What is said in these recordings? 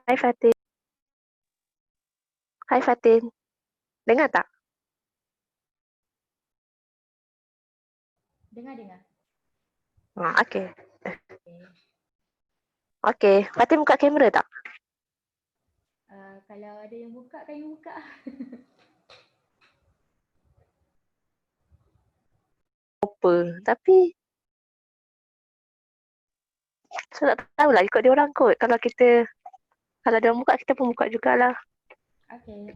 Hai Fatin. Hai Fatin. Dengar tak? Dengar. Okey. Okay. Okey. Fatin buka kamera tak? Kalau ada yang buka, kan yang buka. Apa? Tapi saya tak tahulah ikut dia orang kot. Kalau dia orang buka, kita pun buka jugalah. Okay.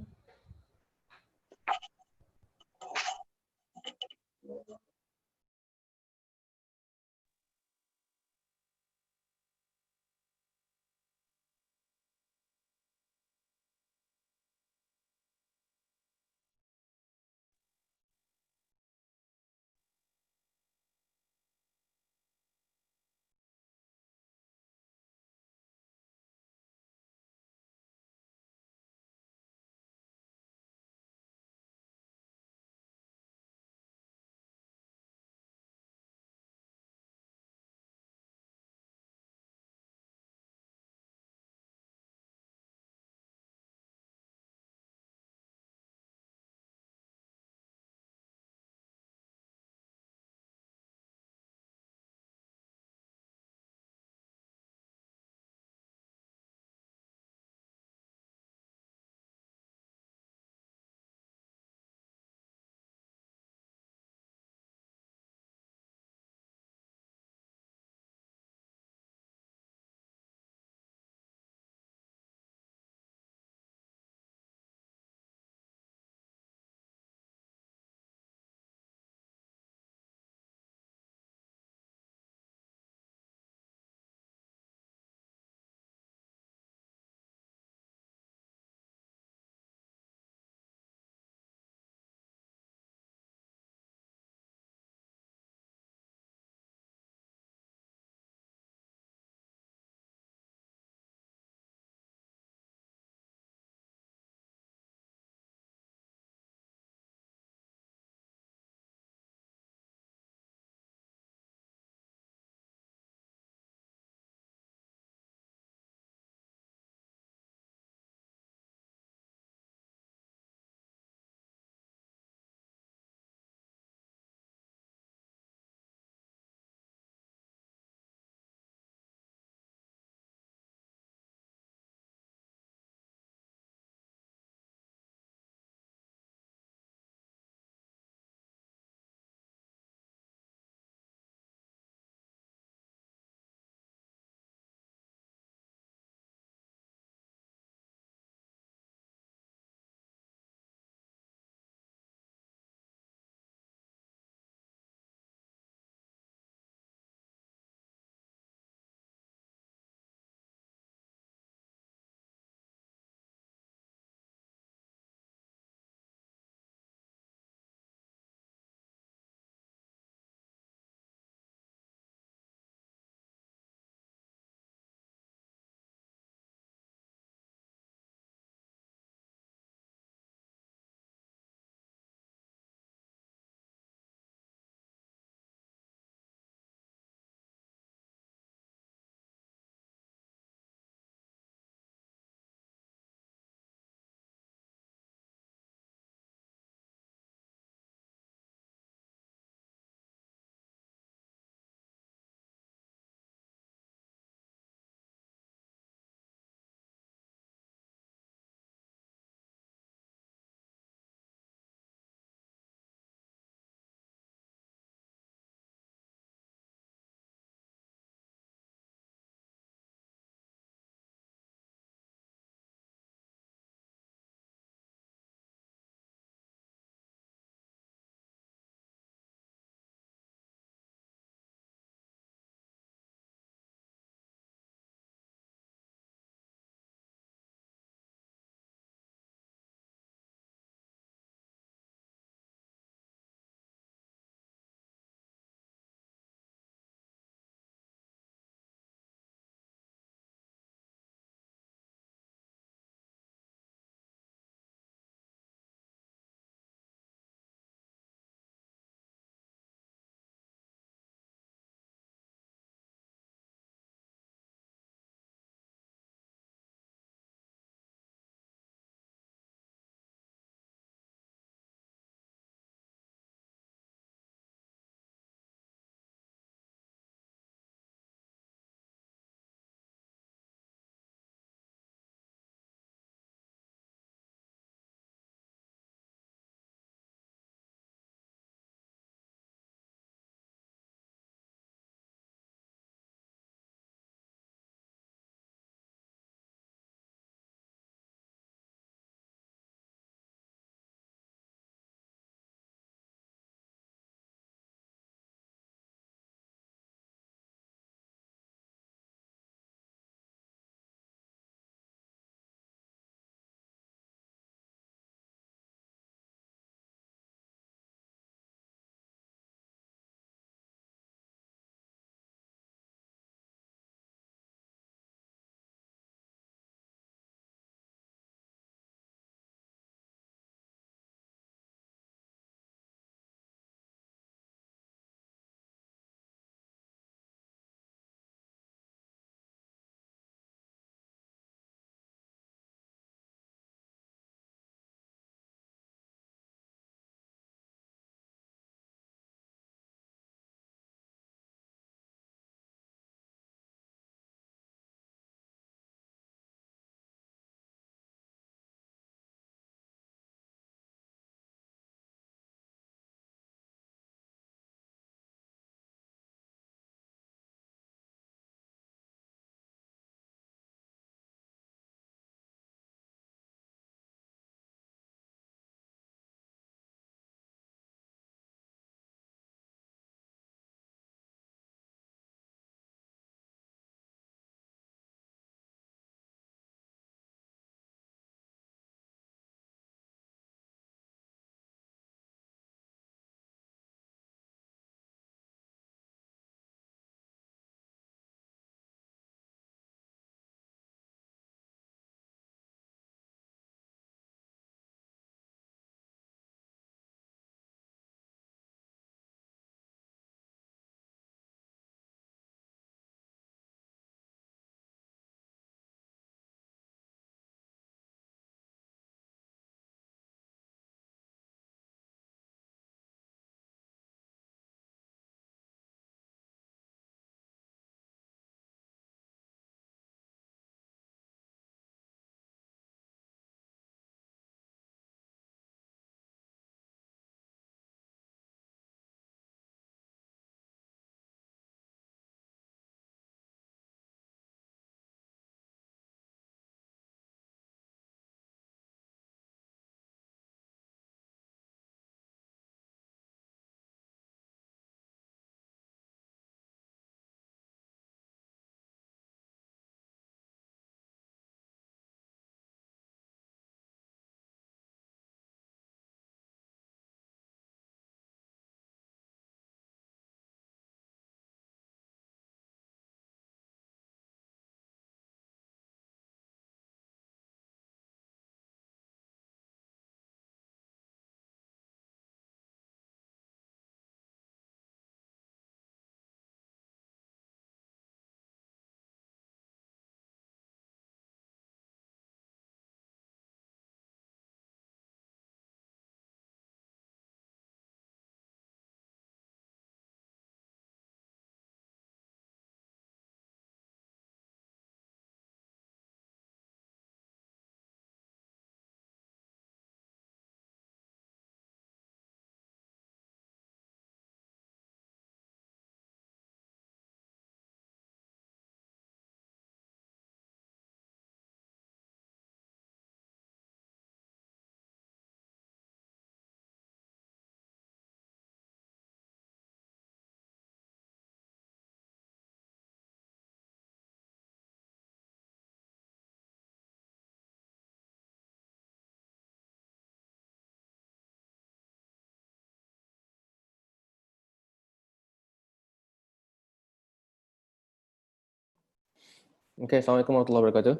Okay, Assalamualaikum warahmatullahi wabarakatuh.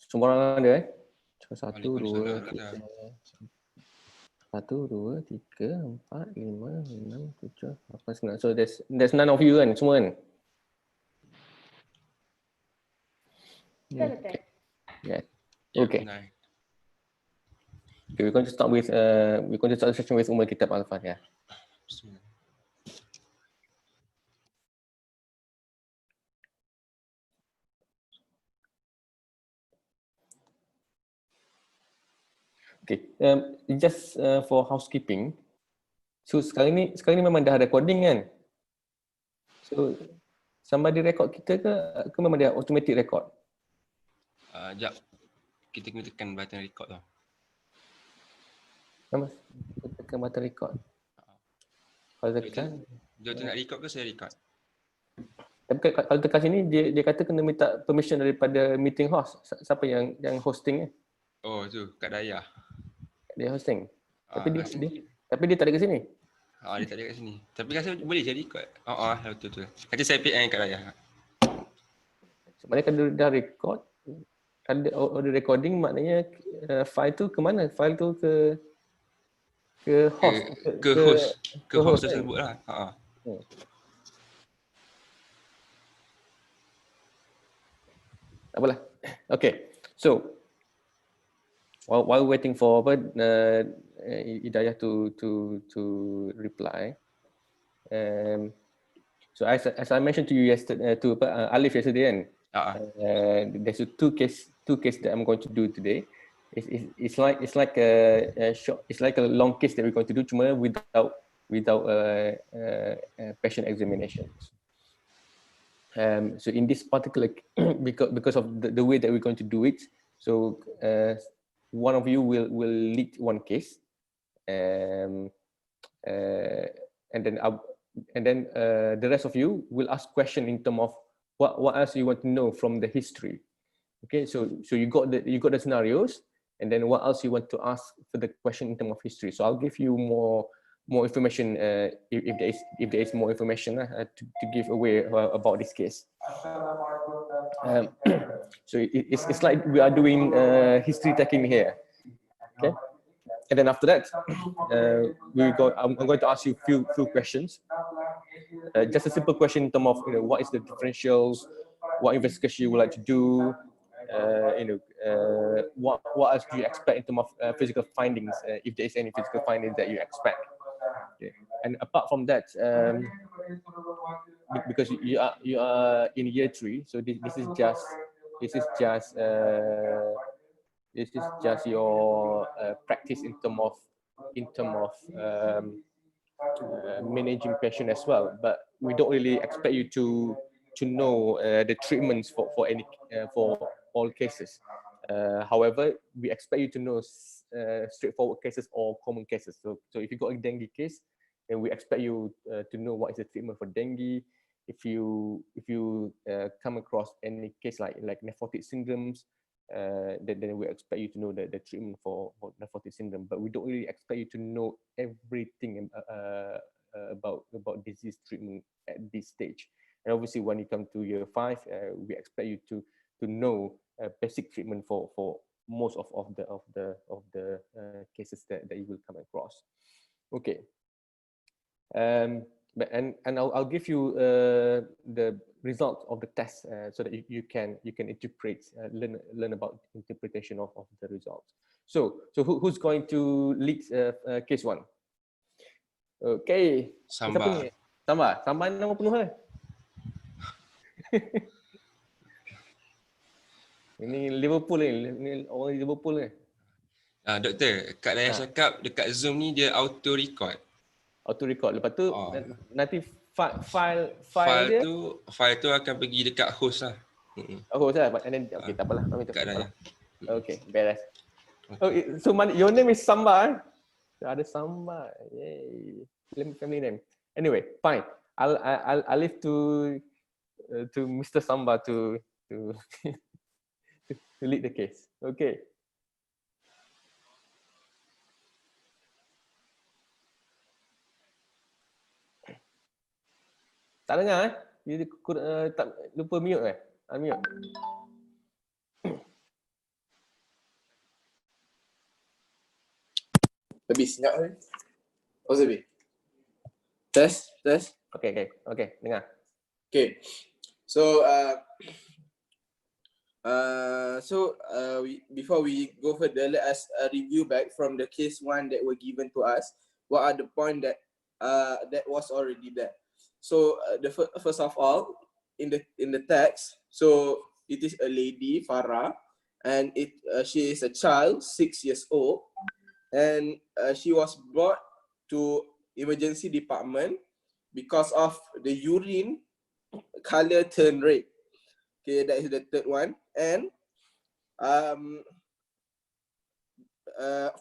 Semua orang ada Satu, dua, Waalaikumsalam. tiga. 1, 2, 3, 4, 5, 6, 7, 8, 9. So there's none of you kan, semua kan? Betul. Yeah. Ya, Okay. benar. Okay, we're going to start the session with Ummul Kitab Al-Fatihah. Bismillah. Okay, just for housekeeping. So sekarang ni memang dah ada recording kan? So somebody record kita ke memang dia automatic record? Jap. Kita kena tekan button record tau. Nama tekan button record. Kalau tekan, Dia tu nak record ke saya record? tapi kalau tekan sini dia kata kena minta permission daripada meeting host. Siapa yang hosting Oh tu, Kak Dayah. Dia hosting. Tapi dia rasa- tak ada ke sini. dia tak ada kat sini. Tapi rasa boleh je record. Betul. Nanti saya pick Kak Dayah. Sebenarnya kalau dah record, ada audio recording maknanya file tu ke mana? File tu ke host. Ke host kan? tersebut lah. Tak apalah. Okay. So while waiting for Hidayah to reply, so as I mentioned to you yesterday, to Alif yesterday, kan, there's two case that I'm going to do today. It's like a long case that we're going to do, cuma without patient examinations. So in this particular, because of the way that we're going to do it, so one of you will lead one case, and then the rest of you will ask question in terms of what else you want to know from the history. Okay, so you got the scenarios, and then what else you want to ask for the question in terms of history. So I'll give you more information if there is more information to give away about this case. So it's like we are doing history taking here. Okay, and then after that, I'm going to ask you few questions. Just a simple question in terms of what is the differentials, what investigation you would like to do, what else do you expect in terms of physical findings, if there is any physical findings that you expect. Okay. And apart from that, because you are in year 3, so this is just your practice in terms of managing patient as well. But we don't really expect you to know the treatments for all cases. However, we expect you to know straightforward cases or common cases. So if you got a dengue case, then we expect you to know what is the treatment for dengue. If you come across any case like nephrotic syndromes, then we expect you to know the treatment for nephrotic syndrome. But we don't really expect you to know everything about disease treatment at this stage. And obviously, when you come to year 5, we expect you to know basic treatment for most of the cases that you will come across. Okay. I'll give you the result of the test so that you can interpret, learn about interpretation of the results. So who's going to lead case 1? Okay. Samba. Siapa ni? Samba nama penuh lah. Ini Liverpool ni orang Liverpool ni. Doktor, Kak Dayah cakap dekat Zoom ni dia auto record. Auto record. Lepas tu nanti file dia tu akan pergi dekat host lah. host lah. And then okay, tak apalah. Kak Dayah. Okay, beres. Okay. So your name is Samba. Ada Samba. Yay. Family name. Anyway, fine. I'll leave to Mr. Samba to to lead the case. Okay. Tak dengar tak lupa mute Unmute. Lebih senyap ni. Oh, lebih. Test. Okay, dengar. Okay. So, before we go further, let us review back from the case one that were given to us. What are the point that that was already there? So, first of all, in the text, so it is a lady, Farah, and she is a child, 6 years old, and she was brought to emergency department because of the urine color turn red. Okay, that is the third one. And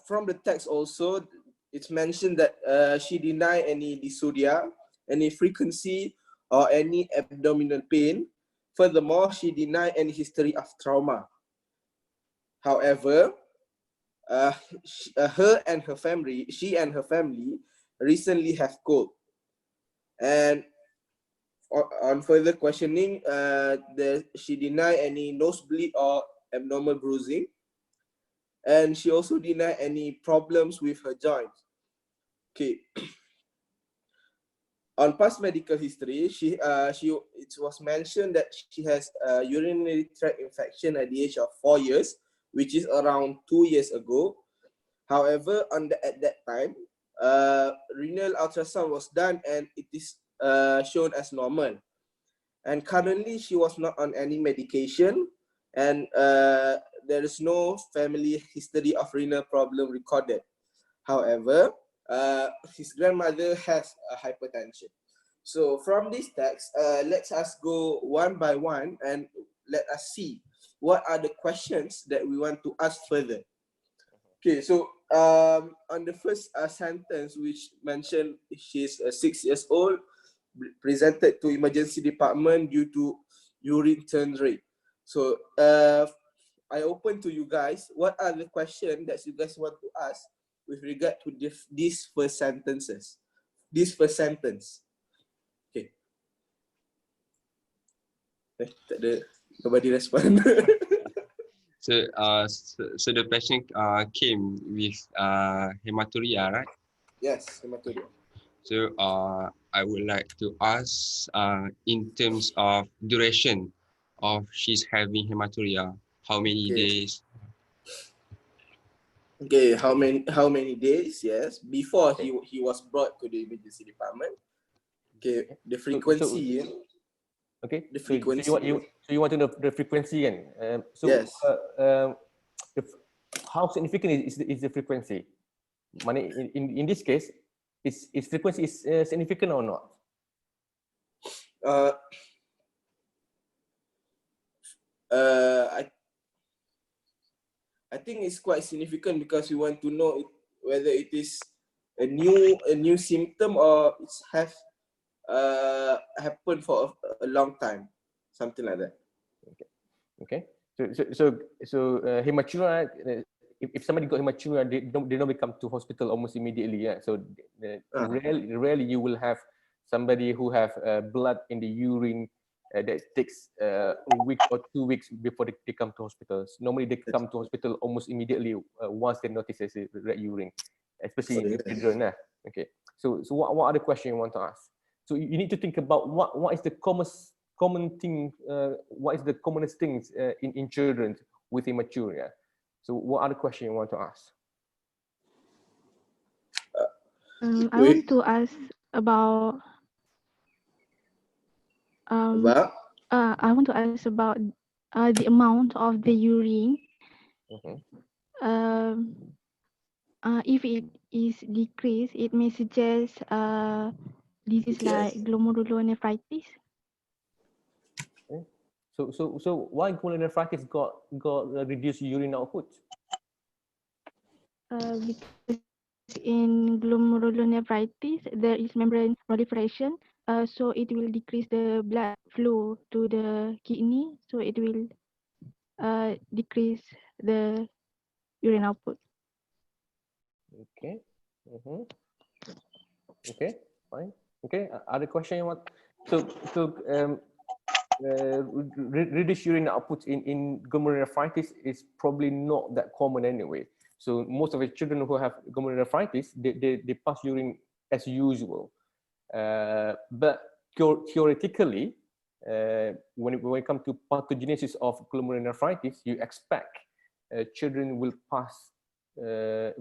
from the text also, it's mentioned that she denied any dysuria, any frequency, or any abdominal pain. Furthermore, she denied any history of trauma. However, she and her family recently have cold. And on further questioning, she denied any nosebleed or abnormal bruising. And she also denied any problems with her joints. Okay. On past medical history, it was mentioned that she has a urinary tract infection at the age of 4 years, which is around 2 years ago. However, at that time, renal ultrasound was done and it is shown as normal. And currently, she was not on any medication, and there is no family history of renal problem recorded. However, his grandmother has a hypertension. So from this text, let us go one by one and let us see what are the questions that we want to ask further. Okay, so on the first sentence, which mentioned she's 6 years old, presented to emergency department due to urine turn red. So I open to you guys. What are the questions that you guys want to ask with regard to these first sentences? This first sentence. Okay. Tak ada, nobody respond. So the patient came with hematuria, right? Yes, hematuria. So I would like to ask in terms of duration of she's having hematuria, how many days? Okay, how many days? Yes, before he was brought to the emergency department. Okay, the frequency. Okay. The frequency. So you want to know the frequency, kan? Yes. How significant is the frequency? In this case, is frequency significant or not? I think it's quite significant because we want to know whether it is a new symptom or it's happened for a long time, something like that. Okay. So hematuria. If somebody got hematuria, they don't come to hospital almost immediately. Yeah. So rarely you will have somebody who have blood in the urine that takes a week or 2 weeks before they come to hospitals. Normally they come to hospital almost immediately once they notice there's a red urine, especially in children. Okay. So what are the questions you want to ask? So you need to think about what is the common thing, what is the commonest things in children with hematuria. So what are the questions you want to ask? I want to ask about I want to ask about the amount of the urine. If it is decreased, it may suggest disease like glomerulonephritis. Okay. So why glomerulonephritis got reduced urine output? Because in glomerulonephritis there is membrane proliferation, so it will decrease the blood flow to the kidney, so it will decrease the urine output. Okay. Okay. Fine. Okay. Other question you want? So reduced urine output in glomerulonephritis is probably not that common anyway. So most of the children who have glomerulonephritis, they pass urine as usual. But theoretically, when it comes to pathogenesis of glomerulonephritis, you expect children will pass, the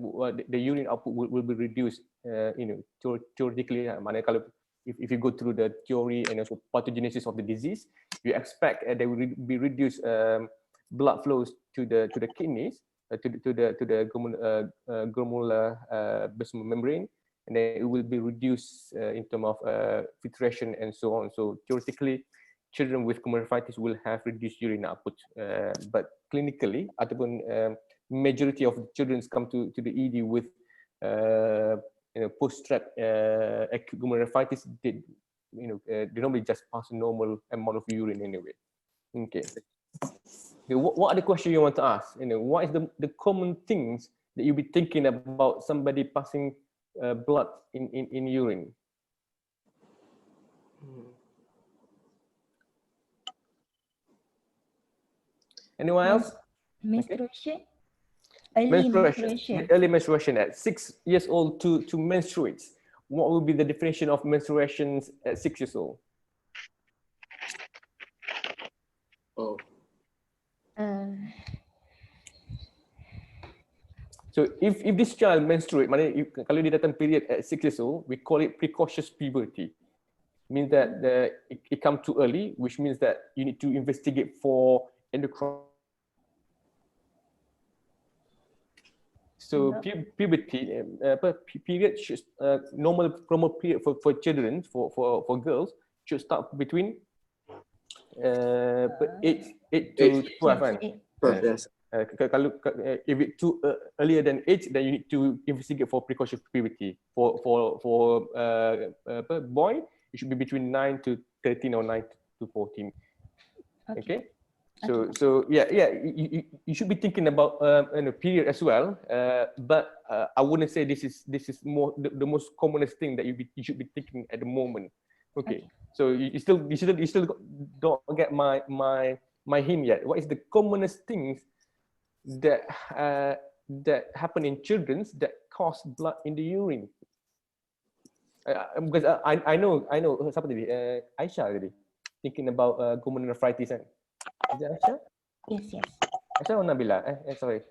urine output will be reduced, theoretically. Kalau if you go through the theory and also pathogenesis of the disease, you expect there will be reduced blood flows to the kidneys, to the glomerular basement membrane, and then it will be reduced in terms of filtration and so on. So theoretically, children with glomerulonephritis will have reduced urine output, but clinically, ataupun majority of the children come to the ED with post-strep acute glomerulonephritis. They normally just pass a normal amount of urine anyway. Okay. What are the questions you want to ask? What is the common things that you'll be thinking about somebody passing blood in urine? Anyone else? Menstruation. Okay. Menstruation. Early menstruation at 6 years old to menstruate. What will be the definition of menstruations at 6 years old? Oh. So if this child menstruate, maknanya kalau dia datang period at 6 years old, we call it precocious puberty. Means that it comes too early, which means that you need to investigate for endocrine. So puberty, period should, normal period for children, for girls, should start between 8 to 12. Yes. Kalau if it too earlier than 8, then you need to investigate for precocious puberty. For boy, it should be between 9 to 13 or 9 to 14. Okay. So yeah, you should be thinking about period as well, but I wouldn't say this is more the most commonest thing that you should be thinking at the moment. Okay. So you still don't get my hint yet. What is the commonest things that happen in children that cause blood in the urine? Because I know siapa tadi, Aisyah tadi thinking about glomerulonephritis kan. Is it Aisyah? Yes. Aisyah or Nabila? Sorry.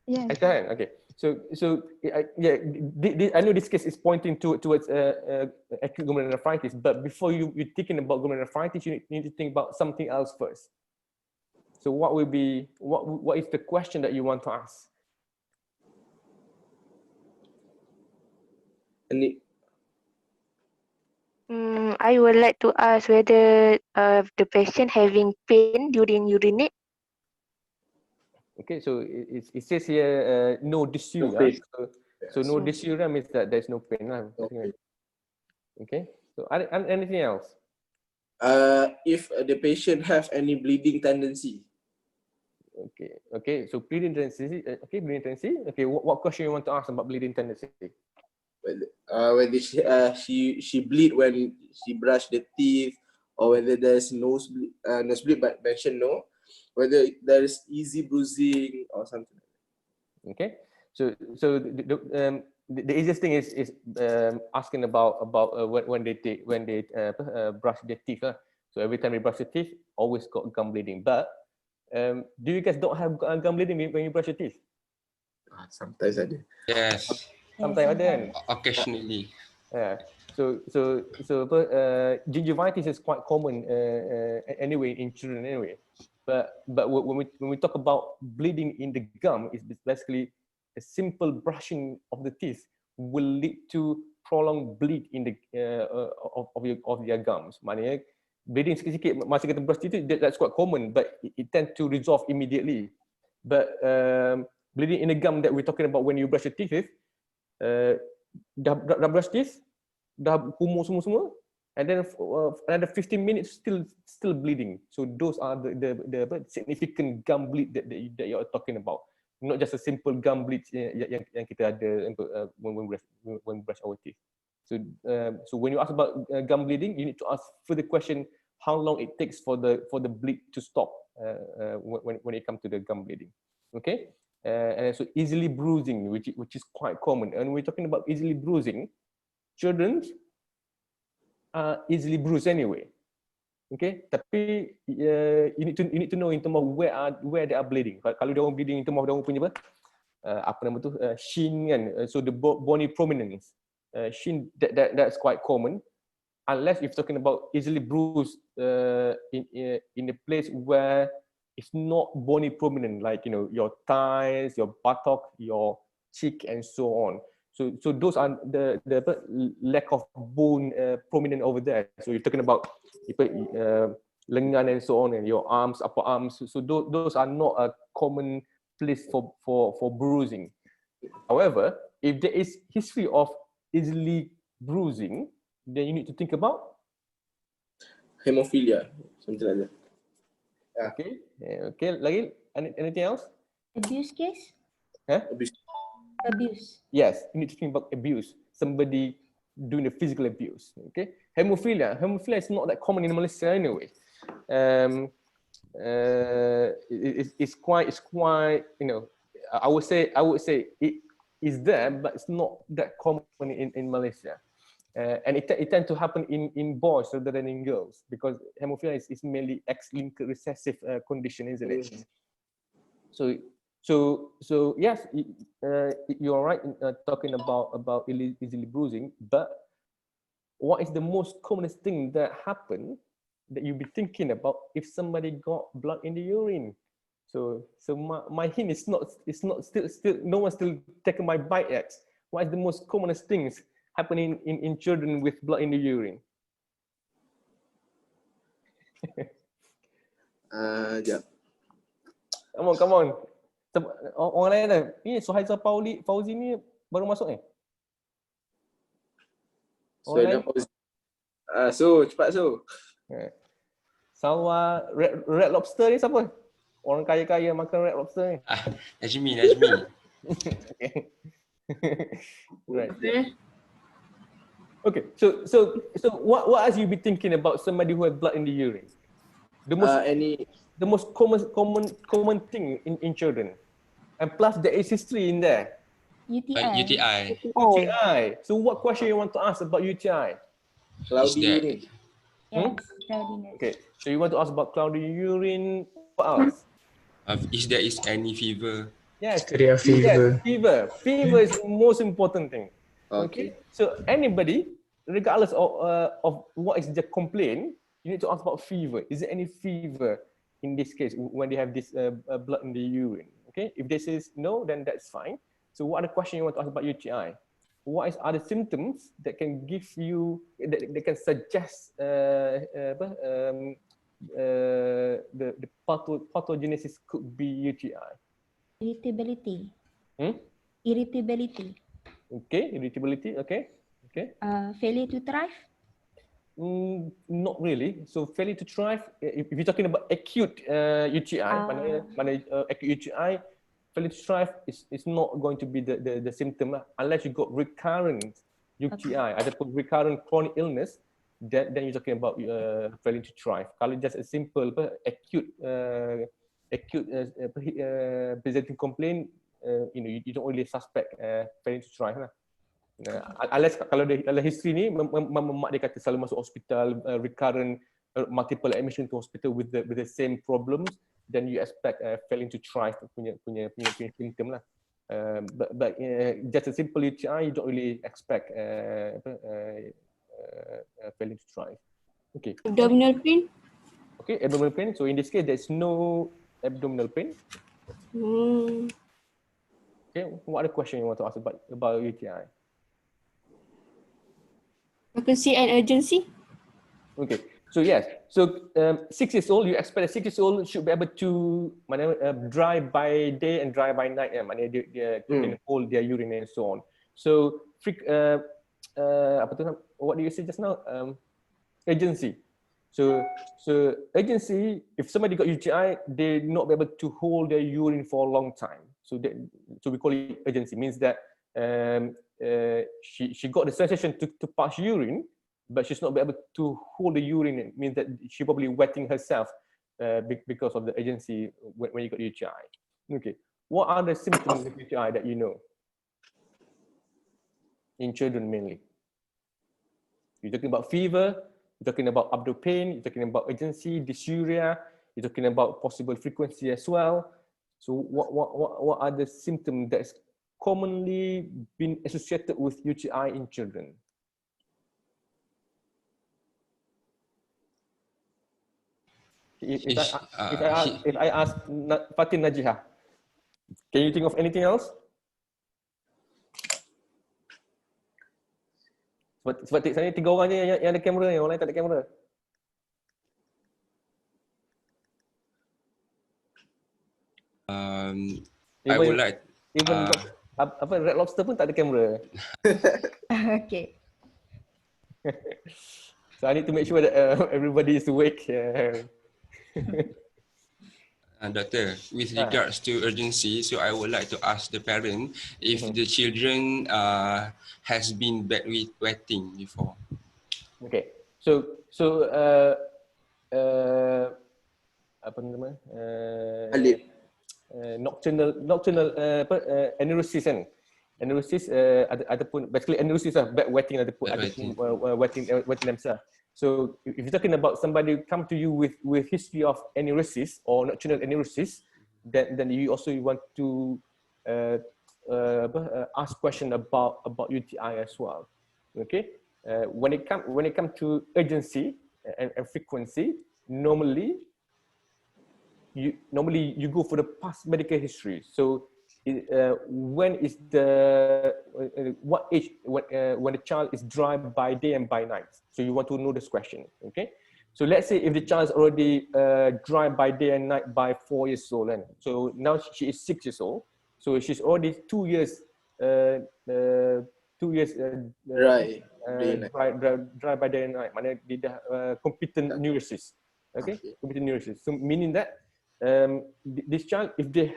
Yes. Aisyah kan? Okay. So yeah, I know this case is pointing towards acute glomerulonephritis, but before you're thinking about glomerulonephritis, you need to think about something else first. So what is the question that you want to ask? I would like to ask whether the patient having pain during urinate. Okay, so it says here no dysuria. So no dysuria means that there's no pain. Okay, so anything else? If the patient have any bleeding tendency. Okay. So bleeding tendency. Bleeding tendency. Okay, what question you want to ask about bleeding tendency? Whether she bleed when she brush the teeth, or whether there's nosebleed, but mention no. Whether there is easy bruising or something. Okay, so the easiest thing is asking about when they brush their teeth. So every time you brush your teeth, always got gum bleeding. But do you guys don't have gum bleeding when you brush your teeth? Sometimes I do. Yes, Sometimes ada kan? occasionally. Yeah. So gingivitis is quite common anyway in children anyway. But when we talk about bleeding in the gum, it's basically a simple brushing of the teeth will lead to prolonged bleed in the of your gums. Maknanya bleeding sikit-sikit masa kita brush teeth, that's quite common, but it tends to resolve immediately. But bleeding in the gum that we're talking about when you brush your teeth, dah brush teeth, dah kumur semua, and then another 15 minutes still bleeding. So those are the significant gum bleed that you're talking about. Not just a simple gum bleed yang kita ada when we brush our teeth. So when you ask about gum bleeding, you need to ask further question: how long it takes for the bleed to stop when it comes to the gum bleeding. Okay, and so easily bruising, which is quite common. And we're talking about easily bruising. Children are easily bruised anyway. Okay, tapi you need to know in terms of where they are bleeding. Kalau dia orang bleeding in terms of dia orang punya apa nama tu, shin kan, so the bony prominence, shin, that's quite common. Unless if talking about easily bruised in a place where it's not bony prominent, like your thighs, your buttock, your cheek, and so on. So those are the lack of bone prominent over there. So you're talking about lengan and so on, and your arms, upper arms. So those are not a common place for bruising. However, if there is history of easily bruising, then you need to think about hemophilia, something like that. Okay. Okay. Lagi anything else? Abuse case? Abuse. Abuse. Yes, you need to think about abuse. Somebody doing the physical abuse. Okay. Hemophilia is not that common in Malaysia anyway. It's quite, I would say it is there, but it's not that common in Malaysia. And it tends to happen in boys rather than in girls, because hemophilia is mainly X-linked recessive condition, isn't it? So yes, you're right in talking about easily bruising, but what is the most commonest thing that happen that you'll be thinking about if somebody got blood in the urine? So my hint is still no one's still taken my bite yet. What is the most commonest things happening in children with blood in the urine? Jap. Come on. Orang lain dah. Ni Suhaisa Fauzi ni baru masuk ni. So cepat so. Salwa Red Lobster ni siapa? Orang kaya-kaya makan Red Lobster ni. Azamin. Okay. Right. Okay. So what else you be thinking about somebody who has blood in the urine? The most common thing in children. And plus there is history in there. UTI. UTI. So what question you want to ask about UTI? Cloudy urine. Yes, cloudiness. Okay. So you want to ask about cloudy urine. What else? Is there any fever? Yes. Hysteria fever. Yes, fever is the most important thing. Okay. So anybody, regardless of what is the complaint, you need to ask about fever. Is there any fever in this case when they have this blood in the urine? Okay, if this is no, then that's fine. So what are the questions you want to ask about UTI? What are the symptoms that can give you, that can suggest the pathogenesis could be UTI? Irritability. Hmm? Irritability. Okay, irritability. Okay. Failure to thrive. Not really. So failure to thrive, if you're talking about acute UTI, acute UTI, failure to thrive is not going to be the symptom unless you got recurrent UTI, ataupun recurrent chronic illness, then you're talking about failure to thrive. Kalau just a simple acute presenting complaint, you don't really suspect failure to thrive lah. Unless kalau dalam history ni mak dia kata selalu masuk hospital, recurrent multiple admission to hospital with the same problems, then you expect failing to thrive punya symptom lah. But just a simple UTI, you don't really expect failing to thrive. Okay. Abdominal pain. Okay, abdominal pain. So in this case, there's no abdominal pain. Okay. What other question you want to ask about UTI? Frequency and urgency. Okay, so yes, so 6 years old, you expect a 6 years old should be able to dry by day and dry by night. Dia can hold their urine and so on. So what do you say just now? Urgency. So urgency, if somebody got UTI, they not be able to hold their urine for a long time. So we call it urgency. Means that she got the sensation to pass urine, but she's not able to hold the urine. It means that she probably wetting herself because of the urgency when you got UTI. Okay, what are the symptoms of UTI that you know in children mainly? You're talking about fever, you're talking about abdominal pain, you're talking about urgency, dysuria, you're talking about possible frequency as well. So what are the symptoms that's commonly been associated with UTI in children? If I ask Fatin Najiha, can you think of anything else? Sebab saya 3 orang je yang ada kamera, yang orang lain tak ada kamera. I would like even apa Red Lobster pun tak ada kamera. Okay. So I need to make sure that everybody is awake. Doctor, with regards to urgency, so I would like to ask the parent if the children has been bedwetting before. Okay, so apa nama? Nocturnal aneurysis kan? Aneurysis ataupun basically aneurysis lah, bedwetting ataupun wetting themselves. So if you're talking about somebody who come to you with history of aneurysis or nocturnal aneurysis, then you also want to ask question about UTI as well. Okay, when it come to urgency and frequency, normally you go for the past medical history. So when is what age when the child is dry by day and by night? So you want to know this question, okay? So let's say if the child is already dry by day and night by 4 years old, and so now she is 6 years old, so she's already 2 years dry by day and night. Mana dia dah competent neurosis, okay? Competent neurosis. So meaning that this child, if they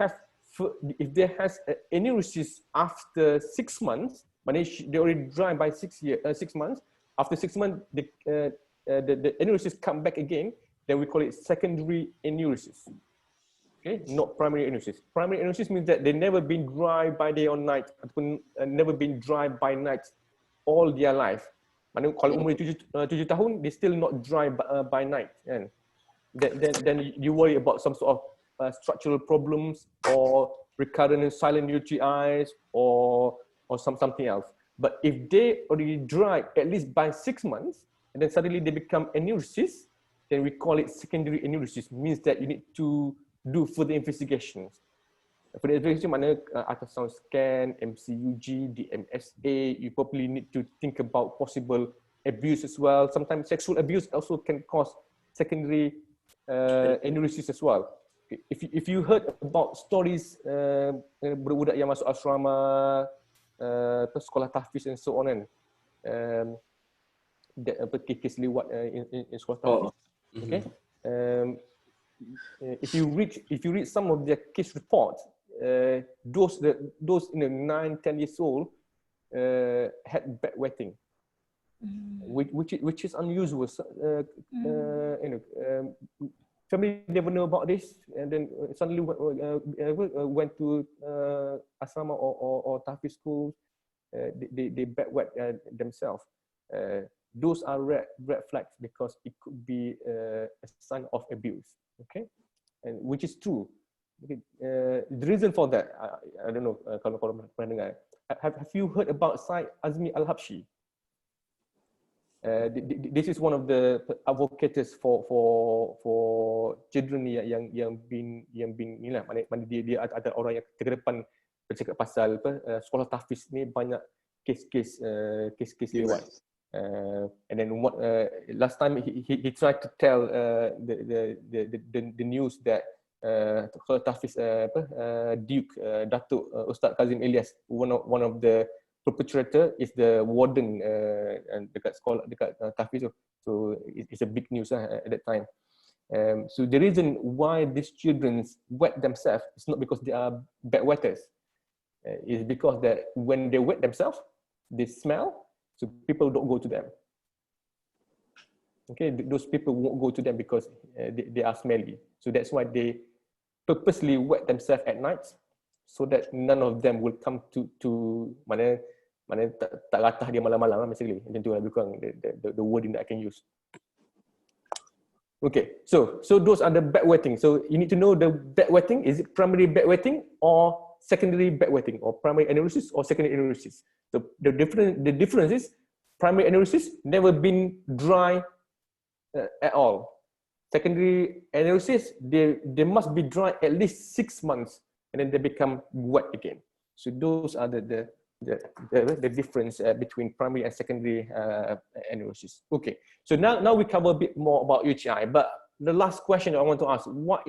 has aneurysis after 6 months, they already dry by 6 months. After 6 months, the aneurysis come back again. Then we call it secondary aneurysis. Okay, not primary aneurysis. Primary aneurysis means that they never been dry by day or night, ataupun never been dry by night all their life. Mana kalau umur 7 tahun, they still not dry by night. Kan? Then you worry about some sort of structural problems or recurrent and silent UTIs or something else. But if they already dry at least by 6 months and then suddenly they become aneurysis, then we call it secondary aneurysis. Means that you need to do further investigations. Further investigation mana ultrasound scan, MCUG, DMSA. You probably need to think about possible abuse as well. Sometimes sexual abuse also can cause secondary aneurysis as well. If you heard about stories budak-budak yang masuk asrama, sekolah tahfiz and so on kan, kes liwat in sekolah tahfiz, okay. If you read some of their case reports, those 9-10 years old had bedwetting, which is unusual. Family never know about this, and then suddenly went to asrama or tahfiz schools. They bedwet themselves. Those are red flags because it could be a sign of abuse. Okay, and which is true. Okay. The reason for that, I don't know kalau korang pernah dengar. Have you heard about Syed Azmi Al-Habshi? This is one of the advocates for children yang been ni lah, mana dia ada orang yang terdepan bercakap pasal sekolah tahfiz ni banyak kes lewat. And then last time he tried to tell the news that sekolah tahfiz Duke Datuk Ustaz Kazim Ilyas, one of the perpetrator is the warden dekat sekolah dekat tahfiz tu. So it's a big news at that time. So the reason why these children wet themselves is not because they are bedwetters. It's because that when they wet themselves, they smell, so people don't go to them. Okay, those people won't go to them because they are smelly. So that's why they purposely wet themselves at night, so that none of them will come to mana tak ratah dia malam-malam lah, basically. Macam tu lah lebih kurang the wording that I can use. Okay, so those are the bedwetting. So you need to know the bedwetting. Is it primary bedwetting or secondary bedwetting, or primary anaerosis or secondary anaerosis? So the difference is primary anaerosis never been dry at all. Secondary anaerosis, they must be dry at least 6 months, and then they become wet again. So those are the difference between primary and secondary anaerosis. Okay, so now we cover a bit more about UTI, but the last question I want to ask, what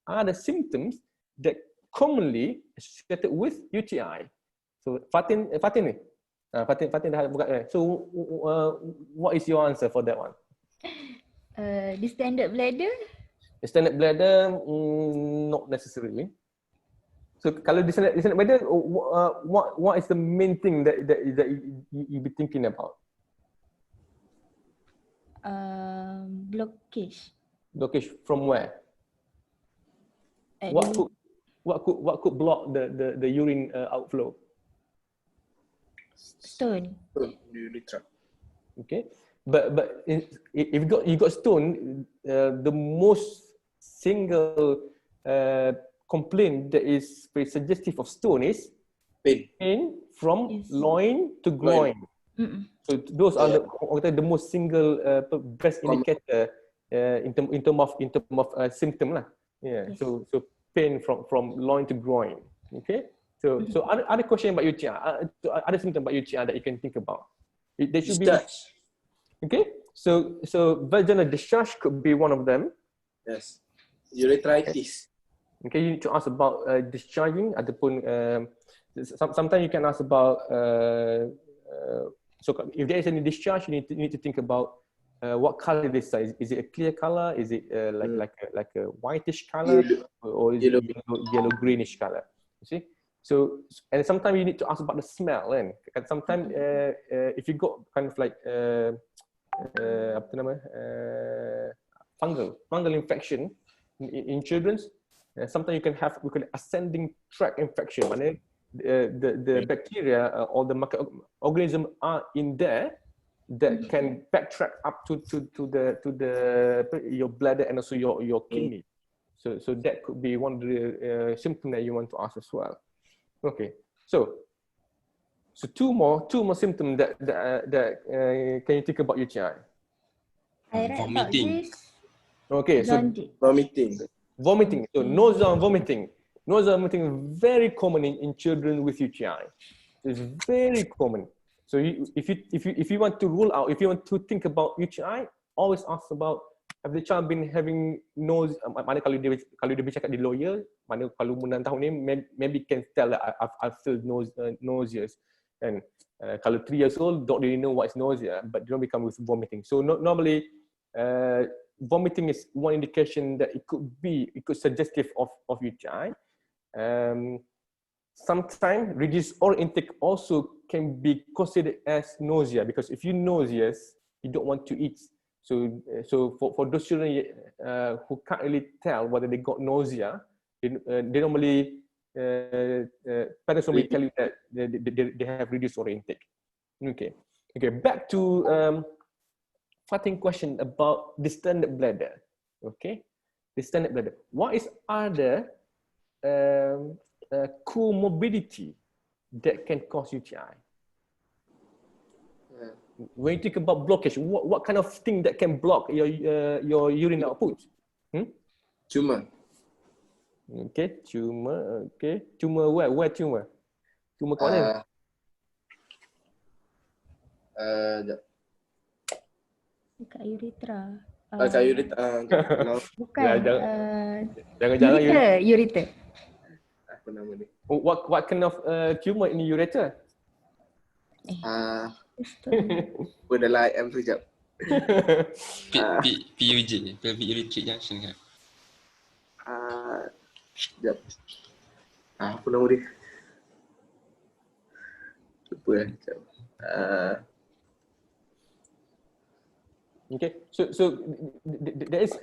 are the symptoms that commonly associated with UTI? So Fatin ni, Fatin dah buka. So what is your answer for that one? Distended bladder. The standard bladder, not necessarily. So kalau distended bladder, what is the main thing that you be thinking about? Blockage. Blockage from where? What could block the urine outflow? Stone. Urethra. Okay, but if you got stone, the most single complaint that is very suggestive of stone is pain from loin to groin. So those are the most single best indicator in term of symptom lah. Yeah. Yes. So pain from loin to groin. Okay. So other question about UTI, other symptom about UTI that you can think about. There should be. Okay. So vaginal discharge could be one of them. Yes. Urethritis. Okay, you need to ask about discharging ataupun sometimes you can ask about so if there is any discharge, you need to think about what color this is. Is it a clear color? Is it like a whitish color, or is it yellow greenish color? You see. So and sometimes you need to ask about the smell, and sometimes if you got kind of like apa nama fungal infection in children. Sometimes you can have ascending tract infection. Mana the bacteria or the microorganism are in there that can backtrack up to your bladder and also your kidney. So that could be one of the symptoms that you want to ask as well. Okay, so two more symptoms that can you think about UTI? I read about Vomiting. this. Okay, so Vomiting. So nausea and vomiting. Nausea and vomiting very common in children with UTI. It's very common. So if you want to rule out, if you want to think about UTI, always ask about, have the child been having nose? Mana kalau dia bercakap di lawyer, mana kalau umur 6 tahun ni, maybe can tell that I feel nauseous. And kalau 3 years old, don't really know what is nausea, but they don't become with vomiting. So normally, vomiting is one indication that it could suggestive of UTI. Sometimes reduced oral intake also can be considered as nausea, because if you're nauseous, you don't want to eat. So for those children who can't really tell whether they got nausea, they normally parents normally tell you that they have reduced oral intake. Okay, back to Fatin question about distended bladder. Okay, distended bladder. What is other comorbidity that can cause UTI? When you think about blockage, what kind of thing that can block your urine output? Tumor. Okay, tumor. Okay, tumor where? Where tumor? Tumor kat mana? Dekat urethra. Kat urethra. Bukan. Jangan Urethra. Apa nama ni? What kind of tumor in the urethra? Dah IM tu sekejap. PUJ, pelvic urethric junction kan? Sekejap. Apa nama dia? Lupa lah. Sekejap. Okay, there is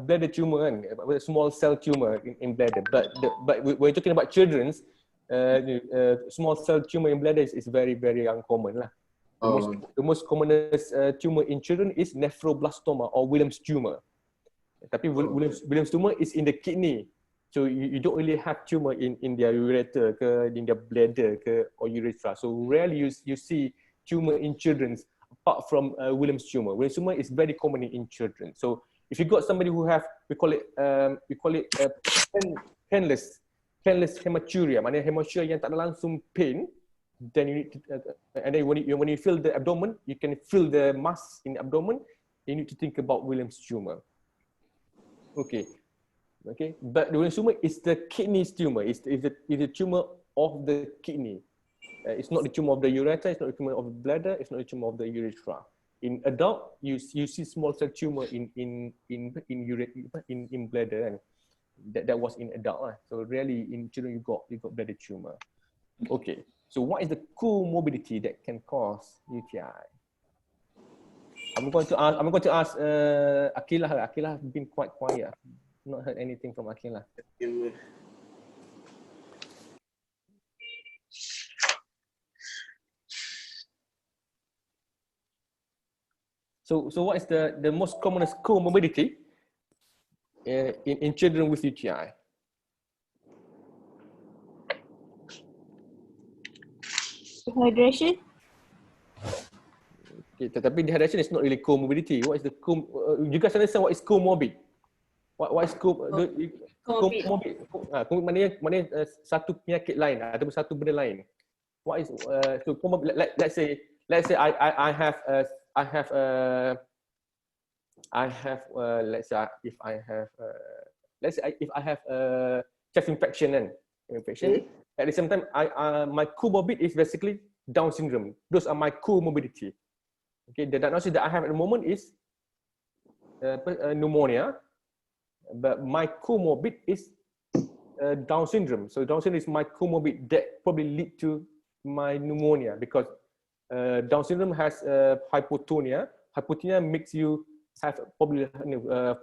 bladder tumor kan, small cell tumor in bladder, but we're talking about children's small cell tumor in bladder is very uncommon lah. The most commonest tumor in children is nephroblastoma or Williams tumor. Tapi Williams tumor is in the kidney, so you don't really have tumor in their ureter ke, in their bladder ke, or urethra. So rarely you see tumor in children's apart from Williams tumor. Williams tumor is very common in children. So if you got somebody who have, we call it painless hematuria, maknanya hematuria yang tak ada langsung pain, then you need to, and then when you feel the abdomen, you can feel the mass in the abdomen, you need to think about Williams tumor. Okay, but the Williams tumor is the kidney tumor. Is the tumor of the kidney. It's not the tumor of the ureter. It's not the tumor of the bladder. It's not the tumor of the urethra. In adult, you see small cell tumor in bladder, and that was in adult. So rarely in children you got bladder tumor. Okay. So what is the comorbidity that can cause UTI? I'm going to ask Akilah. Akilah has been quite quiet. Not heard anything from Akilah. So what is the most commonest comorbidity in children with UTI? Dehydration. Okay, tetapi dehydration is not really comorbidity. What is the you guys understand what is comorbid? What is comorbid? Comorbid maknanya satu penyakit lain ataupun satu benda lain. What is so comorbid? Let's say I have let's say if I have chest infection and at the same time my comorbid is basically Down syndrome. Those are my comorbidity. Okay, the diagnosis that I have at the moment is pneumonia, but my comorbid is Down syndrome. So Down syndrome is my comorbid that probably lead to my pneumonia, because Down syndrome has hypotonia. Hypotonia makes you have probably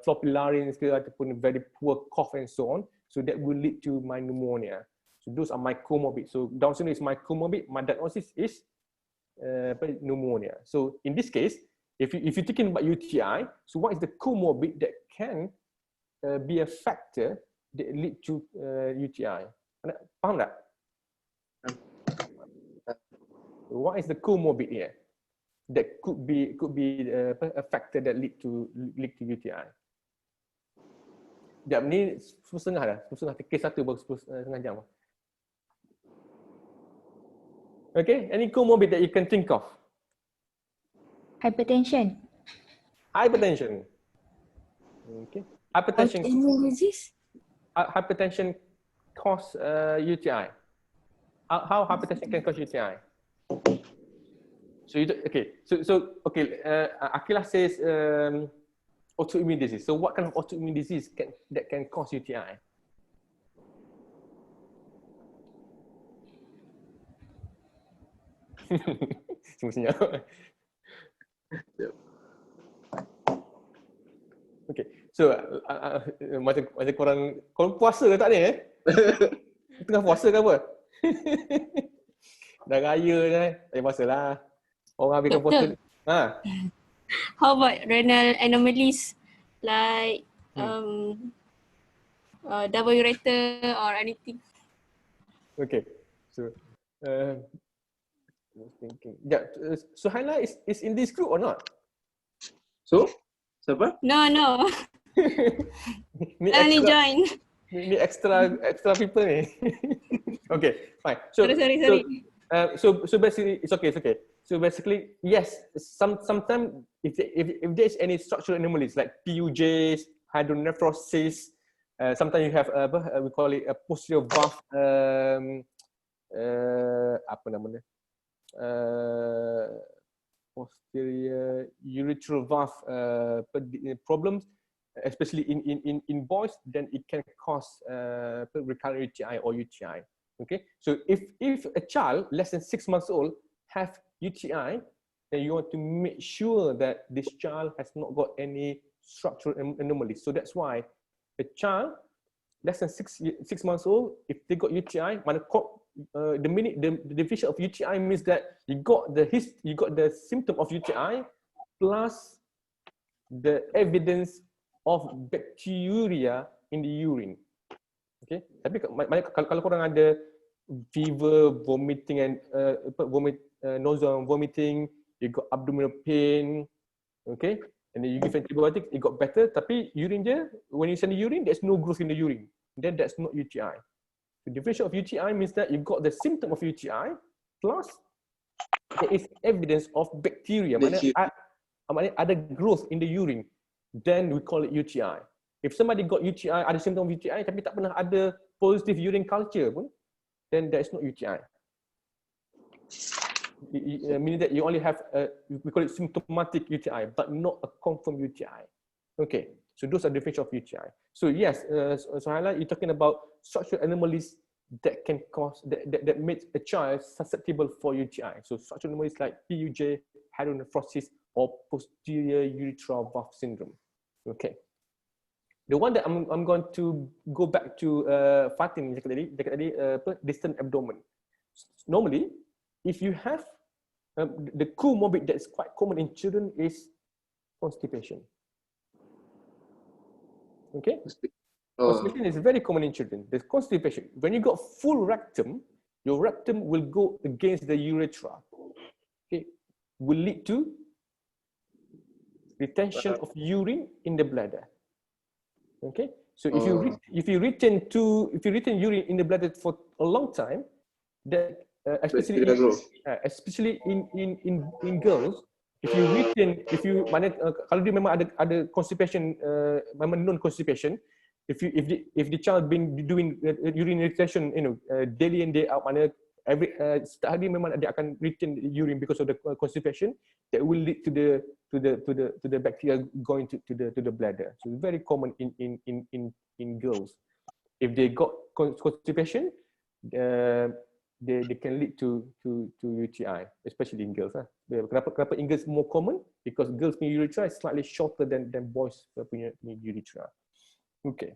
floppy larynx ataupun very poor cough and so on. So that will lead to my pneumonia. So those are my comorbid. So Down syndrome is my comorbid. My diagnosis is pneumonia. So in this case, if you're thinking about UTI, so what is the comorbid that can be a factor that lead to UTI? Faham tak? What is the comorbid here that could be a factor that lead to UTI? Sekejap ni 10:30 dah. 10:30 kes satu baru 10:30 jam. Okay, any comorbid that you can think of? Hypertension. Hypertension. Okay. Hypertension. Autoimmune disease. Hypertension cause UTI. How hypertension can cause UTI? So Akilah says autoimmune disease. So what kind of autoimmune disease that can cause UTI? Semestinya. Okay, so macam korang puasa ke tak ni? Tengah puasa ke apa? Dah raya dah, tak puasa lah. Orang habiskan puasa. How about renal anomalies like double ureter or anything? Okay, so I was thinking. Yeah, Suhaila is in this group or not? So, siapa? No. Ni Only extra, join. ni extra people ni. Okay, fine. Sorry. So basically, it's okay. So basically, yes. Sometimes if there is any structural anomalies like PUJs, hydronephrosis, sometimes you have we call it a posterior valve. Apa namanya? Posterior urethral valve problems, especially in boys, then it can cause recurrent UTI or UTI. Okay, so if a child less than 6 months old have UTI, then you want to make sure that this child has not got any structural anomalies. So that's why a child less than 6 months old, if they got UTI, the definition of UTI means that you got the symptom of UTI plus the evidence of bacteria in the urine. Okay, tapi kalau korang ada fever, vomiting and nausea, vomiting, you got abdominal pain, okay, and then you give antibiotics, it got better. Tapi urine je, when you send the urine, there's no growth in the urine. Then that's not UTI. The definition of UTI means that you got the symptom of UTI plus there is evidence of bacteria. Maknanya ada growth in the urine. Then we call it UTI. If somebody got UTI, ada symptom of UTI tapi tak pernah ada positive urine culture pun, then that is not UTI. Meaning that you only have we call it symptomatic UTI, but not a confirmed UTI. Okay, so those are the definition of UTI. So yes, Sohaila, you're talking about structural anomalies that can cause that makes a child susceptible for UTI. So structural anomalies like PUJ, hydronephrosis, or posterior urethral valve syndrome. Okay. The one that I'm going to go back to Fatin cakap tadi distant abdomen. Normally, if you have the comorbid that's quite common in children is constipation. Okay, constipation is very common in children. There's constipation. When you got full rectum, your rectum will go against the urethra. Okay, will lead to retention of urine in the bladder. Okay, so if you retain urine in the bladder for a long time, that especially in girls, kalau dia memang ada constipation, memang non constipation, if the child been doing urine retention, daily and day out, mana every setiap hari memang dia akan retain urine because of the constipation, that will lead to the bacteria going to the bladder. So very common in girls. If they got constipation, they can lead to UTI, especially in girls. Kenapa in girls more common? Because girls' urethra is slightly shorter than boys' urethra. Okay.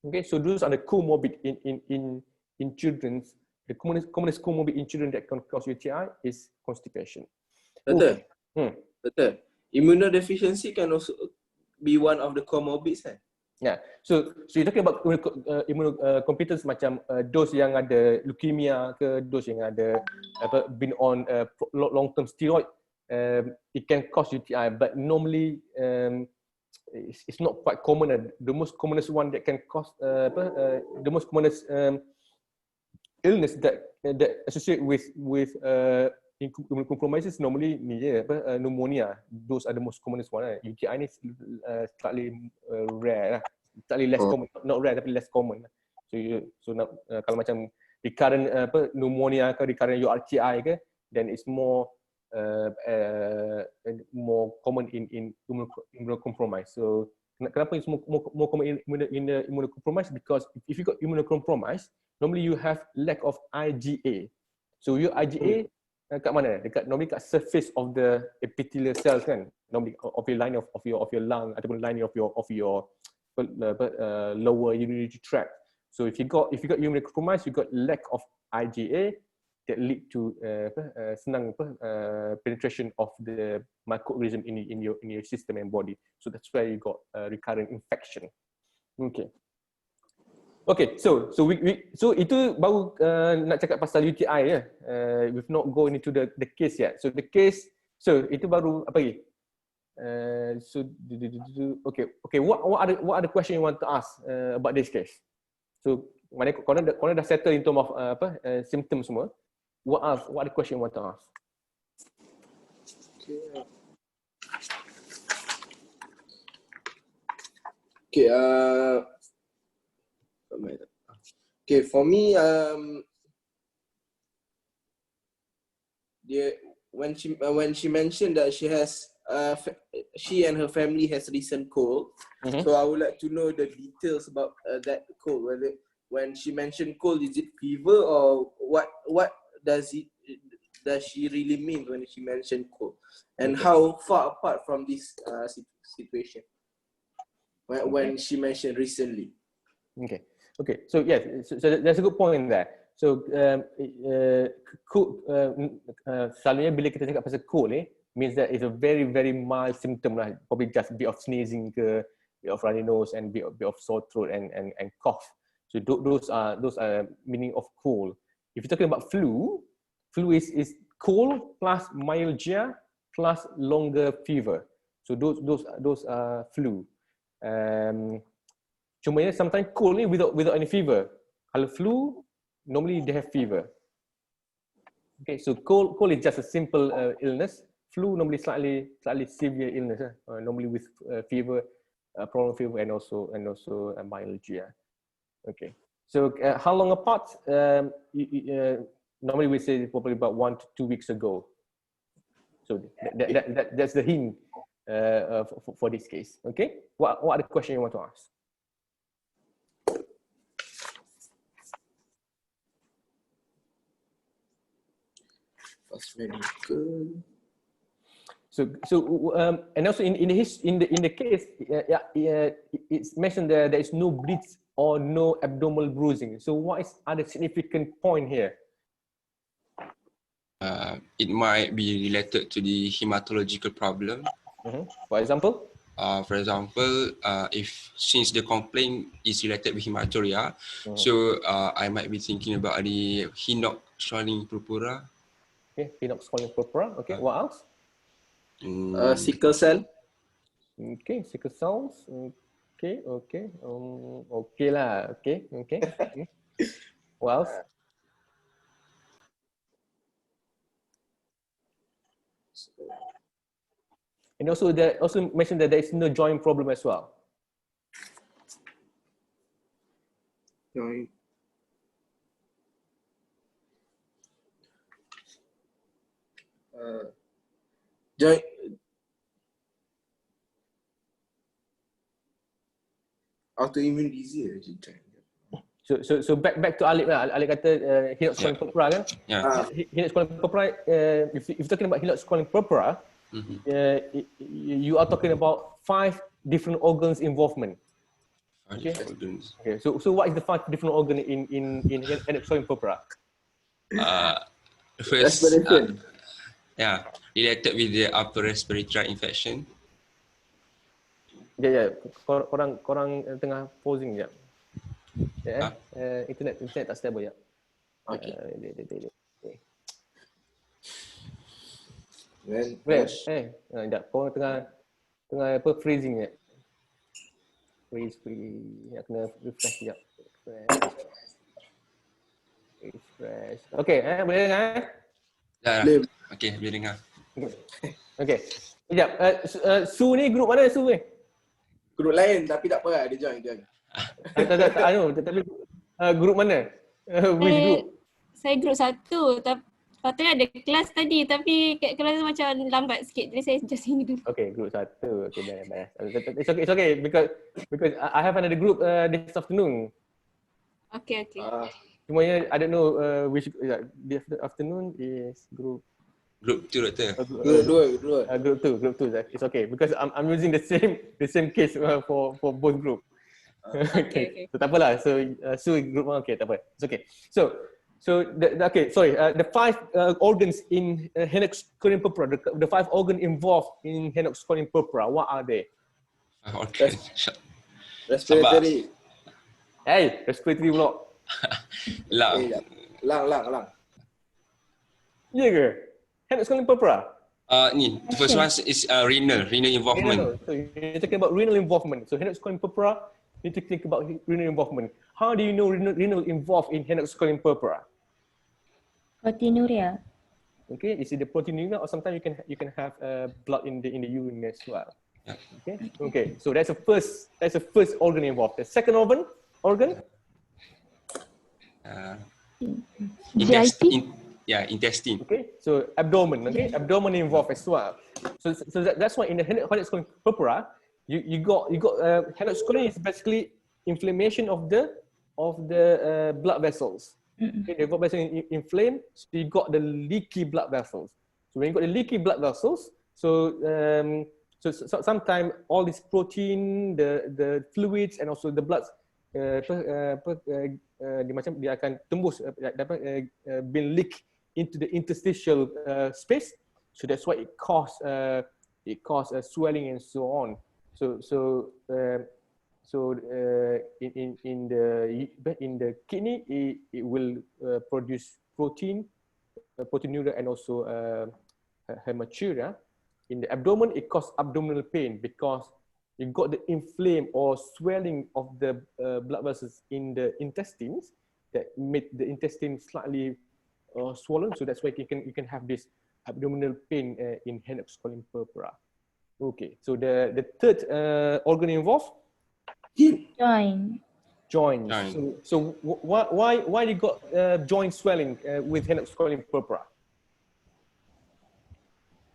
Okay. So those are the comorbid in children. The commonest comorbid in children that can cause UTI is constipation. Betul. Betul. Immunodeficiency can also be one of the comorbids. Yeah. So you're talking about immunocompetence macam those yang ada leukemia ke, those yang ada been on long-term steroid, it can cause UTI, but normally it's not quite common. The most commonest one that can cause the most commonest illness that associate with immunocompromises normally ni je pneumonia. Those are the most commonest one. UTI ni slightly rare lah. Slightly less common, not rare tapi less common. So kalau macam recurrent pneumonia ke recurrent URTI ke, then it's more common in immunocompromised. So kenapa it's more common in the immunocompromised? Because if you got immunocompromised, normally you have lack of IgA. So your IgA kat mana? Normally kat surface of the epithelial cells kan. Normally of your line of your lung ataupun lining of your lower urinary tract. So if you got immunocompromised, you got lack of IgA that lead to senang penetration of the microorganism in your system and body. So that's why you got recurrent infection. Okay. Okay, so itu baru nak cakap pasal UTI ya. We've not gone into the case yet. So the case, so itu baru apa lagi? Okay. What are the question you want to ask about this case? So mana korang dah settle in term of symptoms semua. What are the question you want to ask? Okay. Okay, for me, when she mentioned that she and her family has recent cold, so I would like to know the details about that cold. Whether when she mentioned cold, is it fever or what does it does she really mean when she mentioned cold? And how far apart from this situation when she mentioned recently? Okay. So yes, so there's a good point there. So cold, selalunya bila kita cakap pasal cold means that it's a very very mild symptom lah. Probably just a bit of sneezing ke, bit of runny nose and bit of sore throat and cough. So those are meaning of cold. If you're talking about flu is cold plus myalgia plus longer fever. So those are flu. Cumanya sometimes cold ni without any fever. Kalau flu, normally they have fever. Okay, so cold is just a simple illness. Flu normally slightly severe illness. Normally with fever, prolonged fever, and also myalgia. Okay, so how long apart? Normally we say probably about 1 to 2 weeks ago. So that's the hint for this case. Okay, what other question you want to ask? Medical. So and also in the case, it's mentioned there is no bleeds or no abdominal bruising. So what is other significant point here? It might be related to the hematological problem. For example? If since the complaint is related with hematuria, so I might be thinking about the hinox swelling purpura. Okay, hinox swelling purpura. Okay, what else? Sickle cell. Okay, sickle cells. Okay. Okay lah. Okay. What else? And also mentioned that there is no joint problem as well. Joint. Autoimmune disease. So back to Alip lah. Alip kata hinox swelling purpura kan? Yeah. Hinox swelling purpura. If you're talking about hinox swelling purpura, you are talking about 5 different organs involvement. Okay. Okay. So what is the 5 different organ in hinox swelling purpura? First, related with the upper respiratory tract infection. Korang tengah pausing sekejap. Internet tak stable sekejap. Okay. Sekejap. Korang tengah freezing sekejap. Freeze. Nak kena refresh sekejap. Refresh. Okay, boleh dengar? Dah. Okay, boleh dengar. Okay. Sekejap. Su ni grup mana Su ni? Grup lain tapi tak apa lah, dia join. Tak, tapi grup mana? Which group? Saya grup 1. Patutnya ada kelas tadi tapi kat kelas macam lambat sikit. Jadi saya just ini dulu. Okay, group 1. Okay, best. It's okay because I have another group this afternoon. Okay. Semuanya I don't know which this afternoon is group 2, Doktor. Group 2. It's okay because I'm using the same case for both group. Okay. So tak apalah. So group 1 okay, tak apa. It's okay. The 5 organs in hinox swelling purpura, the 5 organs involved in hinox swelling purpura, what are they? Okay. Respiratory. Hey, respiratory pula. Lang. Ya ke? Hinox swelling purpura? The first one is renal involvement. So you're talking about renal involvement. So hinox swelling purpura, you need to think about renal involvement. How do you know renal involved in hinox swelling purpura? Proteinuria. Okay, is it the proteinuria or sometimes you can have blood in the urine as well. Okay. So that's the first organ involved. The second organ? Intestine. Okay, so abdomen. Okay, abdomen involved as well. So that's why in the hinox swelling purpura, you got hinox swelling is basically inflammation of the blood vessels. Okay, the blood vessel inflamed, so you got the leaky blood vessels. So when you got the leaky blood vessels, so sometimes all this protein, the fluids and also the blood dia akan tembus being leaked into the interstitial space. So that's why it cause swelling and so on. In the kidney, it will produce proteinuria and also hematuria. In the abdomen, it causes abdominal pain because you got the inflamed or swelling of the blood vessels in the intestines that make the intestine slightly swollen. So that's why you can have this abdominal pain in henops purpura. Okay, so the third organ involved. Joint. Joints. So why you got joint swelling with henops purpura?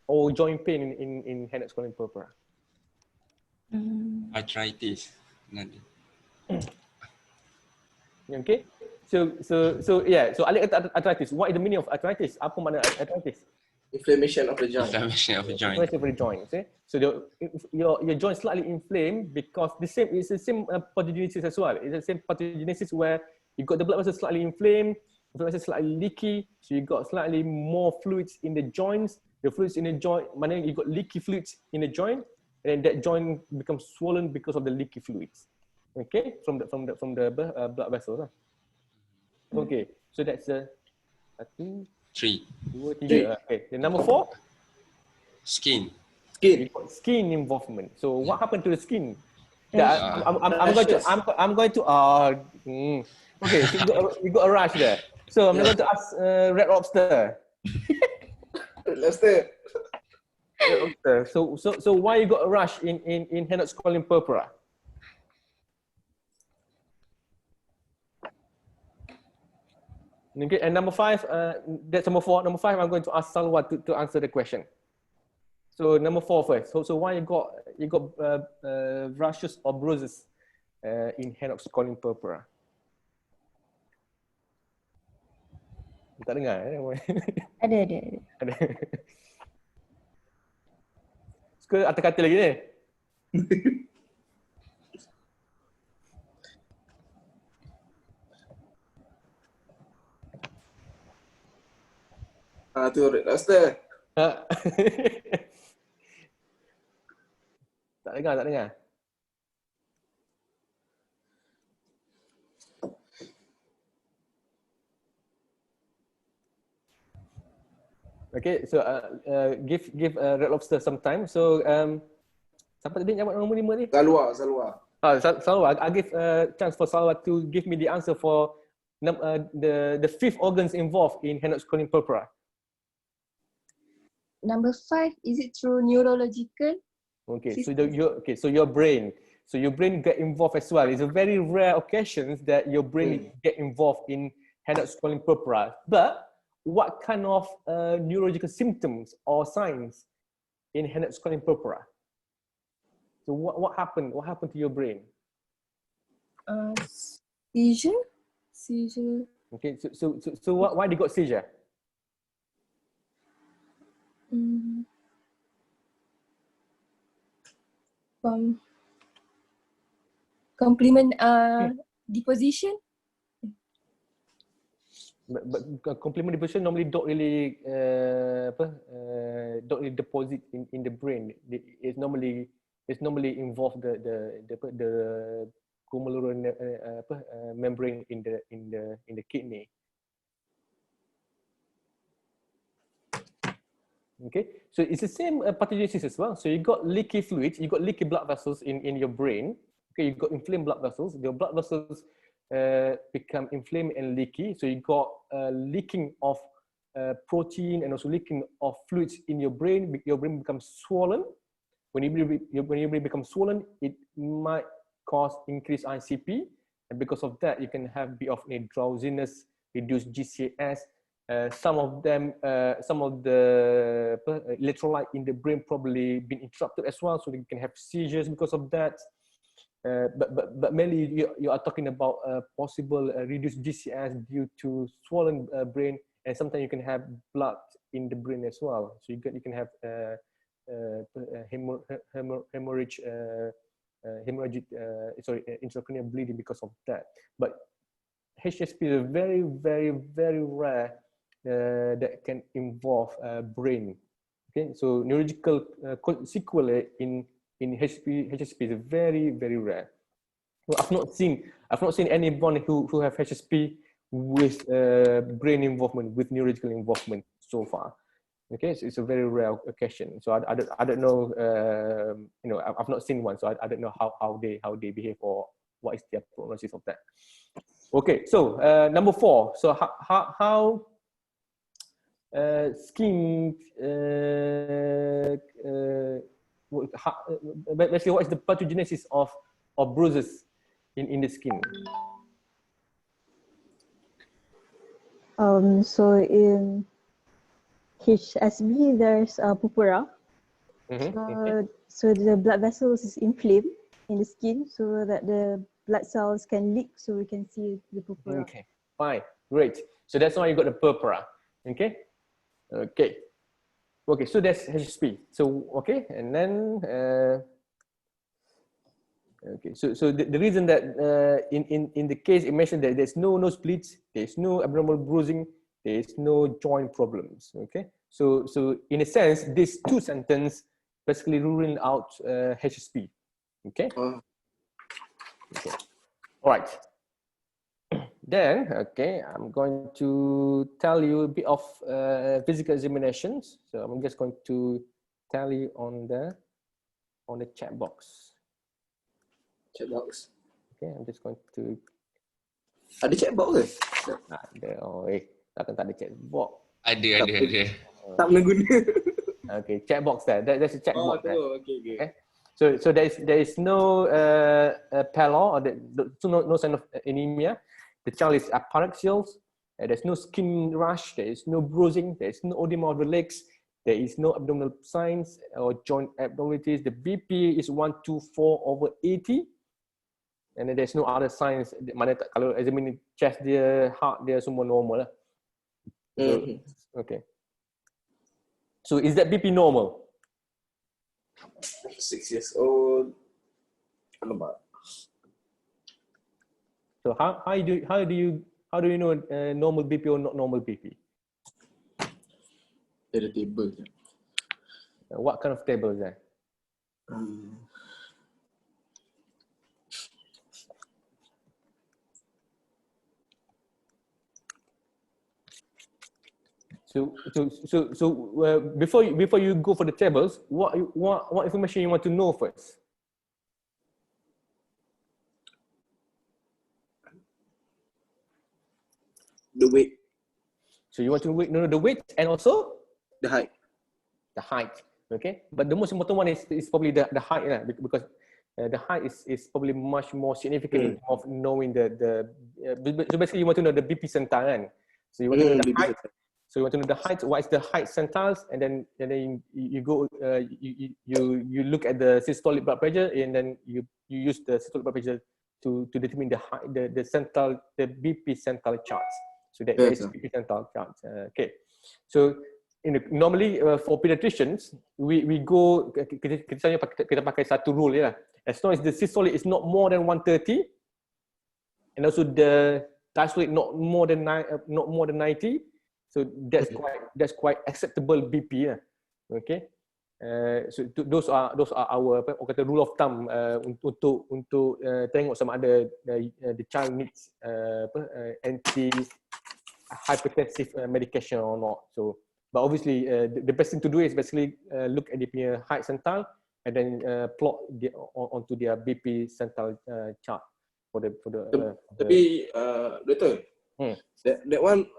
Or joint pain in henops purpura? Arthritis. Nanti. Okay. So yeah. So arthritis. What is the meaning of arthritis? Apa makna arthritis? Inflammation of the joint. Inflammation of the joint. Inflammation of the joints. So your joint slightly inflamed because it's the same pathogenesis as well. It's the same pathogenesis where you got the blood vessels slightly inflamed, the blood vessels slightly leaky, so you got slightly more fluids in the joints. The fluids in the joint, meaning you got leaky fluids in the joint, and that joint becomes swollen because of the leaky fluids. Okay, from the blood vessels. Okay, so that's I think 3. 2, 3. Okay, the number 4. Skin. Skin involvement. So what happened to the skin? Yeah. I'm going to okay, so you got a rush there. So I'm going to ask Red Lobster. Lobster. So why you got a rush in henops purpura? Okay, and number 5, that's number 4. Number 5, I'm going to ask Salwa to answer the question. So number 4 first. So why you got rashes or bruises in henops purpura? Tak dengar? Ada. Ada. Suka kata-kata lagi ni? Tu Red Lobster. Tak dengar. Okay, so give Red Lobster some time. So siapa tadi jawab nombor 5 ni? Salwa. Salwa, I give chance for Salwa to give me the answer for the 5th organs involved in henops purpura. Number 5, is it through neurological? Okay, so your brain. So your brain get involved as well. It's a very rare occasions that your brain get involved in henops purpura. But what kind of neurological symptoms or signs in henops purpura? So what happened? What happened to your brain? Seizure. Okay, so why they got seizure? Complement deposition. But complement deposition normally don't really deposit in the brain. It's normally involve the glomerular membrane in the kidney. Okay, so it's the same pathogenesis as well. So you got leaky fluids, you got leaky blood vessels in your brain. Okay, you got inflamed blood vessels. Your blood vessels become inflamed and leaky. So you got leaking of protein and also leaking of fluids in your brain. Your brain becomes swollen. When your brain becomes swollen, it might cause increased ICP, and because of that, you can have a bit of drowsiness, reduced GCS. Some of the electrolyte in the brain probably been interrupted as well, so you can have seizures because of that. but mainly you are talking about possible reduced GCS due to swollen brain, and sometimes you can have blood in the brain as well. So you can have hemorrhage, hemorrhagic, intracranial bleeding because of that. But HSP is very, very, very rare that can involve brain. Okay, so neurological sequelae in HSP is very, very rare. Well, I've not seen anyone who have HSP with brain involvement, with neurological involvement so far. Okay, so it's a very rare occasion. So I don't know, you know, I've not seen one, so I don't know how they behave or what is their prognosis of that. Okay, so number 4. So how skin, basically what is the pathogenesis of bruises in the skin? So in HSB, there's purpura. So the blood vessels is inflamed in the skin so that the blood cells can leak so we can see the purpura. Okay, fine, great. So that's why you got the purpura. Okay, okay. So that's HSP. So okay, and then okay. So the reason that in the case it mentioned that there's no nosebleeds, there's no abnormal bruising, there's no joint problems. Okay. So in a sense, these two sentences basically ruling out HSP. Okay. Okay. All right. Then, okay, I'm going to tell you a bit of physical examinations. So I'm just going to tell you on the chat box. Chat box. Okay, I'm just going to. Ada chat box ke? Ada. Oh, takkan tak ada chat box. Ada. Tak pernah guna. Okay, chat box there. There's a chat box there. Okay. So there is no pallor or no sign of anemia. The child is aparaxial. There's no skin rash. There is no bruising. There is no edema of the legs. There is no abdominal signs or joint abnormalities. The BP is 124/80. And then there's no other signs. Mana kalau examine chest dia, heart dia semua normal lah. So, okay. So is that BP normal? 6 years old. Alamak. So how do you know normal BP or not normal BP? Ada table. What kind of table is that? So before you go for the tables, what information you want to know first? The weight. So you want to know the weight and also the height. The height, okay. But the most important one is probably the height, because the height is probably much more significant of knowing so basically you want to know the BP centile, kan? So you want to know the height. So you want to know the height. What is the height centiles, and then you go you look at the systolic blood pressure, and then you use the systolic blood pressure to determine the height, the centile, the BP centile charts. So that is BP centile charts. Okay. So normally for pediatricians, we go kita pakai satu rule lah. As long as the systolic is not more than 130, and also the diastolic not more than 90. So that's quite acceptable BP lah. Okay. So those are our rule of thumb untuk tengok sama ada the child needs anti hypertensive medication or not. So but obviously the best thing to do is basically look at the height centile and then plot onto their BP centile chart for the tapi doktor, that one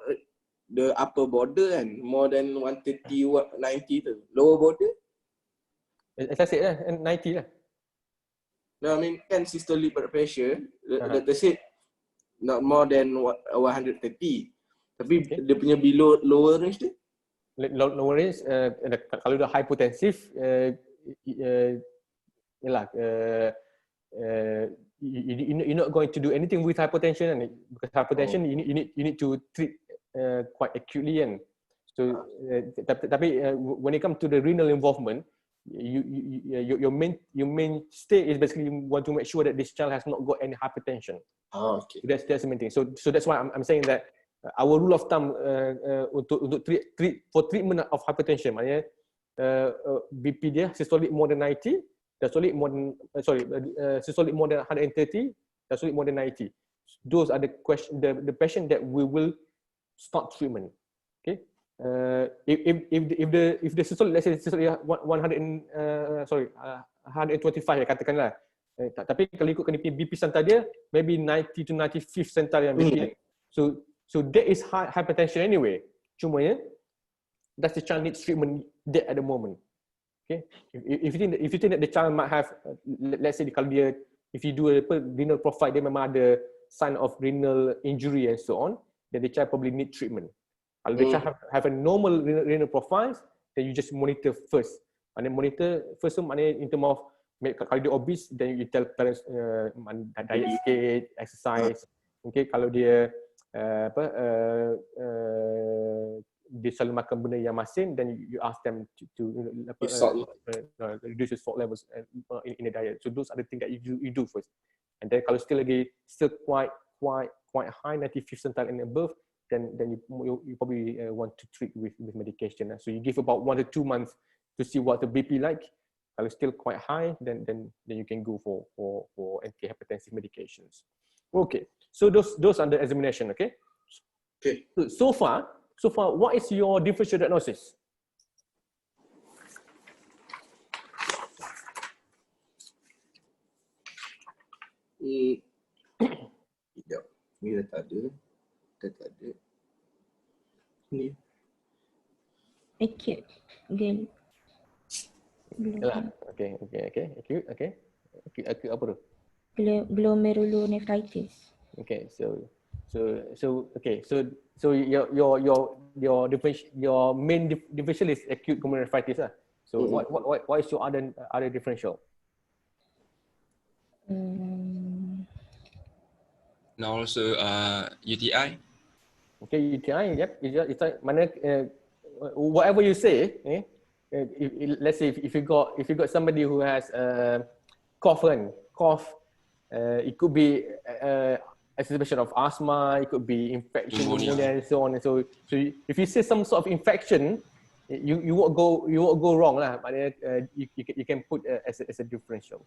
the upper border kan more than 130 90 tu, lower border as I said 90 lah. No, I mean kan systolic blood pressure doctor said not more than 130, tapi dia punya below lower range tu lower range kalau dah hypotensive ialah you're not going to do anything with hypertension, and because hypertension you need to treat quite acutely, and so when it comes to the renal involvement, your main stay is basically you want to make sure that this child has not got any hypertension. Okay. That's the main thing. So that's why I'm saying that our rule of thumb untuk for treatment of hypertension, maknanya BP dia systolic more than 90, diastolic more than systolic more than 130, diastolic more than 90. Those are the patient that we will start treatment. Okay. If the systolic, let's say systolic 125 katakanlah. Tapi kalau ikutkan dia BP centile dia, maybe 90 to 95 centile yang BP. So that is hypertension anyway. Cuma ya, does the child need treatment there at the moment? Okay. If you think that the child might have, let's say kalau dia, if you do a renal profile, dia memang ada sign of renal injury and so on, then the child probably need treatment. Kalau the child have a normal renal profiles, then you just monitor first. And then monitor first tu maknanya in term of, kalau dia obese, then you tell parents diet sikit, exercise. Okay, kalau dia dia selalu makan benda yang masin, then you ask them to reduce the salt levels in the diet. So those are the things that you do first. And then kalau still quite high, 95th centile and above, then you probably want to treat with medication. So you give about 1 to 2 months to see what the BP like. Kalau still quite high, then you can go for antihypertensive medications. Okay, so those are the examination. Okay. Okay. So far, what is your differential diagnosis? Sekejap. Ni dah tak ada. Ni. Acute. Again. Okay. Acute apa tu? Glomerulonephritis. Okay, so your main differential is acute glomerulonephritis lah. So what is your other differential? Now also UTI. Okay, UTI, yep. It's like mana whatever you say, let's say if you got somebody who has cough, it could be exacerbation of asthma, it could be infection, pneumonia, and so on. And so if you say some sort of infection, you won't go wrong lah. You can put as a differential.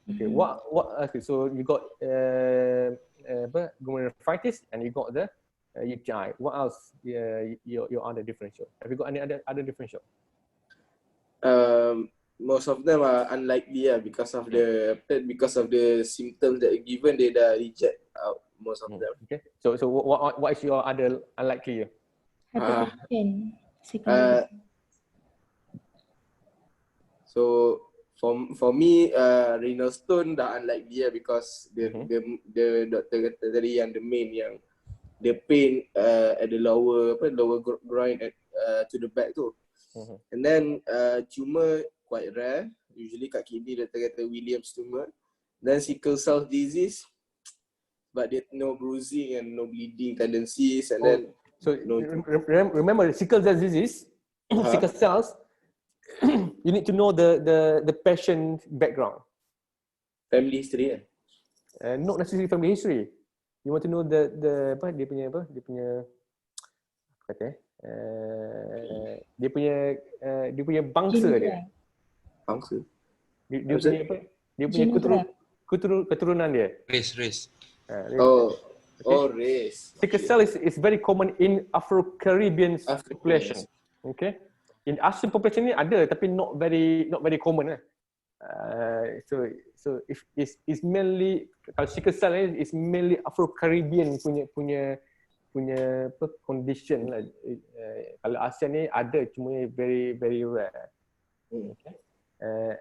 Okay, okay, so you got glomerulonephritis and you got the UTI. What else? Your other differential? Have you got any other differential? Most of them are unlikely because of the symptoms that are given, they dah reject out most of them. Okay. So what is your other unlikely? Hypertension. So for me, renal stone dah unlikely because the doctor kata tadi yang the main yang the pain at the lower groin to the back tu. And then tumor quite rare, usually kat kidney doctor kata Williams tumor. Then sickle cell disease, but there no bruising and no bleeding tendencies, and then so remember sickle cell disease, sickle cells. You need to know the patient background, family history. Not necessarily family history. You want to know the dia punya bangsa dia. Bangsa. Dia punya keturunan dia. Race. Race. Race. Sickle cell is very common in Afro-Caribbean population. Okay. In Asian population ni ada, tapi not very common lah. So if it's mainly, kalau sickle cell ni is mainly Afro-Caribbean punya condition lah. Kalau ASEAN ni ada, cuma very rare. Okay.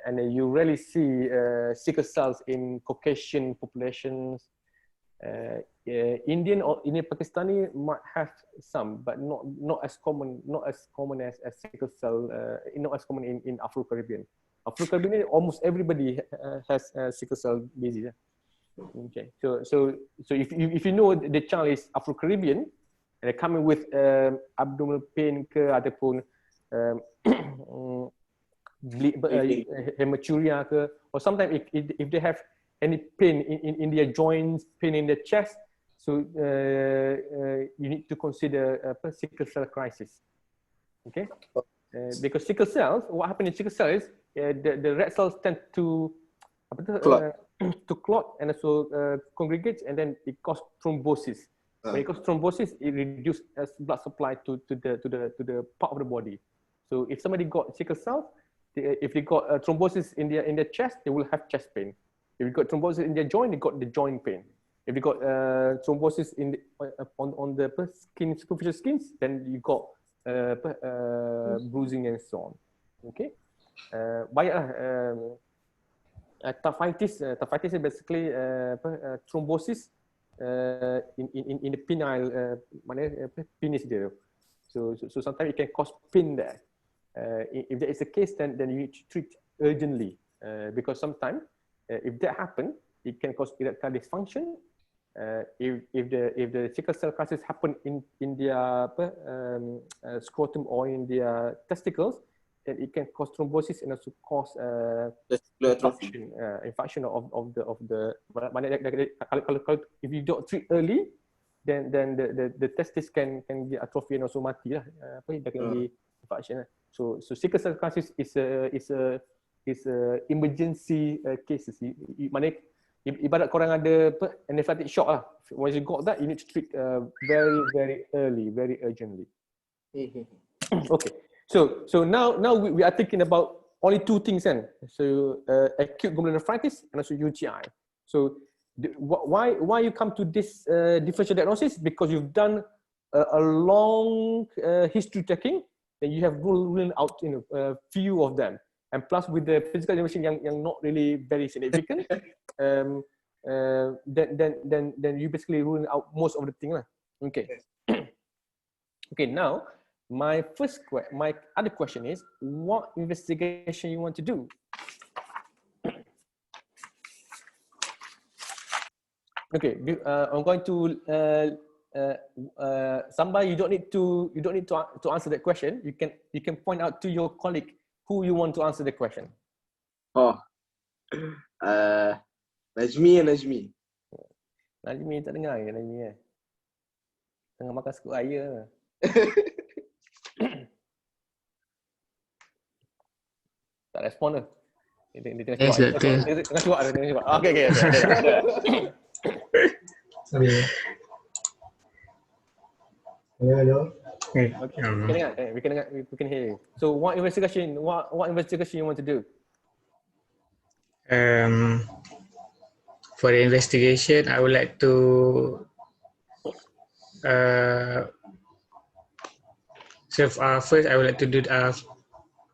And then you rarely see sickle cells in Caucasian populations. Indian or Indian Pakistani might have some, but not as common as sickle cell, not as common in Afro-Caribbean. Afro-Caribbean, almost everybody has sickle cell disease. Okay, so if you know the child is Afro-Caribbean and they're coming with abdominal pain ke ataupun hematuria ke, or sometimes if they have any pain in their joints, pain in their chest, so you need to consider sickle cell crisis. Okay, because sickle cells, what happens in sickle cells, the red cells tend to to clot and also congregate, and then it causes thrombosis. When it causes thrombosis, it reduces blood supply to the part of the body. So if somebody got sickle cell, if they got thrombosis in their chest, they will have chest pain. If you got thrombosis in their joint, they got the joint pain. If you got thrombosis in on the skin, superficial skins, then you got bruising and so on. Okay, banyaklah. Tophitis is basically thrombosis in the penile, penis there. So sometimes it can cause pain there. If there is a case, then you need to treat urgently because sometimes if that happens, it can cause erectile dysfunction. If the sickle cell crisis happen in their scrotum or in their testicles, then it can cause thrombosis and also cause infection of the if you don't treat early, then the testis can get atrophy and also mati lah. Dia can be infection. So sickle cell crisis is a emergency cases. Maknanya ibarat korang ada anaphylactic shock lah. Once you got that, you need to treat very early, very urgently. Okay. So now we are thinking about only two things then. So acute glomerulonephritis and also UTI. So why you come to this differential diagnosis? Because you've done a long history taking, and you have ruled out a few of them. And plus with the physical examination yang not really very significant, then you basically rule out most of the thing lah. Okay. Okay, now my other question is, what investigation you want to do? Okay, I'm going to somebody, you don't need to answer that question. You can point out to your colleague who you want to answer the question. Najmi. Najmi tak dengar ke Najmi? Tengah makan sekut raya. Tak respon ke? Dia tengah cuak. Okay. Sorry. Hello. Okay. We can hear you. So what investigation you want to do? For the investigation, I would like to first I would like to do a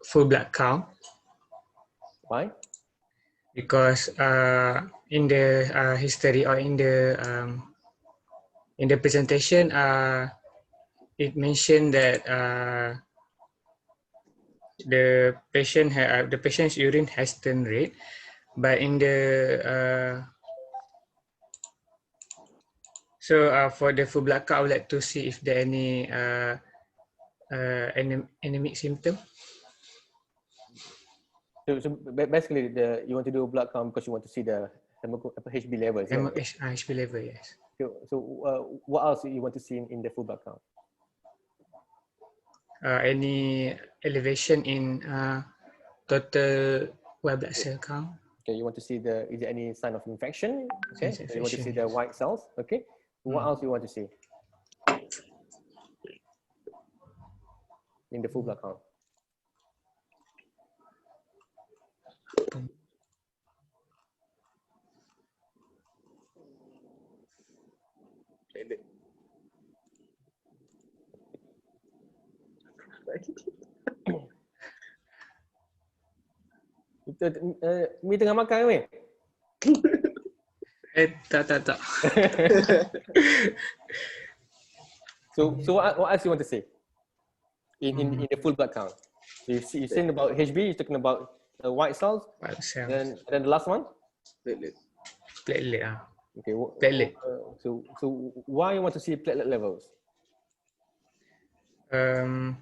full blood count. Why? Because in the history or in the presentation, it mentioned that the patient's urine has turned red, but in the for the full blood count, I would like to see if there are any anemic symptom. So basically, you want to do a blood count because you want to see the HB levels. HB level, yes. So what else you want to see in the full blood count? Any elevation in total white blood cell count. Okay, you want to see is there any sign of infection? Okay, so you want to see the white cells. Okay, what else you want to see in the full blood count? Mi tengah makan ke, Mi? Tak. So what else you want to say in the full blood count? So you've seen about HB, you're talking about white cells, White cells. and then the last one. Platelet. Platelet. Okay. Platelet. So why you want to see platelet levels? So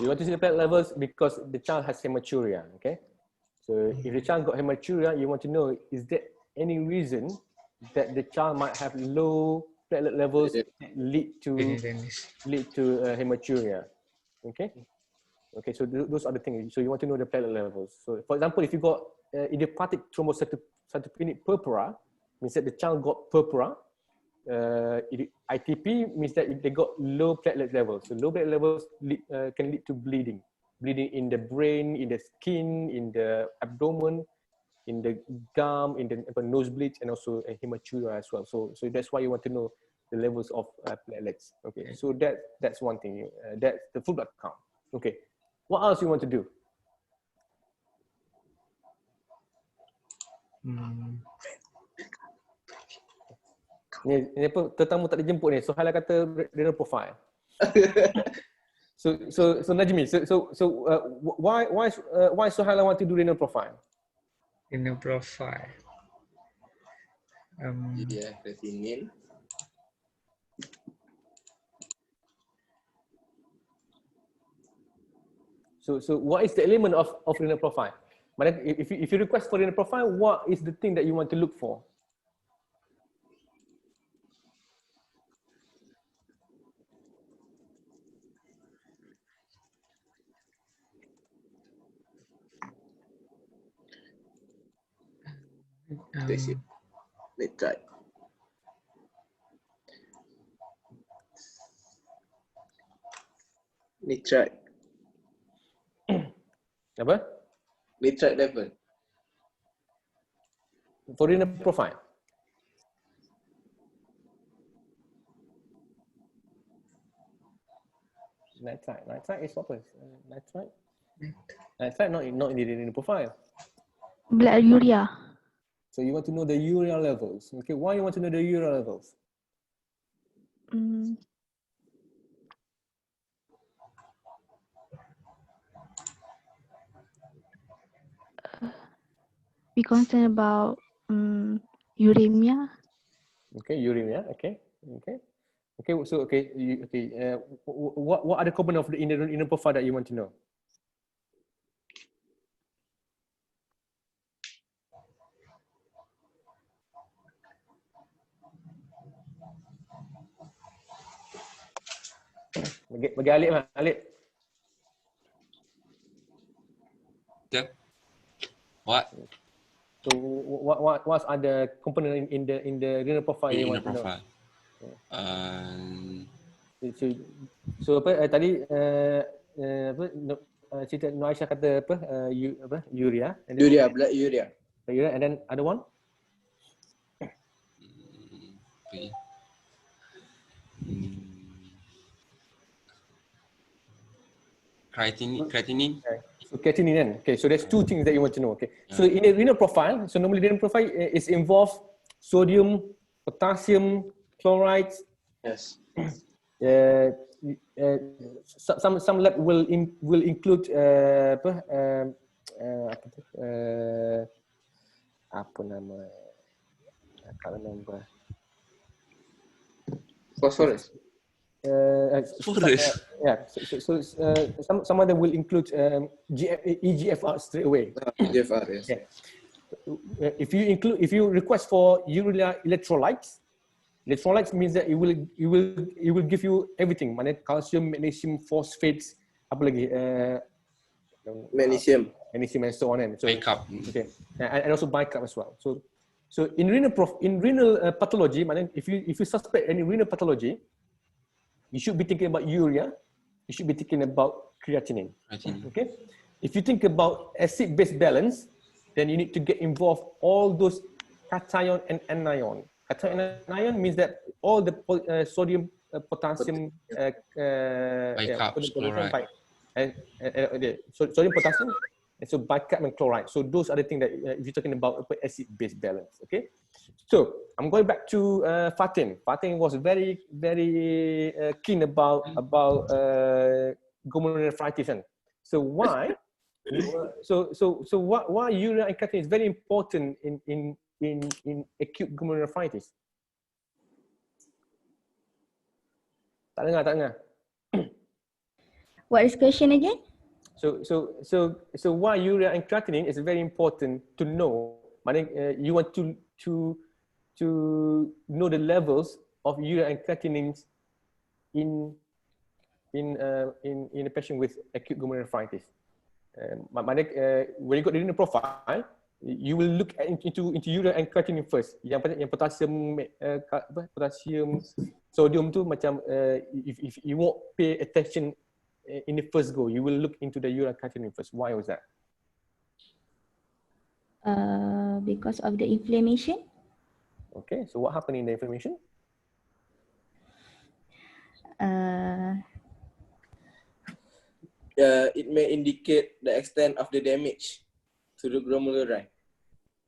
you want to see the platelet levels because the child has hematuria, okay? So if the child got hematuria, you want to know, is there any reason that the child might have low platelet levels that lead to hematuria, okay? Okay, so those are the things. So you want to know the platelet levels. So for example, if you got idiopathic thrombocytopenic purpura, means that the child got purpura. ITP means that they got low platelet levels. So low platelet levels can lead to bleeding in the brain, in the skin, in the abdomen, in the gum, in the nosebleeds, and also hematuria as well. So that's why you want to know the levels of platelets. Okay, so that's one thing. That's the full blood count. Okay, what else you want to do? Ni apa, tetamu tak dijemput ni. So Hala kata renal profile. So Najmi, why Suhaila want to do renal profile? Renal profile. Yeah, creatinine. So what is the element of renal profile? But if you request for renal profile, what is the thing that you want to look for? Nitrite. Nitrite. Apa? Nitrite level. For renal profile. Nitrite is what? Nitrite not in the renal profile. Blood urea. So you want to know the urea levels. Okay, why you want to know the urea levels? We concerned about uremia. Okay, uremia. Okay. So what are the components of the renal profile that you want to know? Bagi Alip lah, Alip. Yeah. What? So what are the components in the renal profile you want to know? So apa tadi cerita Nur Aisyah kata apa urea, blood urea, and then other one? Creatinine. So creatinine kan. Okay, so there's two things that you want to know. Okay, so in a renal profile, so normally renal profile is involve sodium, potassium, chloride. Yes. Some lab will include apa nama? Kalau nama phosphorus. Some of them will include EGFR straight away. EGFR, yes. Yeah. If you request for urea electrolytes means that it will give you everything. Mana calcium, magnesium, phosphates, apa lagi? Magnesium and so on and so. Bicarb. Okay, and also bicarb as well. So in renal pathology, mana if you suspect any renal pathology, you should be thinking about urea. You should be thinking about creatinine. Okay. If you think about acid-base balance, then you need to get involved all those cation and anion. Cation and anion means that all the sodium, potassium, bicarb, chloride. Sodium, potassium, and so bicarbonate chloride. So those are the things that if you're talking about acid-base balance. Okay. So I'm going back to Fatin. Fatin was very keen about glomerulonephritis. So why? Why urea and creatinine is very important in acute glomerulonephritis? Tak dengar. What is question again? So why urea and creatinine is very important to know. You want to know the levels of urea and creatinine in a patient with acute glomerulonephritis. When you got the renal profile, you will look into urea and creatinine first. Yang potassium, sodium tu macam if you won't pay attention in the first go, you will look into the urea and creatinine first. Why was that? Because of the inflammation. Okay, so what happened in the inflammation? It may indicate the extent of the damage to the glomeruli,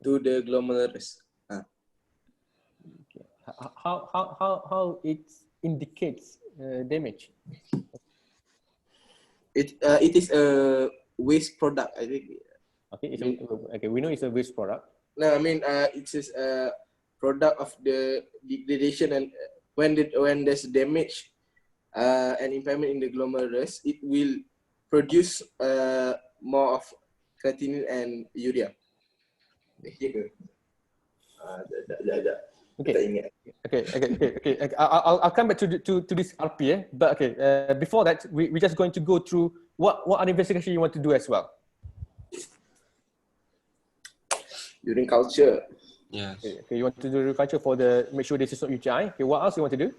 to the glomerulus. Okay. How it indicates damage? It is a waste product, I think. Okay, okay, we know it's a waste product. No, I mean it is a product of the degradation, and when there's damage and impairment in the glomerulus, it will produce more of creatinine and urea. Okay. I'll come back to this RP. But okay, before that, we're just going to go through what other investigation you want to do as well. Urine culture. Yes. Okay, you want to do urine culture for make sure this is not UTI. Okay, what else you want to do?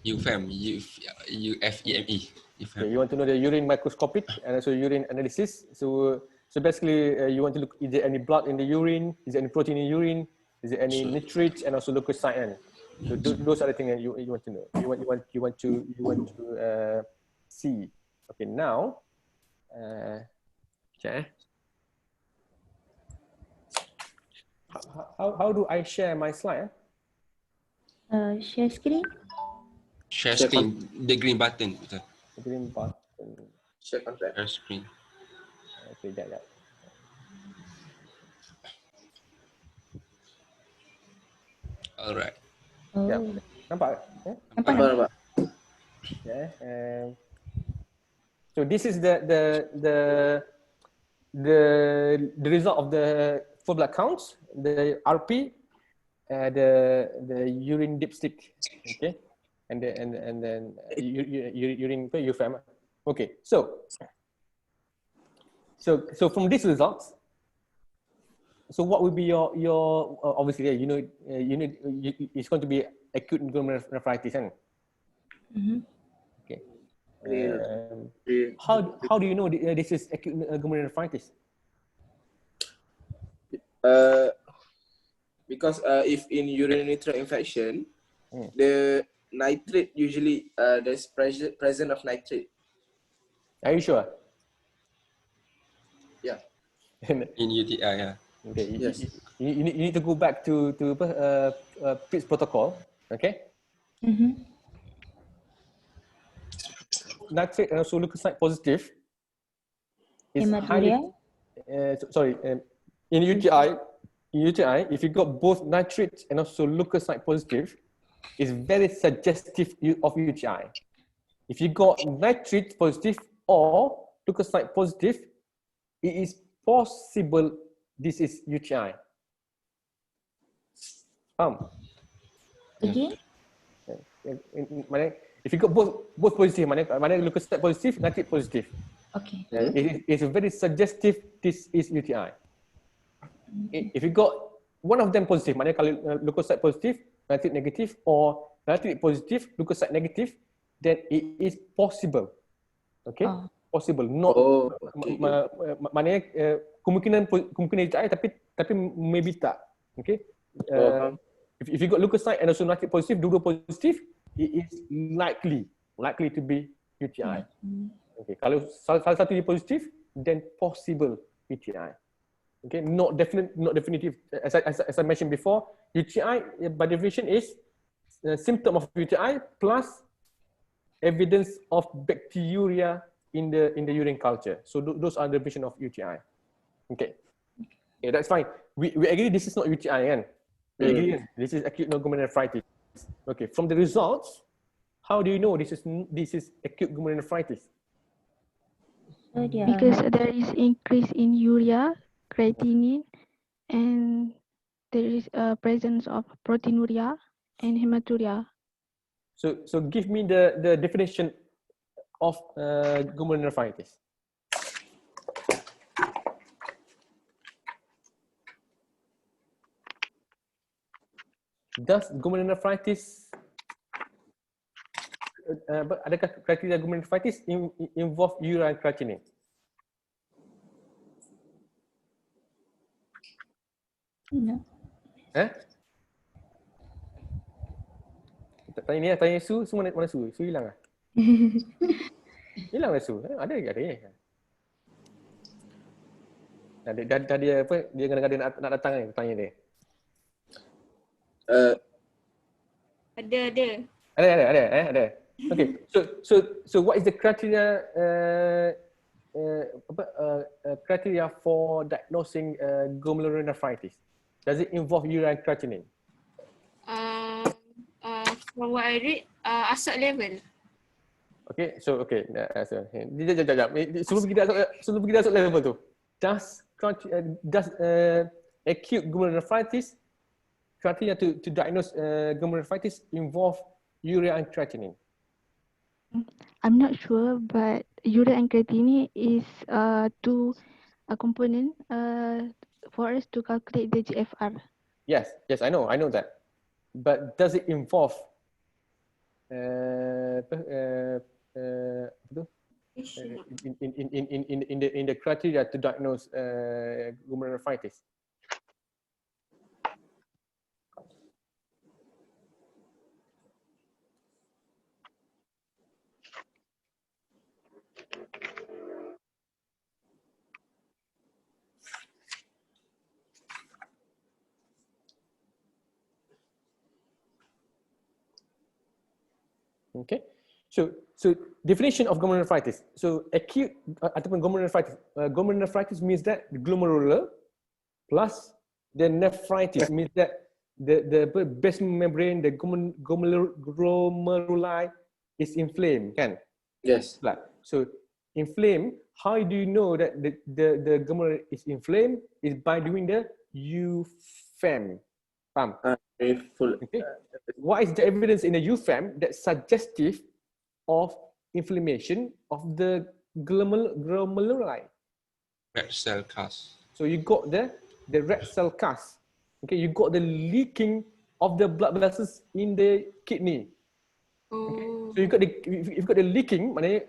UFEM, UFEME. Okay, you want to know the urine microscopic and also urine analysis. So basically, you want to look, is there any blood in the urine? Is there any protein in urine? Is there any nitrates and also leukocyte? So those are the things that you want to know. You want to see. Okay, now, okay. How do I share my slide? Share screen. Share screen, the green button. The green button. Share contact. Share screen. Okay, that. Alright. Oh. Yeah. Nampak? Nampak. Yeah. So this is the result of the full blood counts, the RP, the urine dipstick, okay, and then urine UFEM. Okay, so from these results, so what would be your obviously it's going to be acute glomerulonephritis, and okay. How do you know this is acute glomerulonephritis? Because if in urinary tract infection, the nitrate usually there's presence of nitrate. Are you sure? Yeah. In UTI, yeah. Okay. Yes. You need to go back to PITS protocol. Okay. Nitrate and also leukocyte positive is highly. In UTI, if you got both nitrate and also leukocyte positive, it's very suggestive of UTI. If you got nitrate positive or leukocyte positive, it is possible this is UTI. Again? If you got both positive, mana leukocyte positive, nitrate positive. Okay. It is very suggestive this is UTI. If you got one of them positive, mana kalau leukocyte positive, nitrate negative, or nitrate positive, leukocyte negative, then it is possible. Okay? Possible. Not maknanya kemungkinan UTI tapi maybe tak. Okay? If you got leukocyte and also nitrate positive, dua positif, it is likely to be UTI. Okay, kalau salah satu dia positif, than possible UTI. Okay, not definitive. As I mentioned before, UTI by definition is a symptom of UTI plus evidence of bacteria in the urine culture. So those are the definition of UTI. Okay, that's fine. We agree this is not UTI, kan? We agree, kan? This is acute glomerulonephritis. Okay, from the results, how do you know this is acute glomerulonephritis? Because there is increase in urea, creatinine, and there is a presence of proteinuria and hematuria. So give me the definition of glomerulonephritis. Does glomerulonephritis adakah kriteria glomerulonephritis involve urea and creatinine? No. Tanya Su, mana Su? Su hilang ah? Hilang lah Su. Ada. Tadi apa? Dia kadang-kadang nak datang ni tanya dia. Ada. Okay. So what is the criteria criteria for diagnosing glomerulonephritis? Does it involve urea and creatinine? From what I read, asat level. Okay, so okay. Sekejap. Sebelum pergi asat level tu, does acute glomerulonephritis criteria to diagnose glomerulonephritis involve urea and creatinine? I'm not sure, but urea and creatinine is two component for us to calculate the GFR. Yes, I know that. But does it involve in the criteria to diagnose glomerulonephritis? Okay, so definition of glomerulonephritis. So acute ataupun glomerulonephritis. Glomerulonephritis means that the glomerular plus the nephritis means that the basement membrane, the glomeruli is inflamed, kan? Yes. So inflamed. How do you know that the glomerular is inflamed? Is by doing the UFAM. Faham? Okay. What is the evidence in the UFAM that's suggestive of inflammation of the glomeruli? Red cell cast. So you got the red cell cast. Okay, you got the leaking of the blood vessels in the kidney. Okay. So you've got the leaking, maknanya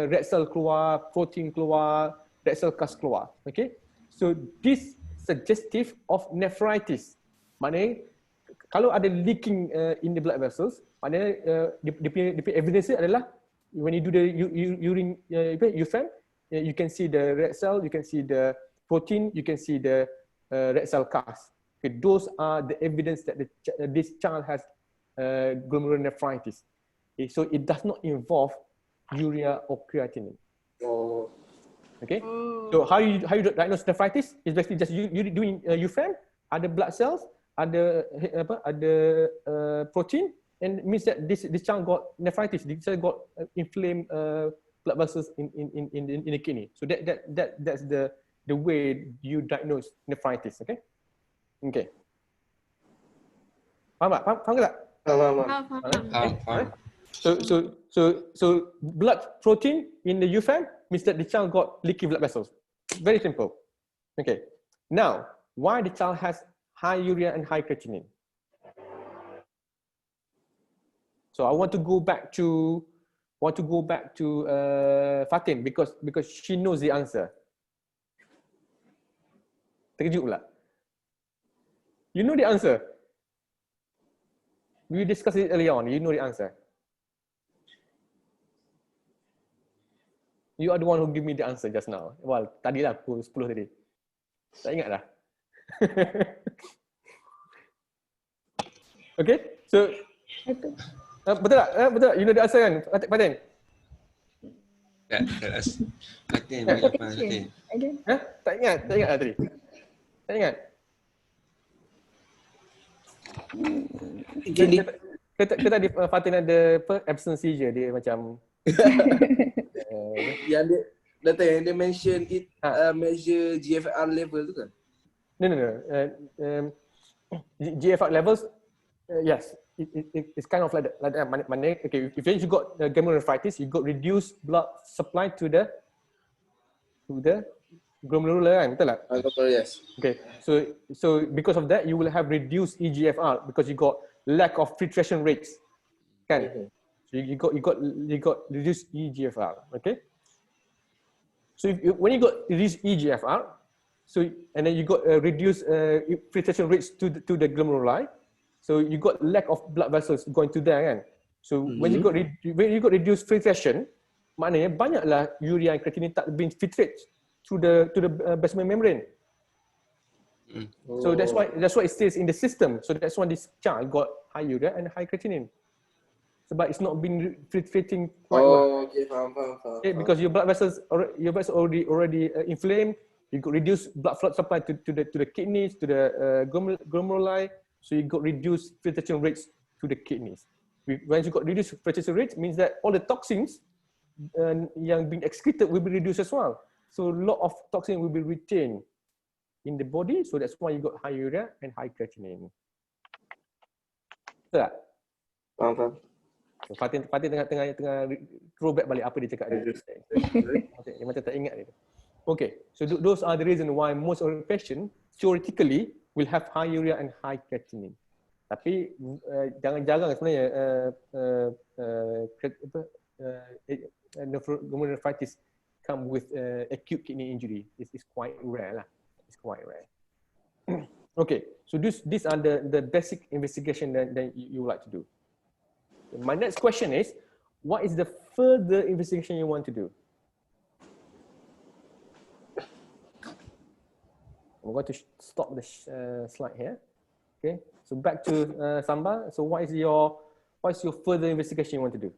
red cell keluar, protein keluar, red cell cast keluar. Okay. So this suggestive of nephritis. Maknanya kalau ada leaking in the blood vessels, maknanya dia punya evidence adalah when you do the urine UFAM, you can see the red cell, you can see the protein, you can see the red cell cast. Okay, those are the evidence that this child has glomerulonephritis. Okay, so it does not involve urea or creatinine. Okay, so how you diagnose nephritis is basically just you doing UFAM, ada blood cells, ada protein, and means that this child got nephritis. This child got inflamed blood vessels in the kidney. So that's the way you diagnose nephritis. Okay. Faham tak? Faham ke tak? Faham. So blood protein in the UFAM means that the child got leaky blood vessels. Very simple. Okay. Now, why the child has high urea and high creatinine? So I want to go back to Fatin because she knows the answer. Terkejut pula. You know the answer. We discussed it earlier on. You know the answer. You are the one who give me the answer just now. Well, tadilah pukul 10 tadi. Tak ingat dah. Okay, so betul tak? Betul tak? You know the answer kan, Fatin? Fatin, bagi apa Fatin? Tak ingat lah tadi. Tak ingat. Kita tadi Fatin ada absence seizure, dia macam yang dia mention it measure GFR level tu kan? No. GFR levels, yes, it's kind of like that. Okay, if you got glomerulonephritis, you got reduced blood supply to the glomerular, kan? Betul tak? Yes. Okay, so because of that, you will have reduced eGFR because you got lack of filtration rates, kan? So you got reduced eGFR. Okay. So when you got reduced eGFR, and then you got reduced filtration rates to the glomeruli, so you got lack of blood vessels going to there, kan? So when you got reduced filtration, maknanya banyaklah urea and creatinine tak being filtrate through the basement membrane. So that's why it stays in the system. So that's why this child got high urea and high creatinine. Sebab it's not been filtrating quite well. Okay, faham. Okay, because your blood vessels already inflamed. You got reduced blood flow supply to the kidneys, to the glomeruli. So you got reduced filtration rates to the kidneys. When you got reduced filtration rates, means that all the toxins yang being excreted will be reduced as well. So a lot of toxin will be retained in the body. So that's why you got high urea and high creatinine. Betul tak? Faham. So, Fatin tengah throwback balik apa dia cakap dia. Dia macam tak ingat dia. Okay, so those are the reason why most of the patient theoretically will have high urea and high creatinine. Tapi jarang-jarang sebenarnya glomerulonephritis come with acute kidney injury. It's quite rare lah. It's quite rare. Okay, so these are the basic investigation that you would like to do. My next question is, what is the further investigation you want to do? I'm going to stop the slide here. Okay, so back to Samba. So what is your further investigation you want to do?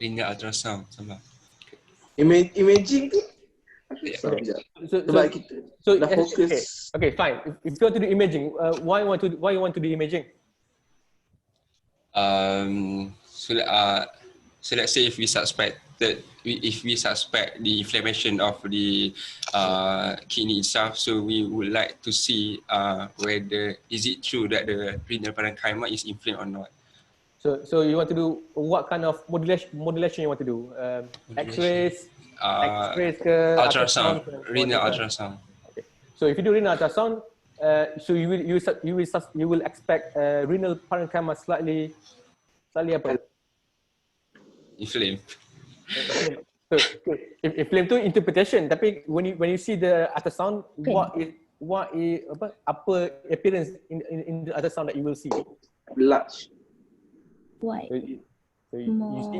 Renal ultrasound sama. Imaging tu? So dah fokus. Okay, fine. If you want to do imaging, why you want to do imaging? So let's say if we suspect the inflammation of the kidney itself, so we would like to see whether is it true that the renal parenchyma is inflamed or not. So you want to do what kind of modulation you want to do? X-rays, ultrasound, renal ultrasound. Okay. So if you do renal ultrasound, so you will expect renal parenchyma slightly apa? Inflamed. So inflamed tu interpretation. Tapi when you see the ultrasound, what is apa appearance in the ultrasound that you will see? Large. White. So you see,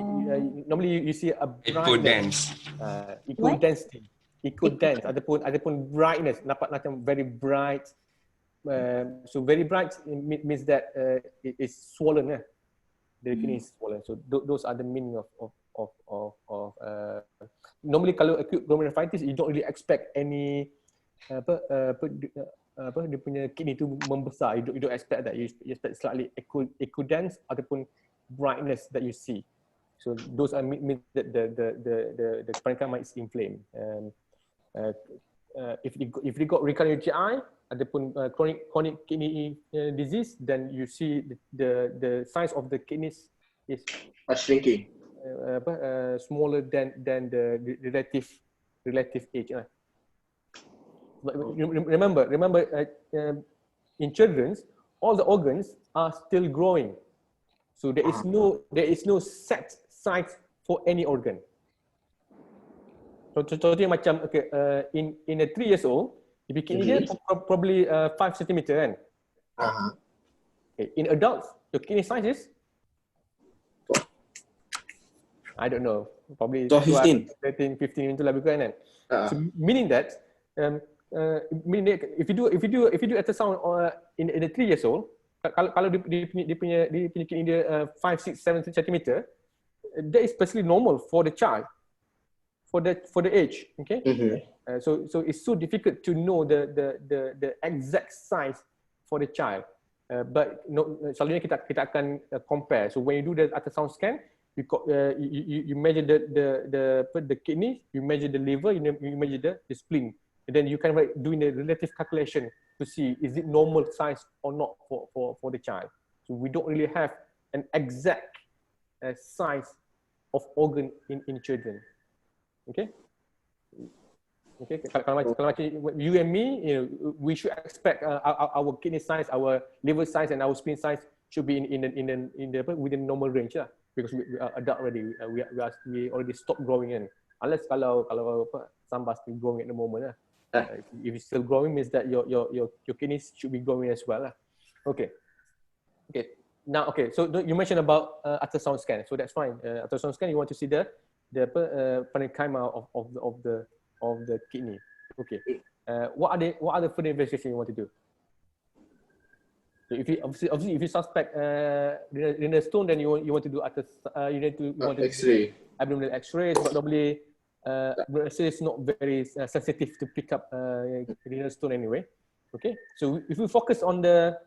normally you see a brightness. Eco-dense ataupun brightness, nampak macam very bright. So very bright means that it is swollen. The kidney is swollen. So those are the meaning of normally kalau acute glomerulonephritis, you don't really expect any dia punya kidney tu membesar. You don't expect that. You expect slightly eco-dense ataupun brightness that you see. So those are mean that the parenchyma is inflamed. If you got recurrent UTI ataupun chronic kidney disease, then you see the size of the kidneys is shrinking, smaller than the relative age. But remember, in children, all the organs are still growing. So there is no set size for any organ. So contohnya macam okay, in a 3 years old, if you kidney dia probably 5 cm kan. Okay. In adults, your kidney size is I don't know, probably 12, 13, 15 itulah lebih kurang kan. So meaning that if you do ultrasound in a 3 years old, kalau dia punya kidney dia 5, 6, 7 cm, that is basically normal for the child, for the age, okay? So it's so difficult to know the exact size for the child. But selalunya kita akan compare. So when you do the ultrasound scan, you measure the kidney, you measure the liver, you measure the spleen, and then you can doing the relative calculation to see is it normal size or not for the child. So we don't really have an exact size of organ in children. Okay. Kalau macam you and me, we should expect our kidney size, our liver size, and our spleen size should be in the within normal range lah. Because we are adult already, we already stopped growing in. Unless kalau some are still growing at the moment lah. If it's still growing, means that your kidneys should be growing as well lah. Okay. Now, so you mentioned about ultrasound scan, so that's fine. Ultrasound scan, you want to see the parenchyma of the kidney. Okay. What are the further investigation you want to do? So if you suspect renal stone, then you want to do X-ray, abdominal X-ray. But normally abdominal X-ray is not very sensitive to pick up renal stone anyway. Okay. So if we focus on the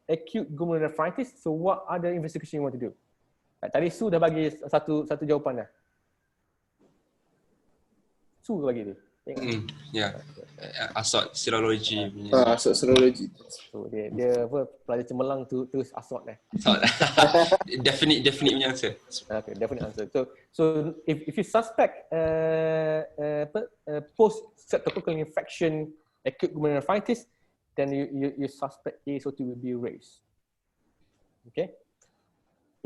acute glomerulonephritis, so what other investigation you want to do? Tadi Su dah bagi satu jawapan dah. Su bagi dia. Asot serologi. Asot serologi. So dia pelajar cemerlang tu asot dah. Definite punya answer. Okay, definite answer. So if you suspect post streptococcal infection acute glomerulonephritis, then you suspect ASOT will be raised. Okay.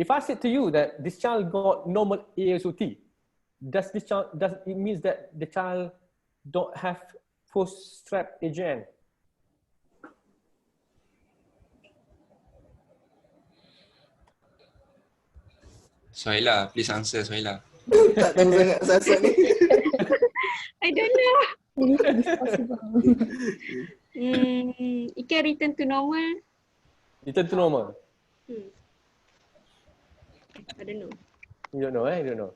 If I said to you that this child got normal ASOT, does it means that the child don't have post-strep AGN? Sohaila, please answer Sohaila. Tak tahu sangat asal ni. I don't know. It's possible. It can return to normal. Return to normal? I don't know. You don't know, You don't know.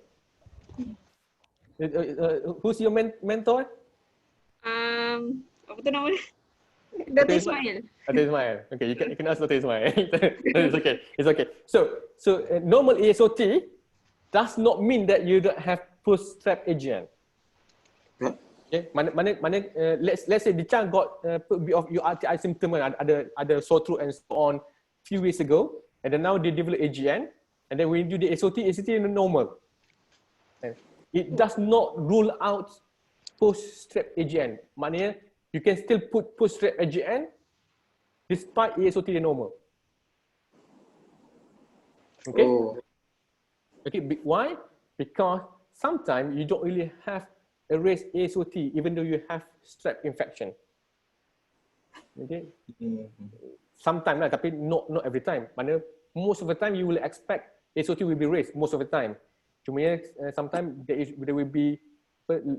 Who's your mentor? Apa tu nama dia? Dr. Ismail. Dr. Ismail. Okay, you can ask Dr. Ismail. It's okay. So normal ASOT does not mean that you don't have post-strep AGN. Okay, let's say the child got a bit of URTI symptom, ada sore throat and so on few weeks ago, and then now they develop AGN, and then when you do the ASOT is normal. It does not rule out post-strep AGN. Maknanya you can still put post-strep AGN despite ASOT is normal. Okay? Okay, why? Because sometimes you don't really have a raised ASOT even though you have strep infection. Okay? Sometimes lah, tapi not every time. Maknanya most of the time you will expect ASOT will be raised most of the time. Cuma sometimes there will be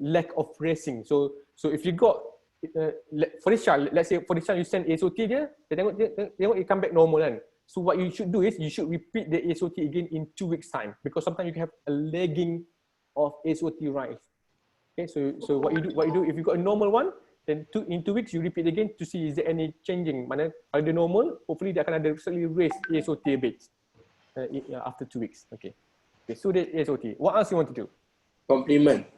lack of racing. So if you got for this child, let's say for this child you send ASOT dia tengok it come back normal kan. So what you should do is you should repeat the ASOT again in 2 weeks time, because sometimes you can have a lagging of ASOT rise. Okay, so what you do if you got a normal one, then in 2 weeks you repeat again to see is there any changing. Mana kalau dia normal, hopefully dia akan ada slightly raised ASOT a bit after 2 weeks. Okay, so the ASOT. What else you want to do? Complement.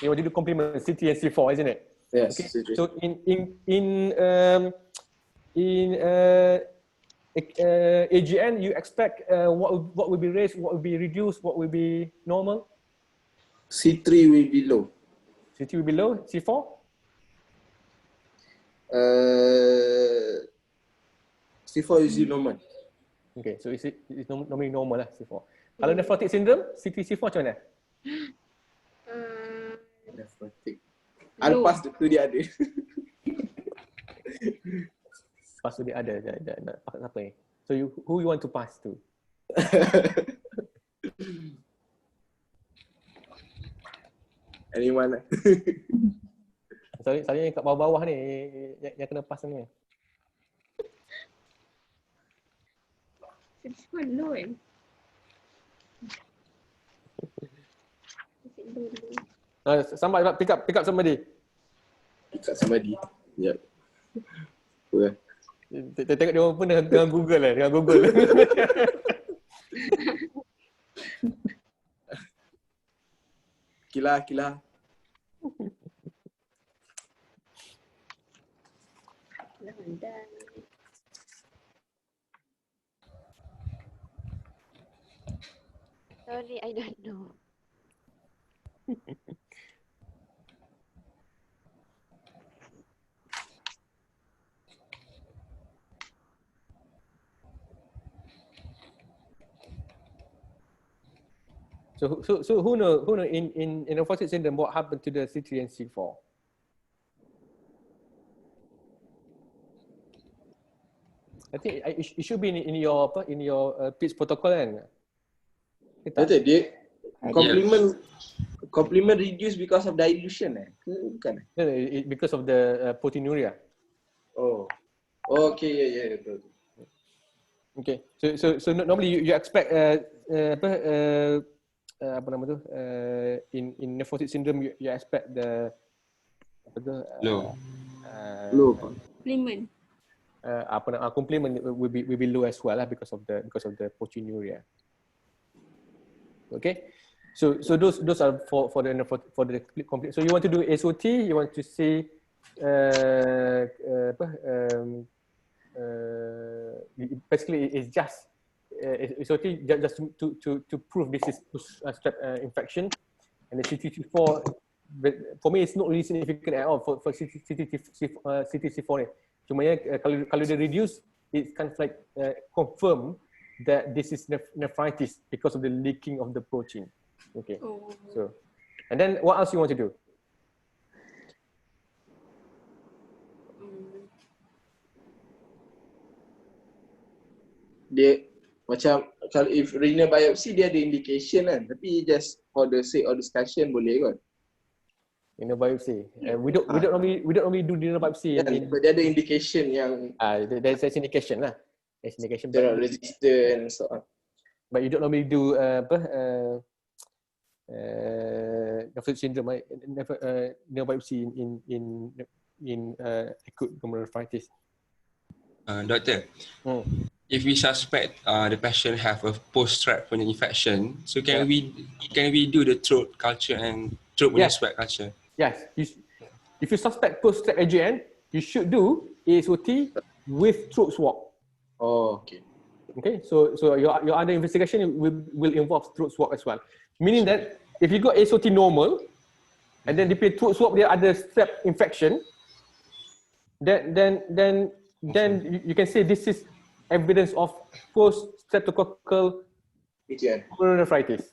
You want to do complement C3 and C4, isn't it? Yes. Okay. C3. So in AGN, you expect what will be raised, what will be reduced, what will be normal? C3 will be low. C3 will be low. C4? C4 is normal. Okay, so it's normally normal lah C4. Kalau nephrotic syndrome, CT-C4 macam mana? Nephrotic. I'll pass tu dia ada. Pass tu dia ada. Nak pass apa ni? So who you want to pass to? Anyone lah. Saya yang kat bawah-bawah ni yang kena pass ni. Semua low kan? Somebody pick up somebody. Pick up somebody. Yep. Apa? Tengok dia orang pun dengan Google lah, dengan Google. Kila. Sorry, I don't know. So who know in nephrotic syndrome what happened to the C3 and C4? I think it should be in your pitch protocol kan? Betul dia complement reduce because of dilution bukan? No, because of the proteinuria. Oh. Okay, yeah, betul. Okay. So normally you expect apa nama tu in nephrotic syndrome you expect the low Complement. Complement will be low as well because of the proteinuria. Okay, so those are for the complete. So you want to do SOT, you want to see basically it's just SOT just to prove this is strep infection, and the CT4 for me it's not really significant at all for CT4 ni. Cuma kalau dia reduce, it's kind of like confirm that this is nephritis because of the leaking of the protein. Okay. So, and then what else you want to do? Dia macam kalau if renal biopsy dia ada indication kan, tapi just for the sake of discussion boleh kot. Renal biopsy. We don't normally do renal biopsy. But dia ada indication yang there's indication lah. There's indication. Steroid resistant and so on. But you don't normally do nephrotic syndrome, renal biopsy in acute glomerulonephritis. Doctor, if we suspect the patient have a post-strep infection, so can we do the throat culture and throat swab culture? Yes. If you suspect post-strep AJN, you should do ASOT with throat swab. Oh, okay. Okay, so your other investigation will involve throat swab as well. Meaning that if you got ASOT normal, and then the throat swab dia ada strep infection, then you can say this is evidence of post-streptococcal glomerulonephritis.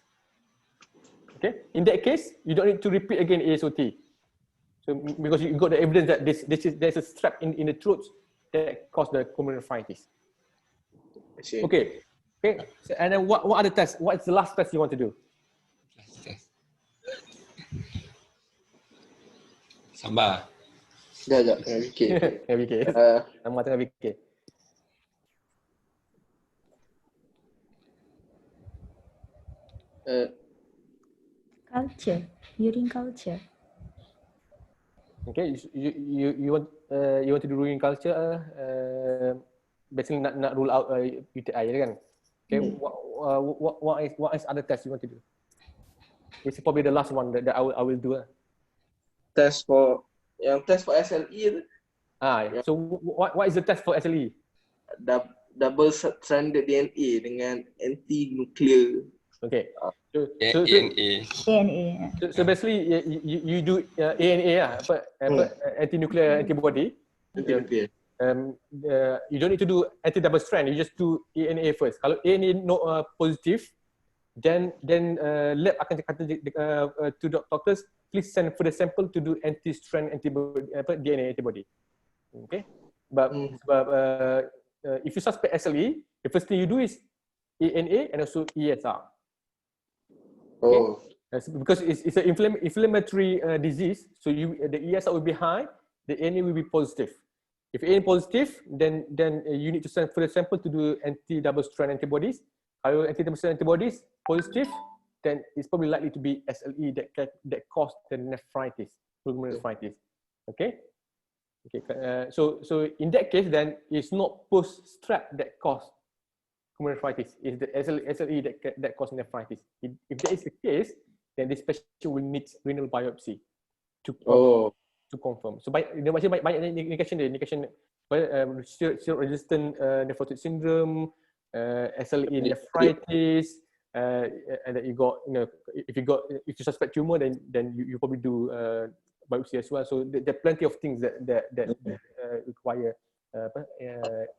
Okay, in that case, you don't need to repeat again ASOT. So because you got the evidence that there's a strep in the throat that caused the glomerulonephritis. Okay. So, and then what other tests? What is the last test you want to do? Sabar. Sekejap, tengah fikir. Tengah fikir. Sama tengah fikir. Culture, urine culture. Okay, you want to do urine culture, basically nak rule out UTI kan? Okay, what is other tests you want to do? This is probably the last one that I will do. Test for SLE tu. So what is the test for SLE? Double stranded DNA dengan anti-nuclear. Okay. ANA. So basically you do ANA lah, anti-nuclear antibody. Anti-nuclear. you don't need to do anti-double strand. You just do ANA first. Kalau ANA no positive, then lab akan kata to doctors, please send for the sample to do anti-strand antibody, DNA antibody. Okay, but if you suspect SLE, the first thing you do is ANA and also ESR. Okay? Oh. Because it's an inflammatory disease, so the ESR will be high, the ANA will be positive. If ANA positive, then you need to send for the sample to do anti-double strand antibodies. Kalau anti-double strand antibodies positive, then it's probably likely to be SLE that caused the nephritis, pulmonary nephritis. Okay. Okay. So in that case, then it's not post-strap that caused pulmonary nephritis. It's the SLE that caused nephritis. If that is the case, then this patient will need renal biopsy to confirm. So macam banyak indication steroid-resistant nephrotic syndrome, SLE nephritis, and that you got, if you suspect tumor, then you probably do biopsy as well. So there are plenty of things that require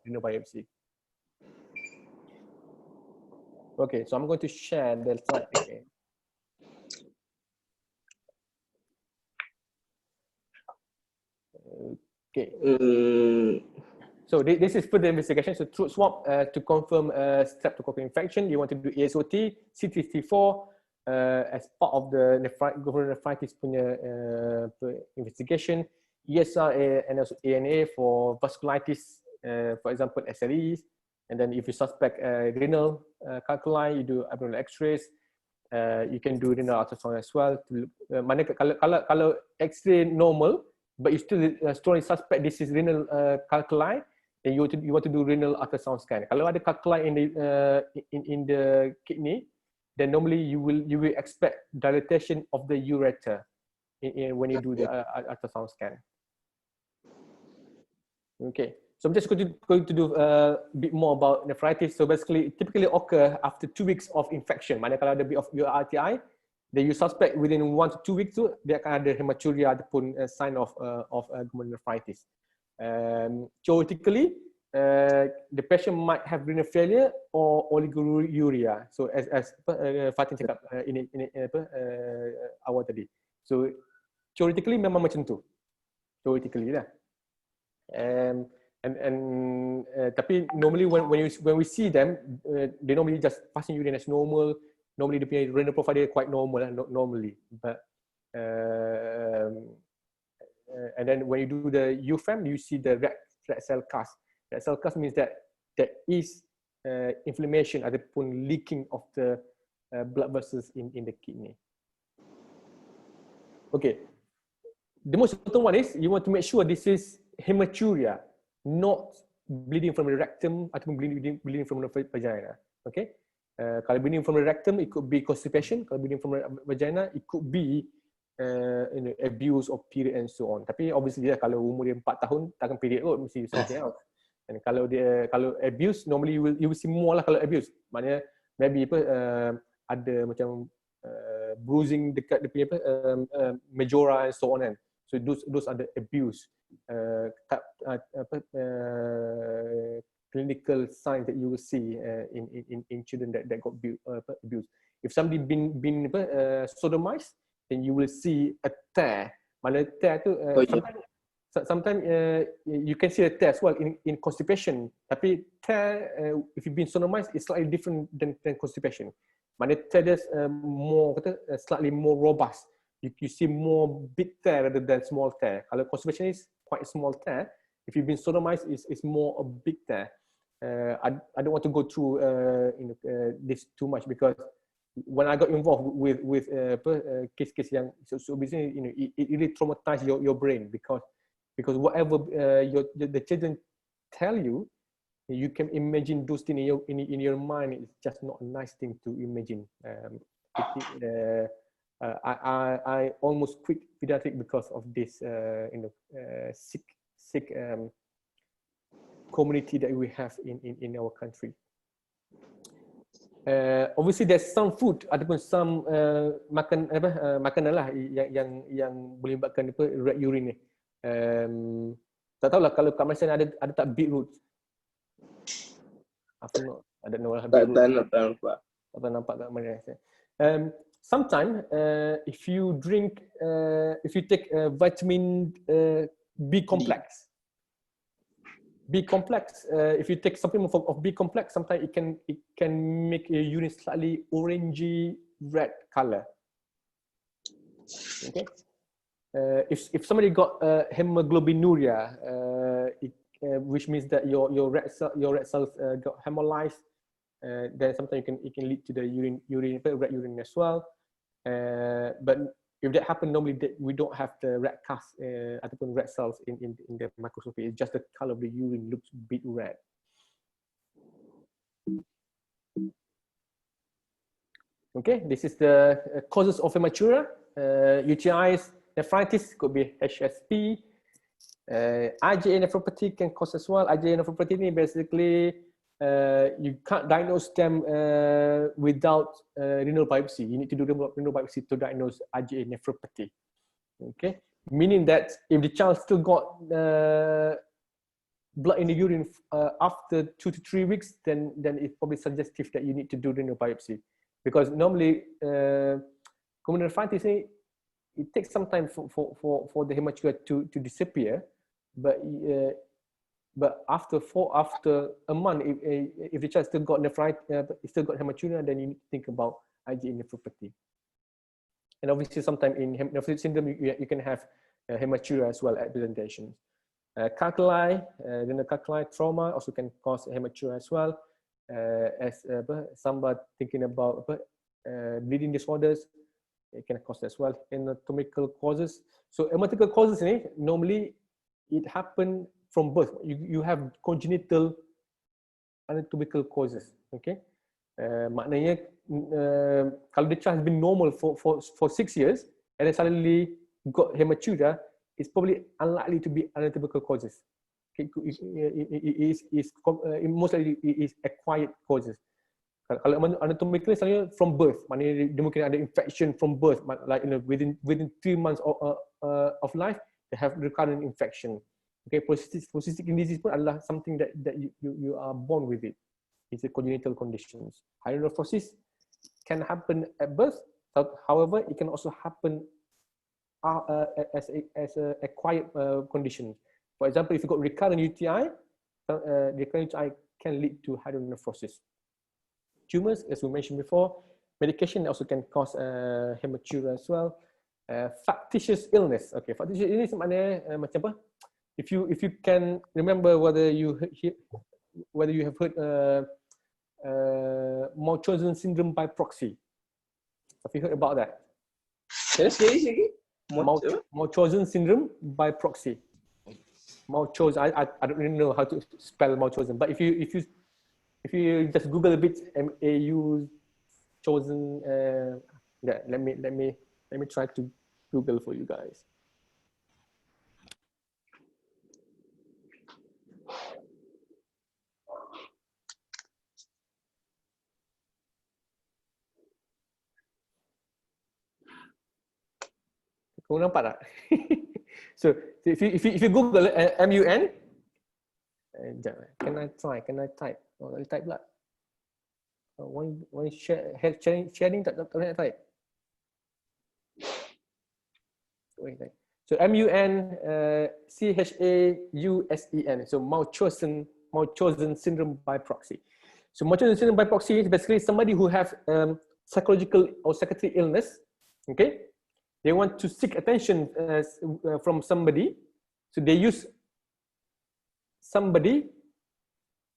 renal biopsy. Okay, so I'm going to share the slide again. Okay. So this is further investigation. So throat swab to confirm streptococcal infection. You want to do ASOT, CT-T4 as part of the nephritis punya investigation. ESR and also ANA for vasculitis, for example SLEs. And then if you suspect renal calculi, you do abdominal X-rays. You can do renal ultrasound as well. Mana kalau X-ray normal, but you still strongly suspect this is renal calculi, then you want to do renal ultrasound scan. Kalau ada calculi in the kidney, then normally you will expect dilatation of the ureter when you do the ultrasound scan. Okay, so I'm just going to do a bit more about nephritis. So basically, it typically occur after 2 weeks of infection. Mana kalau ada bit of URTI, then you suspect within 1 to 2 weeks tu dia akan ada hematuria ataupun sign of glomerulonephritis. Theoretically, the patient might have renal failure or oliguria. So as Fatin cakap ini awal tadi. So theoretically memang macam tu. Theoretically lah. Tapi normally when we see them, they normally just passing urine as normal. Normally the renal profile dia quite normal normally, but and then when you do the UFM, you see the red cell cast. Red cell cast means that there is inflammation ataupun leaking of the blood vessels in the kidney. Okay, the most important one is you want to make sure this is hematuria, not bleeding from the rectum ataupun bleeding from the vagina. Okay. Kalau bleeding from the rectum, it could be constipation. Kalau bleeding from the vagina, it could be abuse of period and so on. Tapi obviously dia kalau umur dia 4 tahun takkan period kot, mesti something else. And kalau abuse, normally you will see more lah kalau abuse. Maknanya maybe ada macam bruising dekat dia punya majora and so on kan. So those are the abuse. Clinical signs that you will see in children that got abused. If somebody been sodomized, then you will see a tear. Mana tear tu sometimes you can see a tear as well in constipation. Tapi tear, if you've been sodomized, it's slightly different than constipation. Mana tear dia slightly more robust. You see more big tear rather than small tear. Kalau constipation is quite a small tear. If you've been sodomized, it's more a big tear. I don't want to go through this too much because when I got involved with case yang so basically it really traumatized your brain because whatever the children tell you, you can imagine those things in your mind. It's just not a nice thing to imagine. I almost quit pediatric because of this sick community that we have in our country. Obviously there's some food ataupun some makanan lah yang boleh menyebabkan red urine ni. Tak tahulah kalau kat Malaysia ada tak beetroot. I don't know lah beetroot. Tak nampak kat Malaysia. Sometimes if you take vitamin B complex, if you take supplement of B complex, sometimes it can make your urine slightly orangey red color. Okay. If somebody got hemoglobinuria, which means that your red cells got hemolyzed, then sometimes it can lead to the red urine as well. But if that happens, normally we don't have the red cast ataupun red cells in the microscopy. It's just the color of the urine looks a bit red. Okay, this is the causes of hematuria. UTIs, nephritis could be HSP. IgA nephropathy can cause as well. IgA nephropathy basically you can't diagnose them without renal biopsy. You need to do renal biopsy to diagnose IgA nephropathy. Okay, meaning that if the child still got blood in the urine after 2 to 3 weeks, then it's probably suggestive that you need to do renal biopsy, because normally pulmonary nephritis, it takes some time for the hematuria to disappear, but after a month, if the child still got nephritis, still got hematuria, then you need to think about IgA nephropathy. And obviously, sometimes in nephrotic syndrome, you can have hematuria as well at presentation. Calculi, renal calculi trauma also can cause hematuria as well. As somebody thinking about bleeding disorders, it can cause as well. Anatomical causes. So anatomical causes normally it happen from birth. You have congenital anatomical causes. Okay, maknanya kalau the child has been normal for 6 years and then suddenly got hematuria, it's probably unlikely to be anatomical causes. Okay, most likely it is acquired causes. Kalau anatomically selalunya from birth, maknanya dia mungkin ada infection from birth, like within 3 months of life they have recurrent infection. Okay, polycystic kidney disease pun adalah something that you are born with it. It's a congenital conditions. Hydronephrosis can happen at birth, however, it can also happen as a acquired condition. For example, if you got recurrent UTI, recurrent UTI can lead to hydronephrosis. Tumors, as we mentioned before, medication also can cause hematuria as well. Factitious illness. Okay, factitious illness maknanya macam apa? If you can remember whether you have heard Munchausen syndrome by proxy. Have you heard about that? Munchausen syndrome by proxy. Munchausen. I don't really know how to spell Munchausen, but if you just Google a bit, MAU chosen. Let me try to Google for you guys. Kau nampak tak? So if you Google MUN, can I type? Oh, I type pula. One sharing tak nak type. So MUN CHAUSEN. So Munchausen syndrome by proxy. So Munchausen syndrome by proxy is basically somebody who have psychological or psychiatric illness. Okay. They want to seek attention from somebody, so they use somebody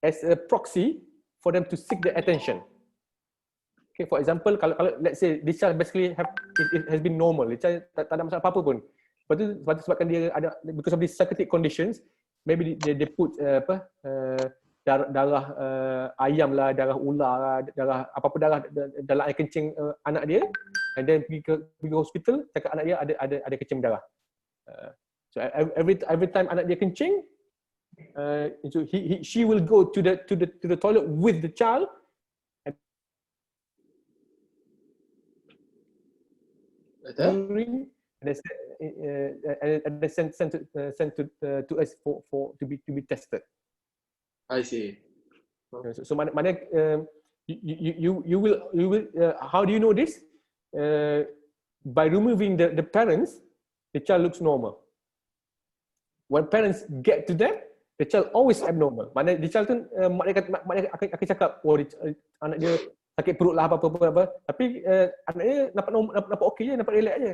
as a proxy for them to seek the attention. Okay, for example, kalau let's say this child basically it has been normal, this child tak ada masalah apa-apa pun. Lepas tu sebabkan dia ada, because of these psychiatric conditions, maybe they put darah ayam lah, darah ular lah, darah apa-apa darah dalam air kencing anak dia, and then pergi ke hospital, cakap anak dia ada kencing darah. So every time anak dia kencing, so she will go to the toilet with the child. and then sent to us for to be tested. I see. So mana you will how do you know this? By removing the parents, the child looks normal. When parents get to them, the child always abnormal. Mana the child tu mak dia akan cakap, oh anak dia sakit perut lah apa. Tapi anak dia nampak okey je, nampak relax je.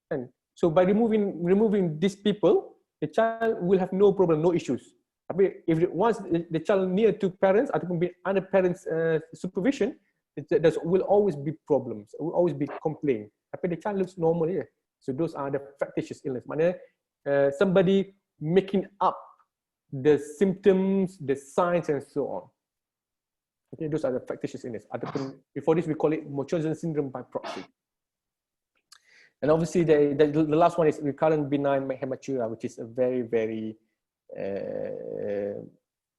Kan? So by removing these people, the child will have no problem, no issues. Tapi if once the child near to parents ataupun under parents supervision, there will always be problems, will always be complaint. Tapi the child looks normal je. So those are the factitious illness. Maknanya somebody making up the symptoms, the signs and so on. Okay, those are the factitious illness. Ataupun before this we call it Munchausen syndrome by proxy. And obviously the last one is recurrent benign hematuria, which is a very, very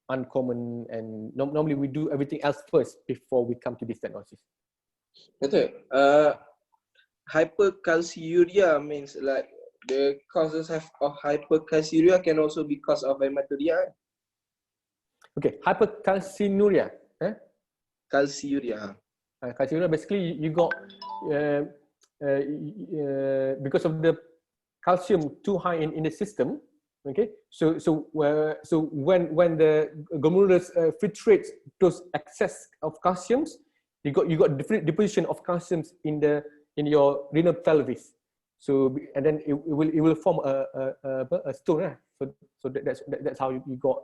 uncommon, and normally we do everything else first before we come to this diagnosis. Betul. Hypercalciuria means like the causes of hypercalciuria can also be cause of hematuria. Okay, hypercalcinuria. Calciuria. Calciuria basically you got because of the calcium too high in the system. Okay, so when the glomerulus filtrates those excess of calciums, you got different deposition of calciums in your renal pelvis. So and then it will form a stone. So that's how you got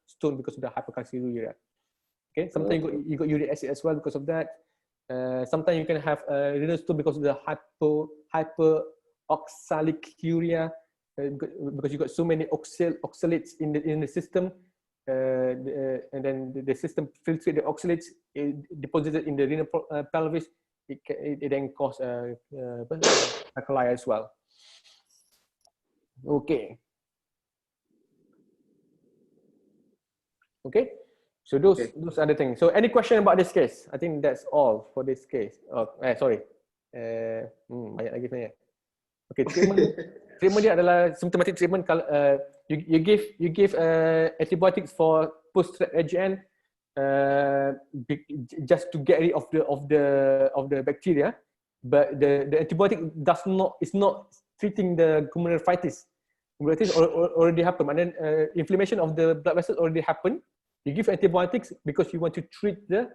stone because of the hypercalciuria. Okay, sometimes you got uric acid as well because of that. Sometimes you can have renal stone because of the hyperoxalicuria. Because you got so many oxalates in the system, and then the system filtrates the oxalates, deposited in the renal pelvis. It then cause alkali as well. Okay. So those are the things. So any question about this case? I think that's all for this case. Oh, sorry. Banyak lagi sebenarnya. Okay, treatment dia adalah symptomatic treatment. Kalau you give antibiotics for post-strep AGN just to get rid of the bacteria, but the antibiotic is not treating the glomerulitis. Glomerulitis already happened, and then inflammation of the blood vessels already happened. You give antibiotics because you want to treat the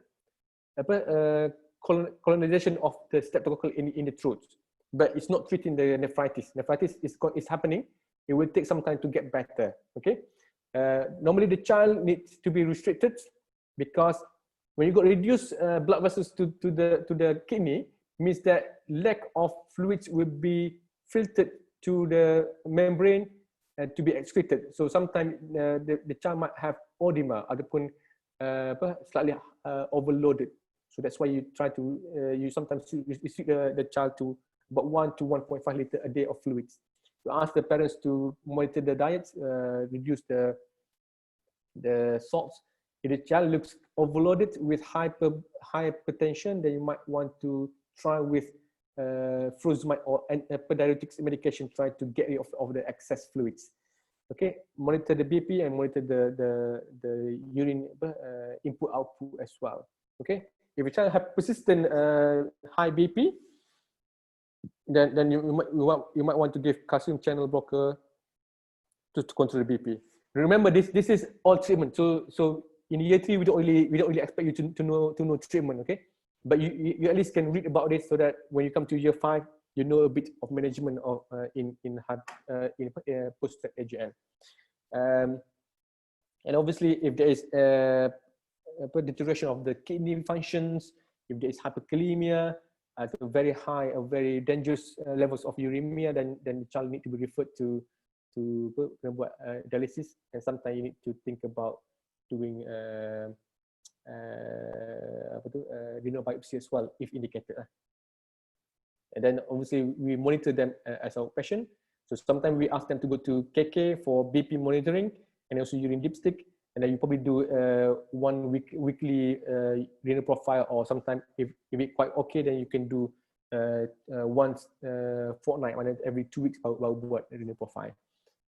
colonization of the streptococcal in the throat. But it's not treating the nephritis. Nephritis is happening. It will take some time to get better. Okay. Normally the child needs to be restricted because when you got reduced blood vessels to the kidney, means that lack of fluids will be filtered to the membrane to be excreted. So sometimes the child might have edema ataupun slightly overloaded. So that's why you try to you sometimes restrict the child to about 1 to 1.5 liter a day of fluids. You ask the parents to monitor the diets, reduce the salts. If the child looks overloaded with hypertension, then you might want to try with furosemide or diuretics medication, try to get rid of the excess fluids. Okay, monitor the BP and monitor the urine input output as well. Okay, if a child have persistent high BP, then you might want to give calcium channel blocker to control the BP. Remember, this is all treatment. So in year 3 we don't really expect you to know treatment. Okay, but you at least can read about this so that when you come to year 5, you know a bit of management of in post-strep AGN. And obviously, if there is deterioration of the kidney functions, if there is hyperkalemia at a very high or very dangerous levels of uremia, then the child need to be referred to dialysis, and sometimes you need to think about doing renal biopsy as well if indicated. And then obviously we monitor them as our patient. So sometimes we ask them to go to KK for BP monitoring and also urine dipstick, and then you probably do weekly renal profile, or sometimes if it's quite okay, then you can do once fortnight, mana every 2 weeks baru buat renal profile.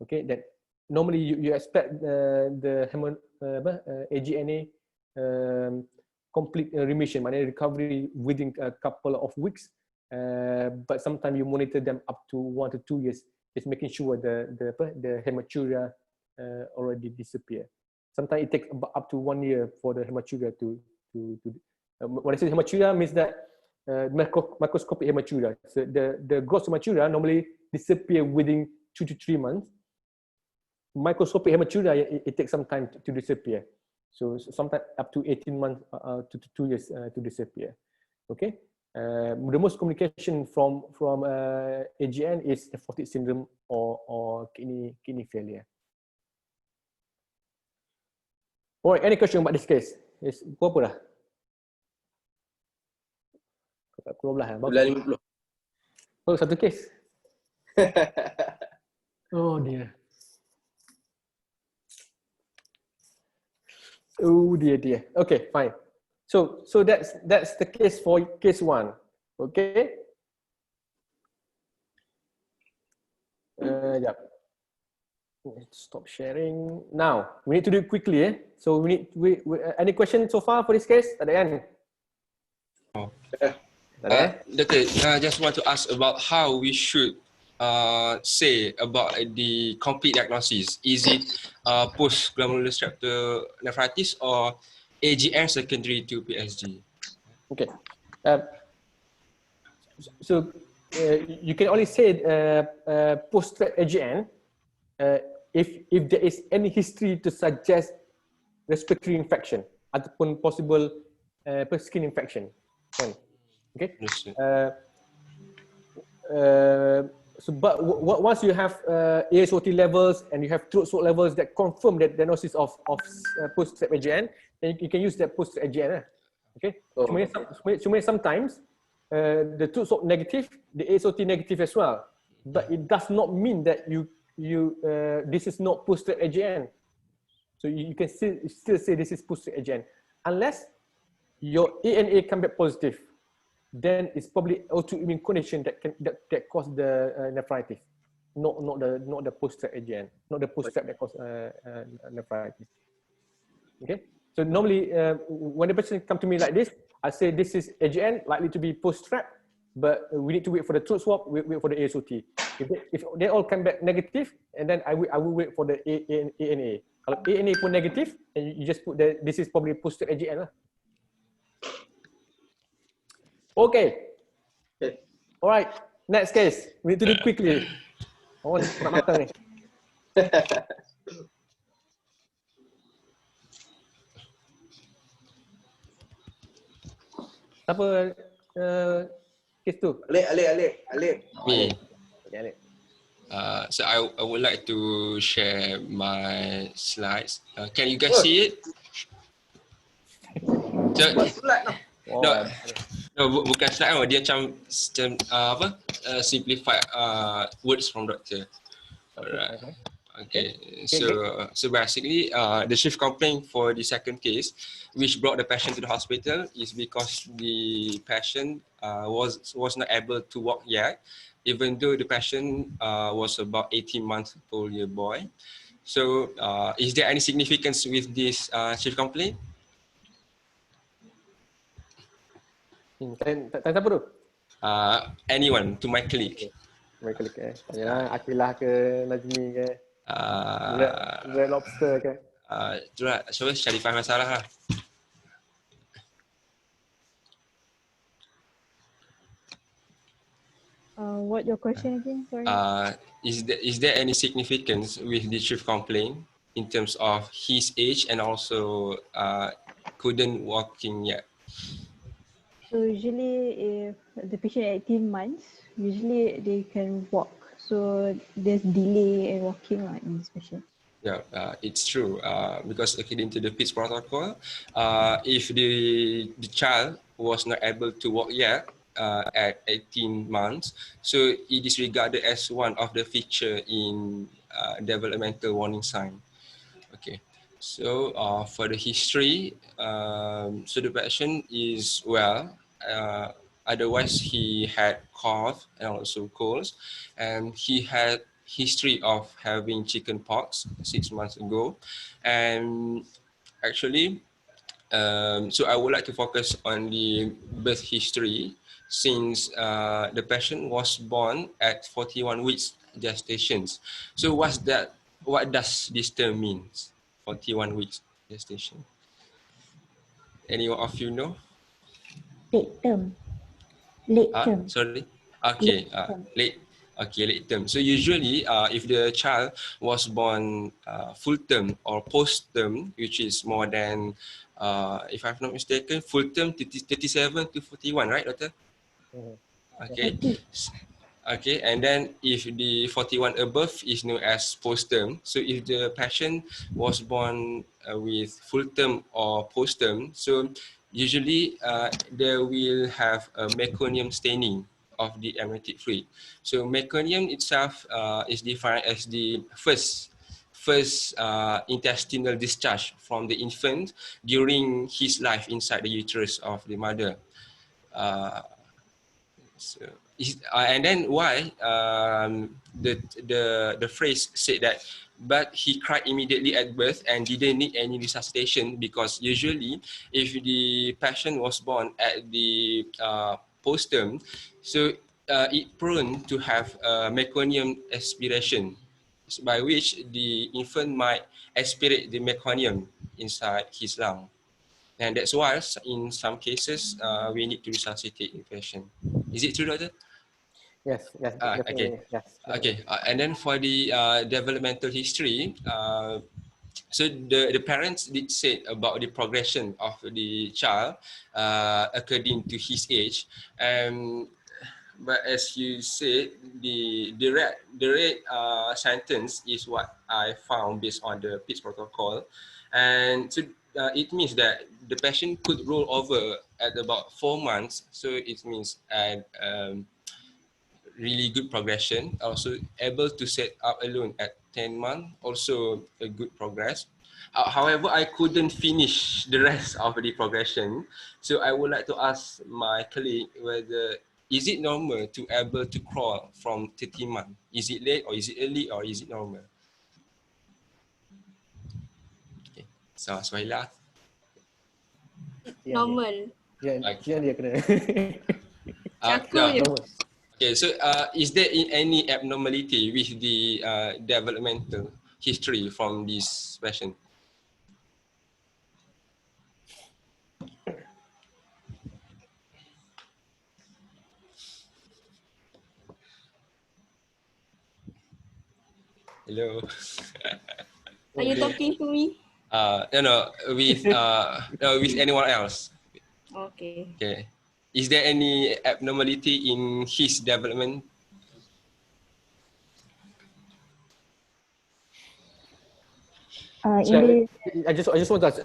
Okay, that normally you expect the AGNA complete remission, mana recovery within a couple of weeks, but sometimes you monitor them up to 1 to 2 years, just making sure the hematuria already disappear. Sometimes it takes up to 1 year for the hematuria to when I say hematuria means that microscopic hematuria. So the gross hematuria normally disappear within 2 to 3 months. Microscopic hematuria, it takes some time to disappear. So sometimes up to 18 months to 2 years to disappear. Okay. The most communication from AGN is nephrotic syndrome or kidney failure. Alright, any question about this case? Yes, berapa dah? 12 lah. 9.50. Oh, satu case. Oh dear. Oh dear. Okay, fine. So that's the case for case 1. Okay. Yeah. Stop sharing. Now we need to do it quickly. So we any questions so far for this case? Tak ada kan? Doctor, I just want to ask about how we should say about the complete diagnosis. Is it post-glomerulonephritis nephritis or AGN secondary to PSG? Okay. So you can only say post-strep AGN if there is any history to suggest respiratory infection ataupun possible skin infection. Okay. So, but once you have ASOT levels and you have throat salt levels that confirm that diagnosis of post-strep AGN, then you can use that post-strep AGN. Okay. Cuma sometimes the throat salt negative, the ASOT negative as well, but it does not mean that this is not post-strep AGN. So you can still say this is post-strep AGN unless your ANA come back positive. Then it's probably autoimmune condition that cause the nephritis, not the post-strep AGN, not the post-strep that cause nephritis. Okay, so normally when the patient come to me like this, I say this is AGN, likely to be post-strep, but we need to wait for the throat swab, wait for the ASOT. If they all come back negative, and then I will wait for the ANA. Kalau ANA pun negative, and you just put this is probably post-strep AGN lah. Okay. All right. Next case. We need to do quickly. Oh, nak matang ni. Siapa case tu? Alip. Me. Okay, Alip. So I would like to share my slides. Can you guys see it? No, bukan slide, dia macam simplified words from doctor. Alright. Okay. So basically, the chief complaint for the second case, which brought the patient to the hospital, is because the patient was not able to walk yet, even though the patient was about 18 months old year boy. So, is there any significance with this chief complaint? Tanya siapa tu? Anyone, to my colleague. My colleague Tanya Akilah ke, Najmi ke, Red Lobster ke. Itulah, so Syarifah masalah lah. What your question again? Sorry. Is there any significance with the chief complaint in terms of his age and also couldn't walking yet? So usually if the patient 18 months, usually they can walk. So there's delay in walking in this patient. Yeah, it's true. Because according to the PITS protocol, if the child was not able to walk yet at 18 months, so it is regarded as one of the feature in developmental warning sign. Okay. So for the history, so the patient is well. Otherwise, he had cough and also colds, and he had history of having chicken pox 6 months ago. And actually, so I would like to focus on the birth history, since the patient was born at 41 weeks gestations. So what's that? What does this term means? 41 weeks gestation. Any of you know? Late term. Late term. Sorry. Okay. Late term. Late. Okay, late term. So usually, if the child was born full term or post term, which is more than, if I'm not mistaken, full term 37 to 41, right, doctor? Okay. Okay, and then if the 41 above is known as post term. So if the patient was born with full term or post term, so usually they will have a meconium staining of the amniotic fluid. So meconium itself is defined as the first intestinal discharge from the infant during his life inside the uterus of the mother. So, and then why the phrase said that, but he cried immediately at birth and didn't need any resuscitation, because usually if the patient was born at the postterm, so it prone to have meconium aspiration, by which the infant might aspirate the meconium inside his lung. And that's why in some cases we need to resuscitate the patient. Is it true, doctor? Yes, definitely. Okay. Yes. Okay. And then for the developmental history, so the parents did say about the progression of the child according to his age, and but as you said, the red sentence is what I found based on the PITS protocol, and so it means that the patient could roll over at about 4 months. So it means really good progression. Also able to set up alone at 10 months, also a good progress. However, I couldn't finish the rest of the progression. So I would like to ask my colleague whether is it normal to able to crawl from 30 months? Is it late or is it early or is it normal? Okay. So Suhaila. Normal. Dia kena. Caku je. Okay, so is there any abnormality with the developmental history from this patient? Hello. Are you talking to me? No, with anyone else. Okay. Okay. Is there any abnormality in his development? I just want to ask,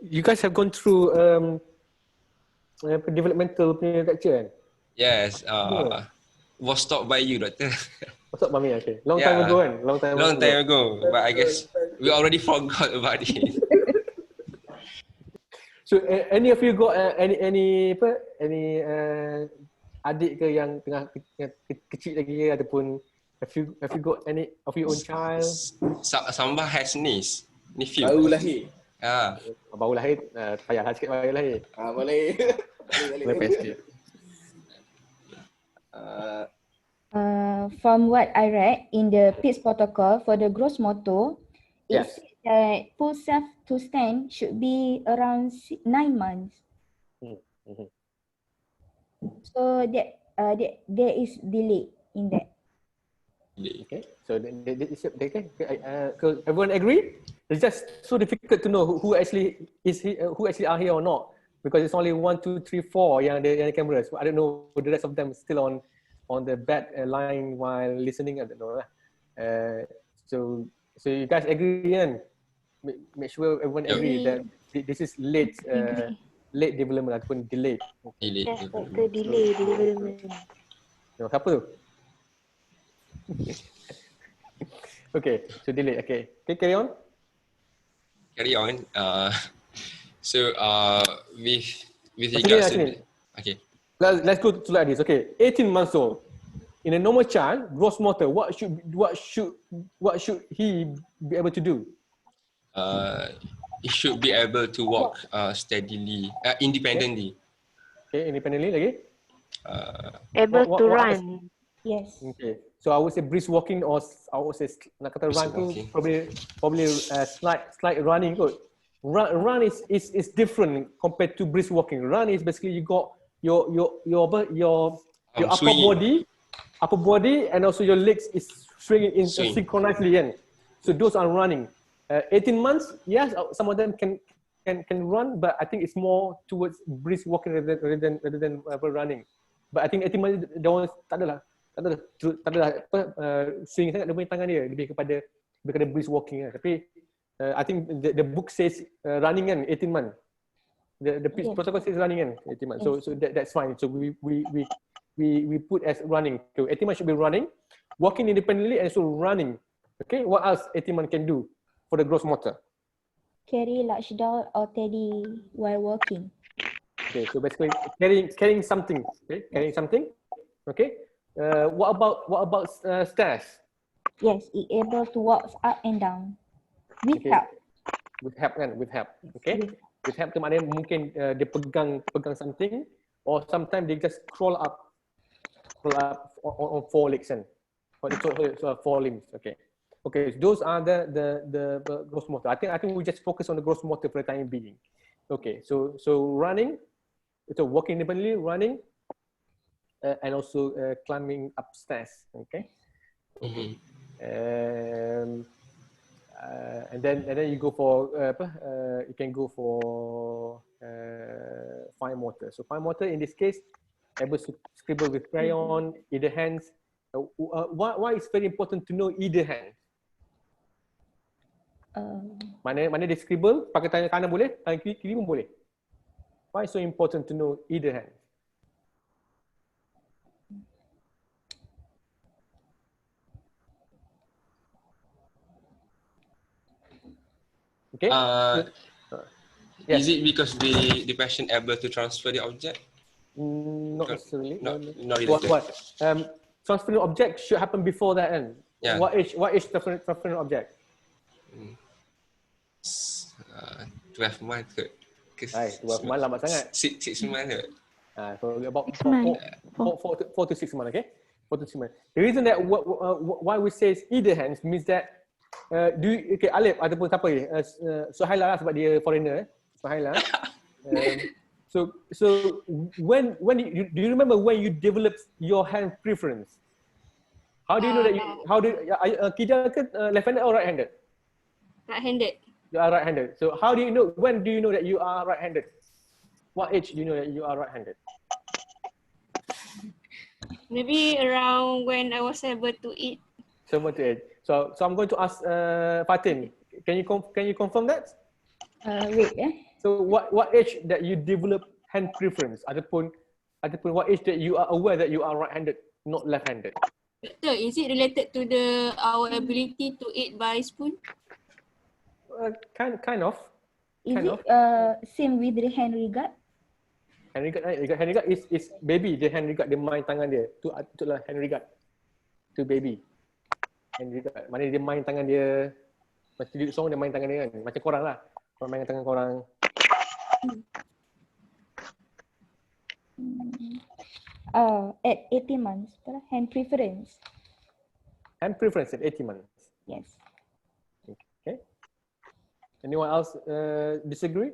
you guys have gone through developmental punya lecture kan? Yes. Was taught by you, doctor. Was taught by me, okay. Long time ago kan? Long time ago. But I guess we already forgot about it. So any of you got any adik ke yang tengah kecil lagi, ataupun have you got any of your own child? Sambah has niece, nephew. Baru lahir. Baru lahir, payahlah sikit baru lahir. Boleh. Boleh sikit. From what I read in the PITS protocol for the gross motor, it says that full self to stand should be around 9 months. So there is delay in that. Okay, so everyone agree? It's just so difficult to know who actually are here or not, because it's only 1, 2, 3, 4 yang ada cameras. I don't know the rest of them still on the bed line while listening. I don't know lah. So you guys agree kan? Make sure everyone agree that this is late development ataupun delayed. Yes, doctor, delay development. No, siapa tu? Okay, so delayed. Okay, carry on. Carry on. So with regards to okay. let's go to like this. Okay, 18 months old. In a normal child, gross motor, what should he be able to do? He should be able to walk steadily, independently. Okay, independently lagi. Able to What else? run. Yes. Okay, so I would say brisk walking, or I would say nak kata run Brisk tu walking. probably slight running kot. Run is different compared to brisk walking. Run is basically you got your upper body and also your legs is swinging in synchronously kan. So those are running. 18 months, yes, some of them can run, but I think it's more towards brisk walking rather than running. But I think 18 months dia orang tak adalah swing sangat dia punya tangan dia, lebih kepada brisk walking kan. Tapi I think the book says running kan 18 months. The protocol says running kan 18 months. So that's fine. So we put as running. So 18 months should be running, walking independently and also running. Okay, what else 18 months can do for the gross motor? Carry large doll or teddy while walking. Okay, so basically carrying something. Okay, carrying something. Okay. What about stairs? Yes, it able to walk up and down with help. With help kan, with help. Okay. With help tu maknanya mungkin dia pegang something, or sometimes they just crawl up on four legs kan. So four limbs. Okay. Okay, so those are the gross motor. I think we just focus on the gross motor for the time being. Okay, so running, so walking independently, running, and also climbing upstairs. Okay. And then you go for you can go for fine motor. So fine motor in this case, able to scribble with crayon, either hands. Why it's very important to know either hand? Mana dia scribble pakai tangan kanan boleh, tangan kiri pun boleh. Why so important to know either hand? Okay. Is it because the patient able to transfer the object? Not necessarily. Not related. What? Transferring object should happen before that end. Yeah. What age transferring object? 12 months kot. 12 months lama sangat. 6 months kot. So about 6 months. 4 to 6 months, okay? 4 to 6 months. The reason that why we say either hands means that Alif ataupun siapa ni? Suhaila lah sebab dia foreigner. Suhaila. So when do you remember when you developed your hand preference? How do you know that Kida ke left-handed or right-handed? Right-handed. You are right-handed. So how do you know, when do you know that you are right-handed? What age do you know that you are right-handed? Maybe around when I was able to eat. So I'm going to ask Fatin. Can you confirm that? Wait. So what age that you develop hand preference? Ataupun what age that you are aware that you are right-handed, not left-handed? Doctor, is it related to our ability to eat by spoon? Kind of. Is it same with the hand regard? Hand regard is baby. The hand regard dia main tangan dia. Itulah hand regard. To baby. Hand regard. Mana dia main tangan dia. Macam duduk seorang dia main tangan dia kan. Macam korang lah. Korang main tangan korang. At 18 months. Hand preference. Hand preference at 18 months. Yes. Okay. Anyone else disagree?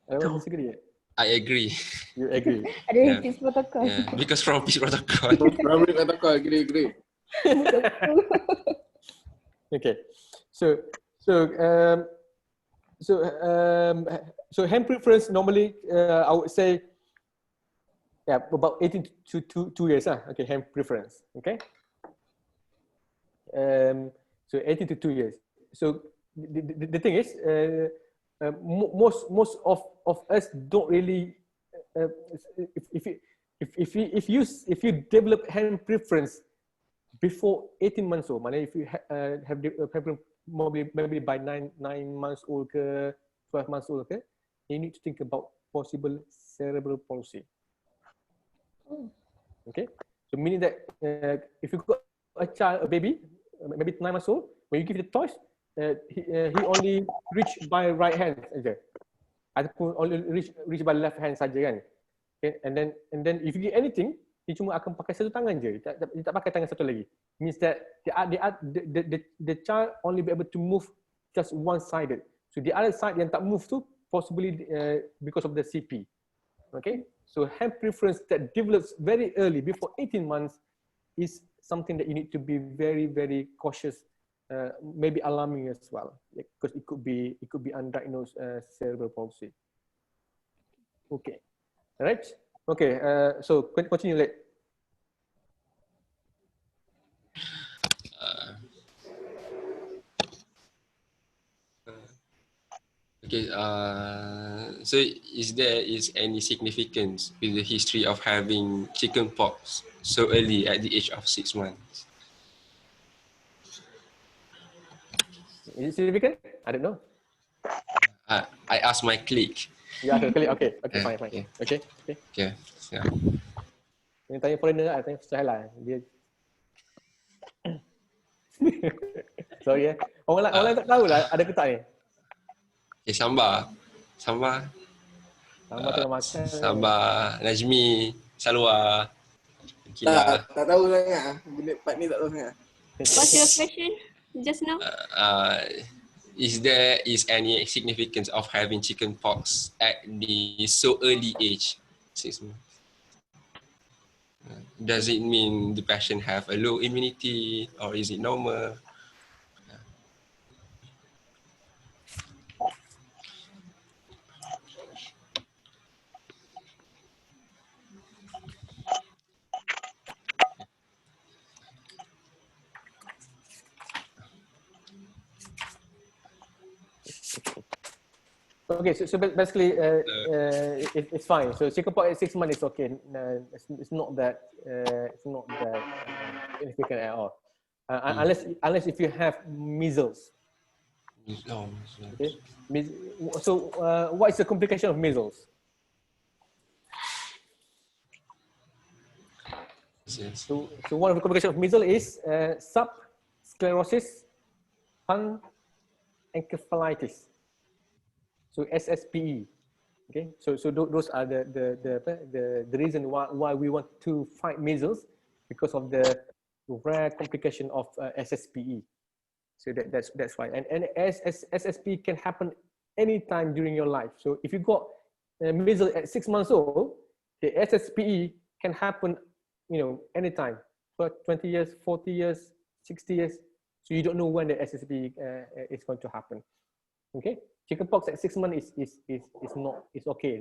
Anyone disagree? I agree. You agree? Ada peace protocol. Yeah. Because from peace protocol. From protocol, agree. Okay. So hand preference normally I would say about 18 to 2 years okay, hand preference. Okay. So 18 to 2 years. So the thing is most of us don't really if you develop hand preference before 18 months old, mana if you have maybe by 9 months old ke 12 months old ke, you need to think about possible cerebral palsy. Oh. Okay, so meaning that if you got a baby, maybe 9 months old, when you give the toys, he only reach by right hand saja, ataupun only reach by left hand saja kan. Okay, and then if you get anything, dia cuma akan pakai satu tangan je, dia tak pakai tangan satu lagi. Means that the child only be able to move just one sided. So the other side yang tak move tu possibly because of the CP. Okay, so hand preference that develops very early, before 18 months, is something that you need to be very, very cautious, maybe alarming as well, because it could be undiagnosed cerebral palsy. Okay, all right. Okay, so continue. Okay, so is there any significance with the history of having chicken pox so early at the age of 6 months? Is it significant? I don't know. I asked my clique. You ask the colleague, okay, fine. Okay. Yeah. Yang tanya foreigner lah, tanya Sahel lah. Dia sorry ya. Orang lain tak tahu lah ada ke tak ni. Okay, Samba tengah makan. Samba, Najmi, Salwa, Kila. Tak tahu sangat. Benda part ni tak tahu sangat. What's your question just now? Is there any significance of having chicken pox at the so early age, 6 months? Does it mean the patient have a low immunity, or is it normal? Okay, so basically it's fine. So chickenpox at 6 months is okay. It's not that significant at all. Unless if you have measles. Okay. So what is the complication of measles? Yes. So one of the complications of measles is subsclerosis panencephalitis. So SSPE. Okay. So those are the reason why we want to fight measles, because of the rare complication of SSPE. So that's why. And SSPE can happen anytime during your life. So if you got measles at 6 months old, the SSPE can happen, anytime, for 20 years, 40 years, 60 years. So you don't know when the SSPE is going to happen. Okay. Chickenpox at 6 months is okay,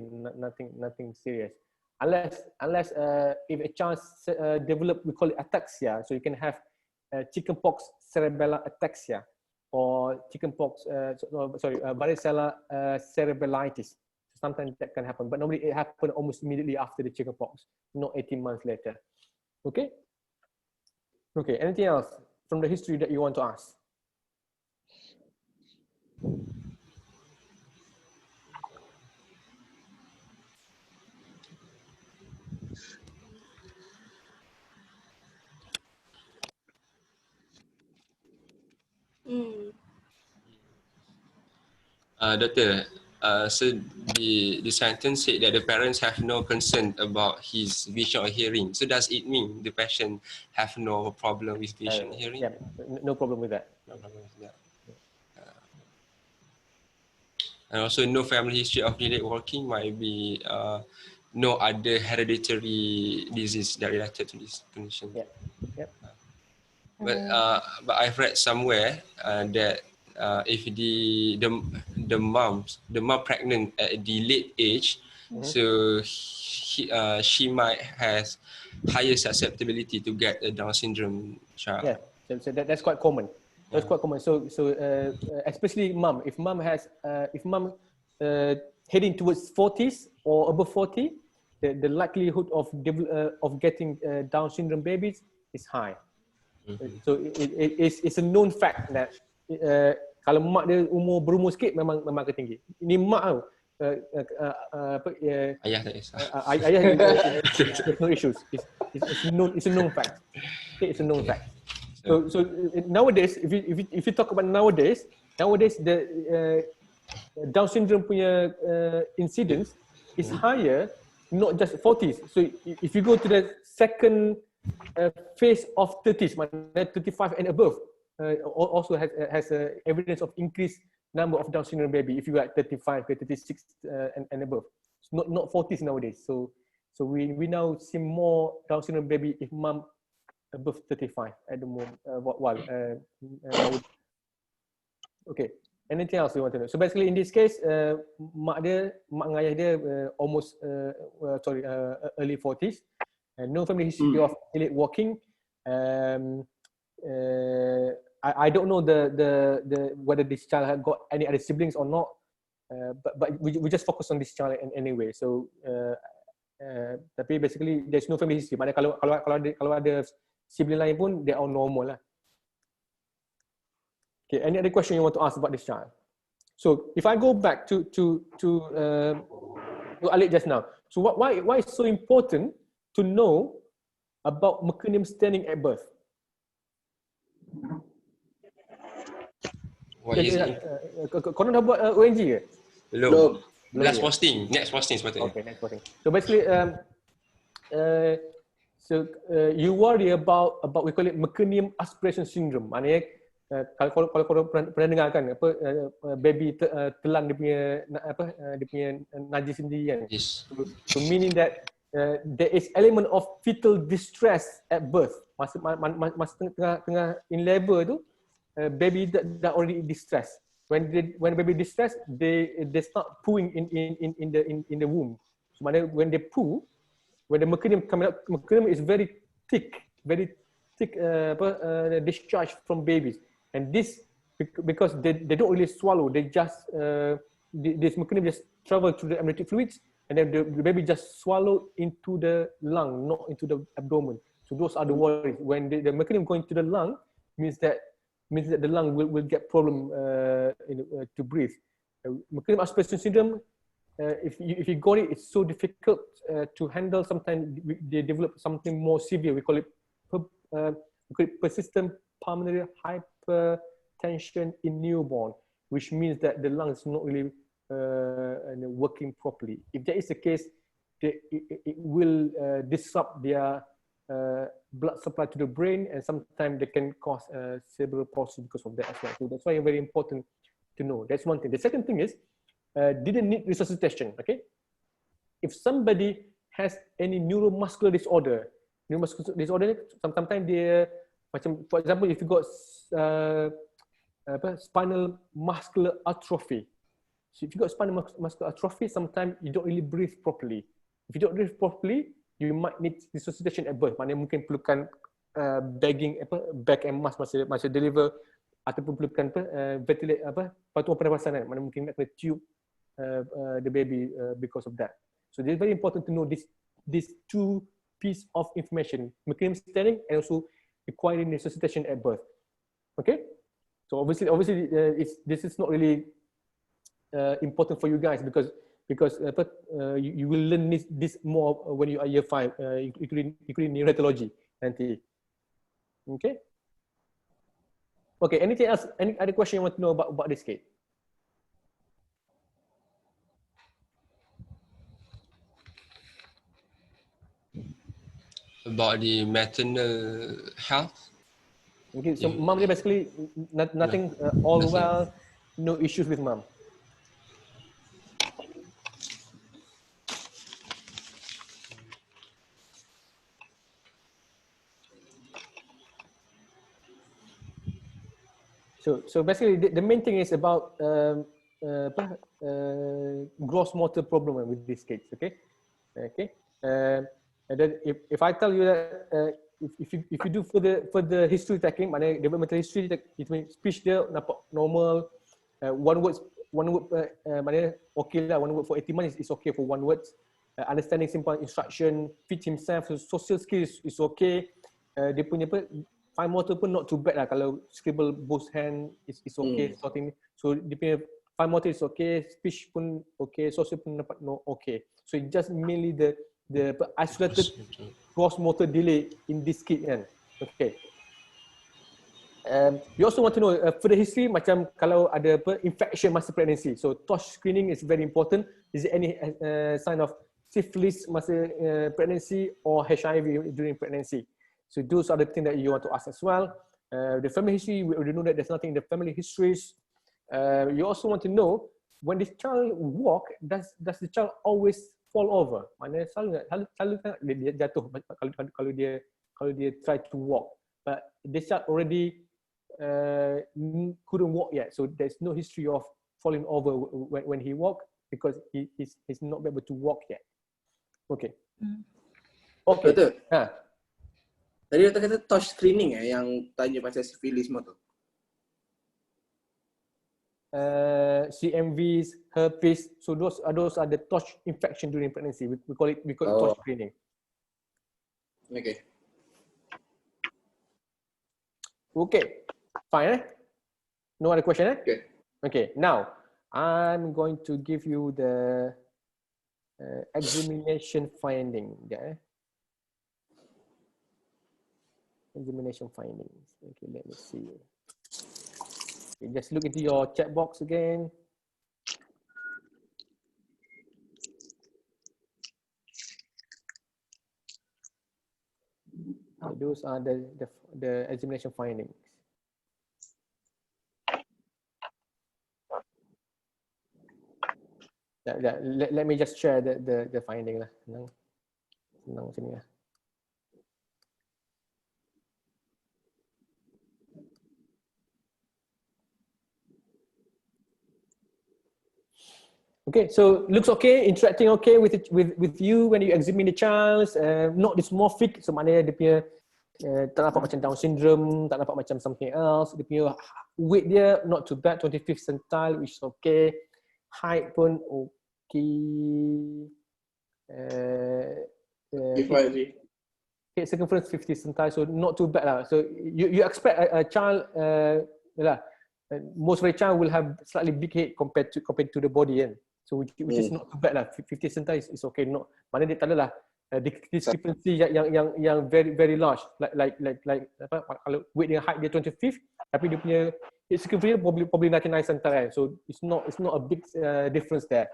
nothing serious, unless if a child develop, we call it ataxia. So you can have chickenpox cerebellar ataxia, or chickenpox varicella cerebralitis. Sometimes that can happen, but normally it happens almost immediately after the chickenpox, not 18 months later. Okay. Okay. Anything else from the history that you want to ask? Doctor, so the sentence said that the parents have no concern about his vision or hearing. So does it mean the patient have no problem with vision or hearing? Yeah, no problem with that. No problem with that. And also no family history of delayed walking, might be no other hereditary disease that related to this condition. Yeah. Yep. But I've read somewhere that if the mom pregnant at the late age, so she might have higher susceptibility to get a Down syndrome child. Yeah, so that's quite common. That's quite common. So especially mom, if mom heading towards 40s or above 40, the likelihood of getting Down syndrome babies is high. So it's a known fact that kalau mak dia berumur sikit memang akan tinggi. Ini mak tau, Ayah tak kisah. Ayah, there's no issues. It's a known fact. Okay, it's a known fact. So nowadays, if you talk about nowadays the Down syndrome punya incidence is higher, not just 40s. So if you go to the second phase of 30s, 35 and above, also has evidence of increased number of Down syndrome baby. If you are 35, 36 and above, it's not 40s nowadays. So we now see more Down syndrome baby if mom above 35 at the moment. Okay. Anything else you want to know? So basically, in this case, mak and ayah dia almost early 40s, and no family history of delayed walking. I don't know the whether this child had got any other siblings or not, but we just focus on this child anyway. So tapi basically there's no family history. Maknanya kalau ada sibling lain pun they are normal lah. Okay, any other question you want to ask about this child? So if I go back to Alec just now, so why is so important to know about meconium standing at birth? Korang dah buat ONG ke? Belum. Next posting sepatutnya. Okay, next posting. So basically, you worry about we call it meconium aspiration syndrome. Maknanya kalau korang pernah dengar kan baby telan dia punya najis sendiri kan. Yes. So meaning that there is element of fetal distress at birth. Masa tengah in labor tu, baby dah already distressed. When baby distressed, they start pooing in the womb. So maknanya when they poo, when the meconium coming out, meconium is very thick discharge from babies. And this, because they don't really swallow, they just, this meconium just travel through the amniotic fluids, and then the baby just swallow into the lung, not into the abdomen. So those are the worries. When the meconium going to the lung, means that the lung will get problem to breathe. Meconium aspiration syndrome, if you got it, it's so difficult to handle. Sometimes they develop something more severe. We call it persistent pulmonary hypertension in newborn, which means that the lungs is not really working properly. If that is the case, it will disrupt their blood supply to the brain, and sometimes they can cause cerebral palsy because of that as well. So that's why it's very important to know. That's one thing. The second thing is, didn't need resuscitation. Okay, if somebody has any neuromuscular disorder, sometimes they, for example, if you got spinal muscular atrophy. So if you got spinal muscular atrophy, sometimes you don't really breathe properly. If you don't breathe properly, you might need resuscitation at birth. Maknanya mungkin perlukan bag and mask masa deliver, ataupun perlukan ventilate patung pernafasan kan. Maknanya mungkin nak kena tube the baby because of that. So it's very important to know these two piece of information, meconium standing and also requiring resuscitation at birth. Okay, so obviously this is not really important for you guys because you will learn this more when you are year 5, including neonatology nanti. Okay. Okay. Anything else? Any other question you want to know about this case? About the maternal health. Okay, so mom dia basically nothing, all well, no issues with mom. So basically the main thing is about gross motor problem with these kids. Okay, and then if I tell you that if you do further history taking, maknanya developmental history, it means speech dia nampak normal, one word maknanya okay lah, one word for 18 months is okay for one word, understanding simple instruction, feed himself, so social skills is okay, dia punya fine motor pun not too bad lah, kalau scribble both hand is okay, sorting. So dia punya fine motor is okay, speech pun okay, social pun dapat no okay. So it just mainly the isolated gross motor delay in this kid kan. Okay. You also want to know further history macam kalau ada apa infection masa pregnancy. So TOSH screening is very important. Is there any sign of syphilis masa pregnancy or HIV during pregnancy? So those are the things that you want to ask as well. The family history, we already know that there's nothing in the family histories. You also want to know when this child walk, does the child always fall over? Maknanya selalu kan dia jatuh kalau dia try to walk. But this child already couldn't walk yet, so there's no history of falling over when he walk because he's not able to walk yet. Okay. Okay. Betul. Ha. Tadi doktor kata TOSH screening yang tanya pasal syphilis semua tu. CMVs, herpes, so those are the TOSH infection during pregnancy. We call it TOSH screening. Okay. Okay. Fine. No other question. Okay. Okay. Now I'm going to give you the examination finding. Yeah. Examination findings. Okay, let me see. Okay, just look into your chat box again. Okay, those are the examination findings. Let me just share the finding lah. Senang macam ni lah. Okay, so looks okay, interacting okay with you when you examine the child, not dysmorphic, so maknanya dia punya tak nampak macam Down syndrome, tak nampak macam something else. Dia punya weight dia not too bad, 25th centile, which is okay. Height pun okay. Circumference 50 centile, so not too bad lah. So you expect a child, most of the child will have slightly big head compared to the body kan. So which is not too bad lah. 50 centile is okay. No, mana dia tak adalah discrepancy yang very large. Like apa, kalau weight dia height dia 25th, tapi dia punya circumference probably 99 centile. So it's not a big difference there.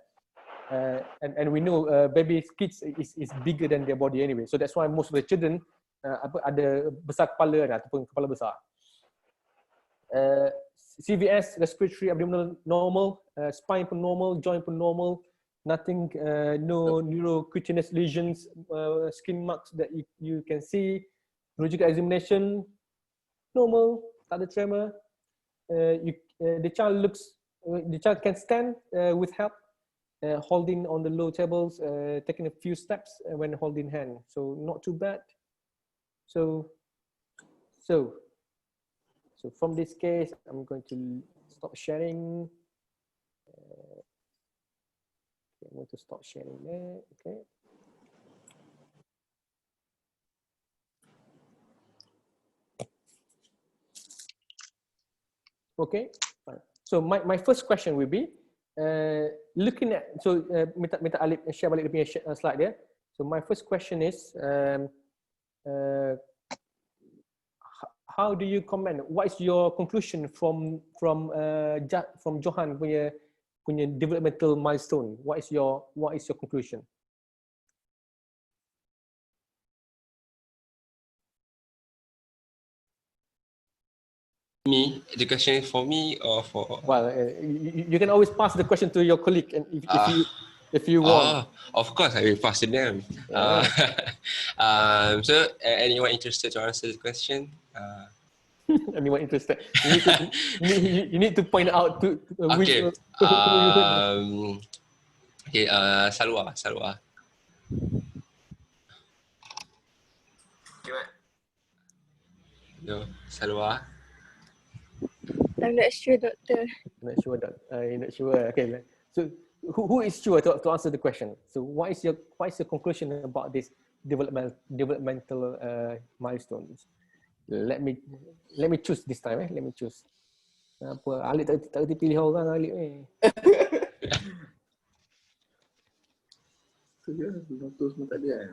And we know baby kids is bigger than their body anyway. So that's why most of the children ada besar kepala kan, ataupun kepala besar. CVS, respiratory, abdominal normal, spine pun normal, joint pun normal, nothing, no neurocutaneous lesions, skin marks that you can see. Neurological examination normal, tak ada tremor. The child can stand with help, holding on the low tables, taking a few steps when holding hand. So not too bad. So from this case, I'm going to stop sharing. Okay, I'm going to stop sharing there. Okay. Okay. Fine. So my first question will be looking at minta Alip share balik dia punya slide dia. So my first question is how do you comment? What is your conclusion from Johan punya developmental milestone? What is your conclusion? Me, the question is for me or for? Well, you can always pass the question to your colleague, and if you want. Of course, I will pass to them. Yeah. So, anyone interested to answer the question? Anyone interested? You need to point out to which. Okay. Okay. Salwa. No, Salwa. I'm not sure, doctor. Not sure, you're not sure. Okay. So who is sure to answer the question? So what is your conclusion about this developmental milestones? Let me choose this time. Let me choose. Apa? Alik tak reti pilih orang Alik ni. Doktor semua tak ada kan?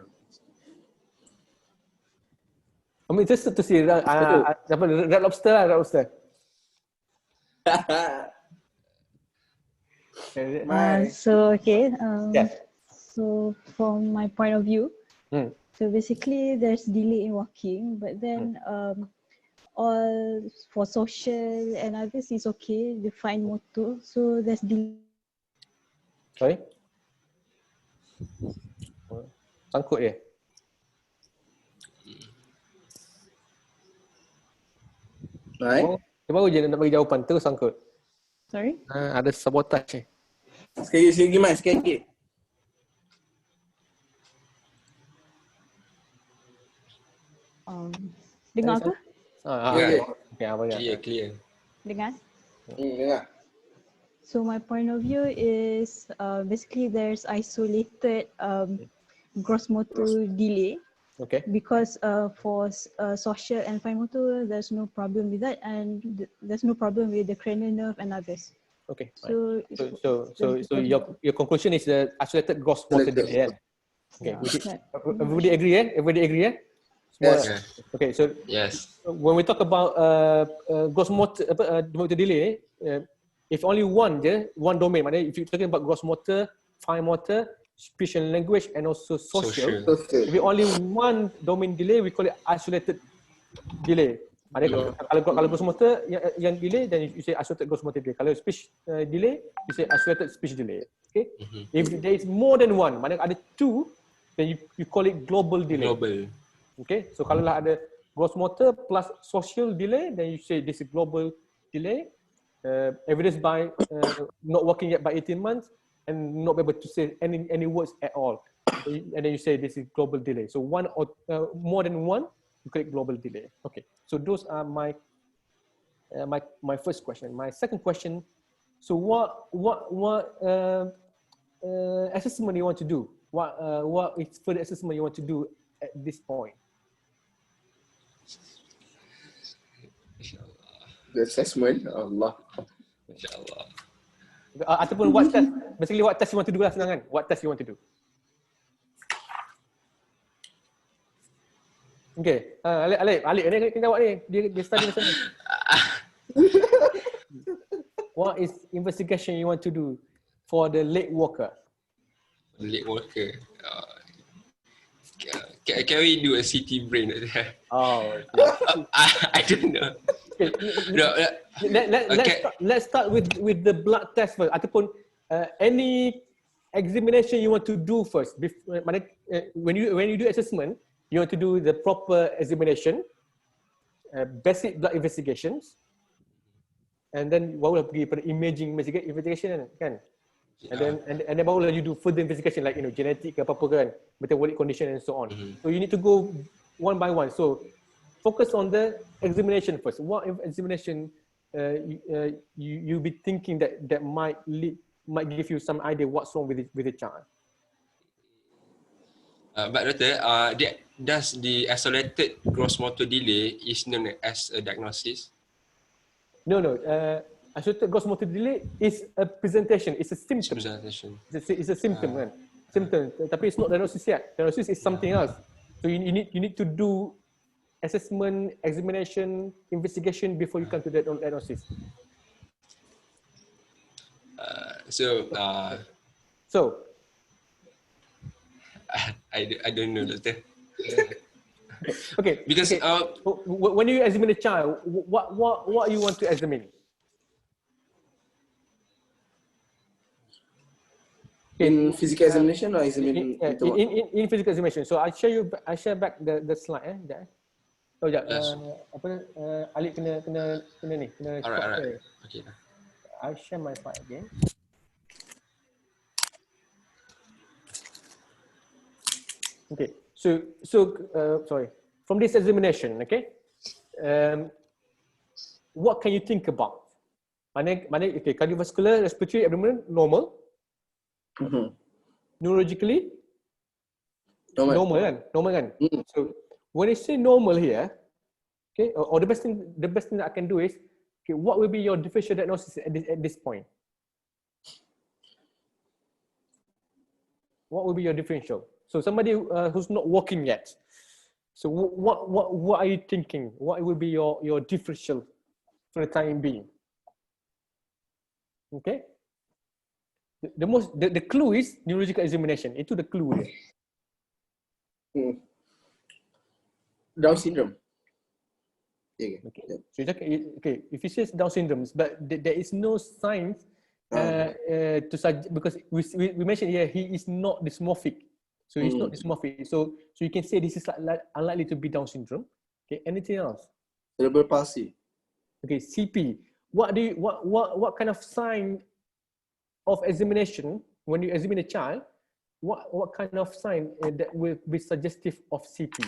I'm interested to see Red Lobster lah, Red Lobster. So okay. Yes. So from my point of view, Hmm. so basically there's delay in walking, but then all for social and others is okay. The fine motor, so there's delay. Sorry? Sangkut dia. Dia baru je nak bagi jawapan terus sangkut. Sorry? Ada sabotage ni. Sekali lagi Mas, sekali lagi. Dengar ke? Clear. Dengar? Dengar. So my point of view is basically there's isolated gross motor delay. Okay. Because for social and fine motor, there's no problem with that, and there's no problem with the cranial nerve and others. Okay. So your conclusion is the isolated gross motor delay. Okay. Everybody agree? Everybody agree? Yes. Okay. So yes. When we talk about gross motor delay, if only one domain, maknanya if you're talking about gross motor, fine motor, speech and language, and also social. If we only one domain delay, we call it isolated delay. Kalau gross motor yang delay, then you say isolated gross motor delay. Kalau speech delay, you say isolated speech delay. Okay. If there is more than one, maknanya ada two, then you call it global delay. Global. Okay. So kalau lah ada gross motor plus social delay, then you say this is global delay. Evidence by not working yet by 18 months. And not be able to say any words at all, and then you say this is global delay. So one or more than one, you click global delay. Okay. So those are my first question. My second question. So what assessment you want to do? What is further assessment you want to do at this point? The assessment, Allah. InsyaAllah. Ataupun what test, basically what test you want to do lah, senang kan? What test you want to do? Okay, Alik ni kena jawab ni, dia study macam ni. What is investigation you want to do for the late walker? Late walker. Can we do a CT brain? Oh, I don't know. Okay. Let's start with the blood test first. Ataupun any examination you want to do first. When you do assessment, you want to do the proper examination, basic blood investigations, and then barulah pergi pada imaging investigation kan. And then barulah you do further investigation like genetic ke apa kan, metabolic condition and so on. So you need to go one by one. So focus on the examination first. What examination you be thinking that might give you some idea what's wrong with the child? But Doctor, does the isolated gross motor delay is known as a diagnosis? No. Isolated gross motor delay is a presentation. It's a symptom. It's a symptom kan. Symptom. Tapi it's not diagnosis yet. Diagnosis is something else. So you need to do assessment, examination, investigation before you come to that diagnosis. I don't know, Doctor. Okay. Because when you examine a child, what you want to examine? In physical examination or examine in physical examination. So I share back the slide Oh jap, Alik kena ni, kena alright. Okay. I share my slide again. Okay. So sorry. From this examination, okay. What can you think about? Mana okay, cardiovascular, respiratory, abdominal normal. Neurologically normal kan? So when I say normal here, okay, or the best thing that I can do is Okay, what will be your differential diagnosis at this point? What will be your differential? So somebody who's not walking yet. So what are you thinking? What will be your differential for the time being? Okay. The clue is neurological examination. Itu the clue dia. Down syndrome. Okay. So okay, if he says Down syndrome, but there is no signs to suggest, because we mentioned here he is not dysmorphic. So he's not dysmorphic. So you can say this is unlikely to be Down syndrome. Okay, anything else? Cerebral palsy. Okay, CP. What kind of sign of examination when you examine a child? What kind of sign that will be suggestive of CP?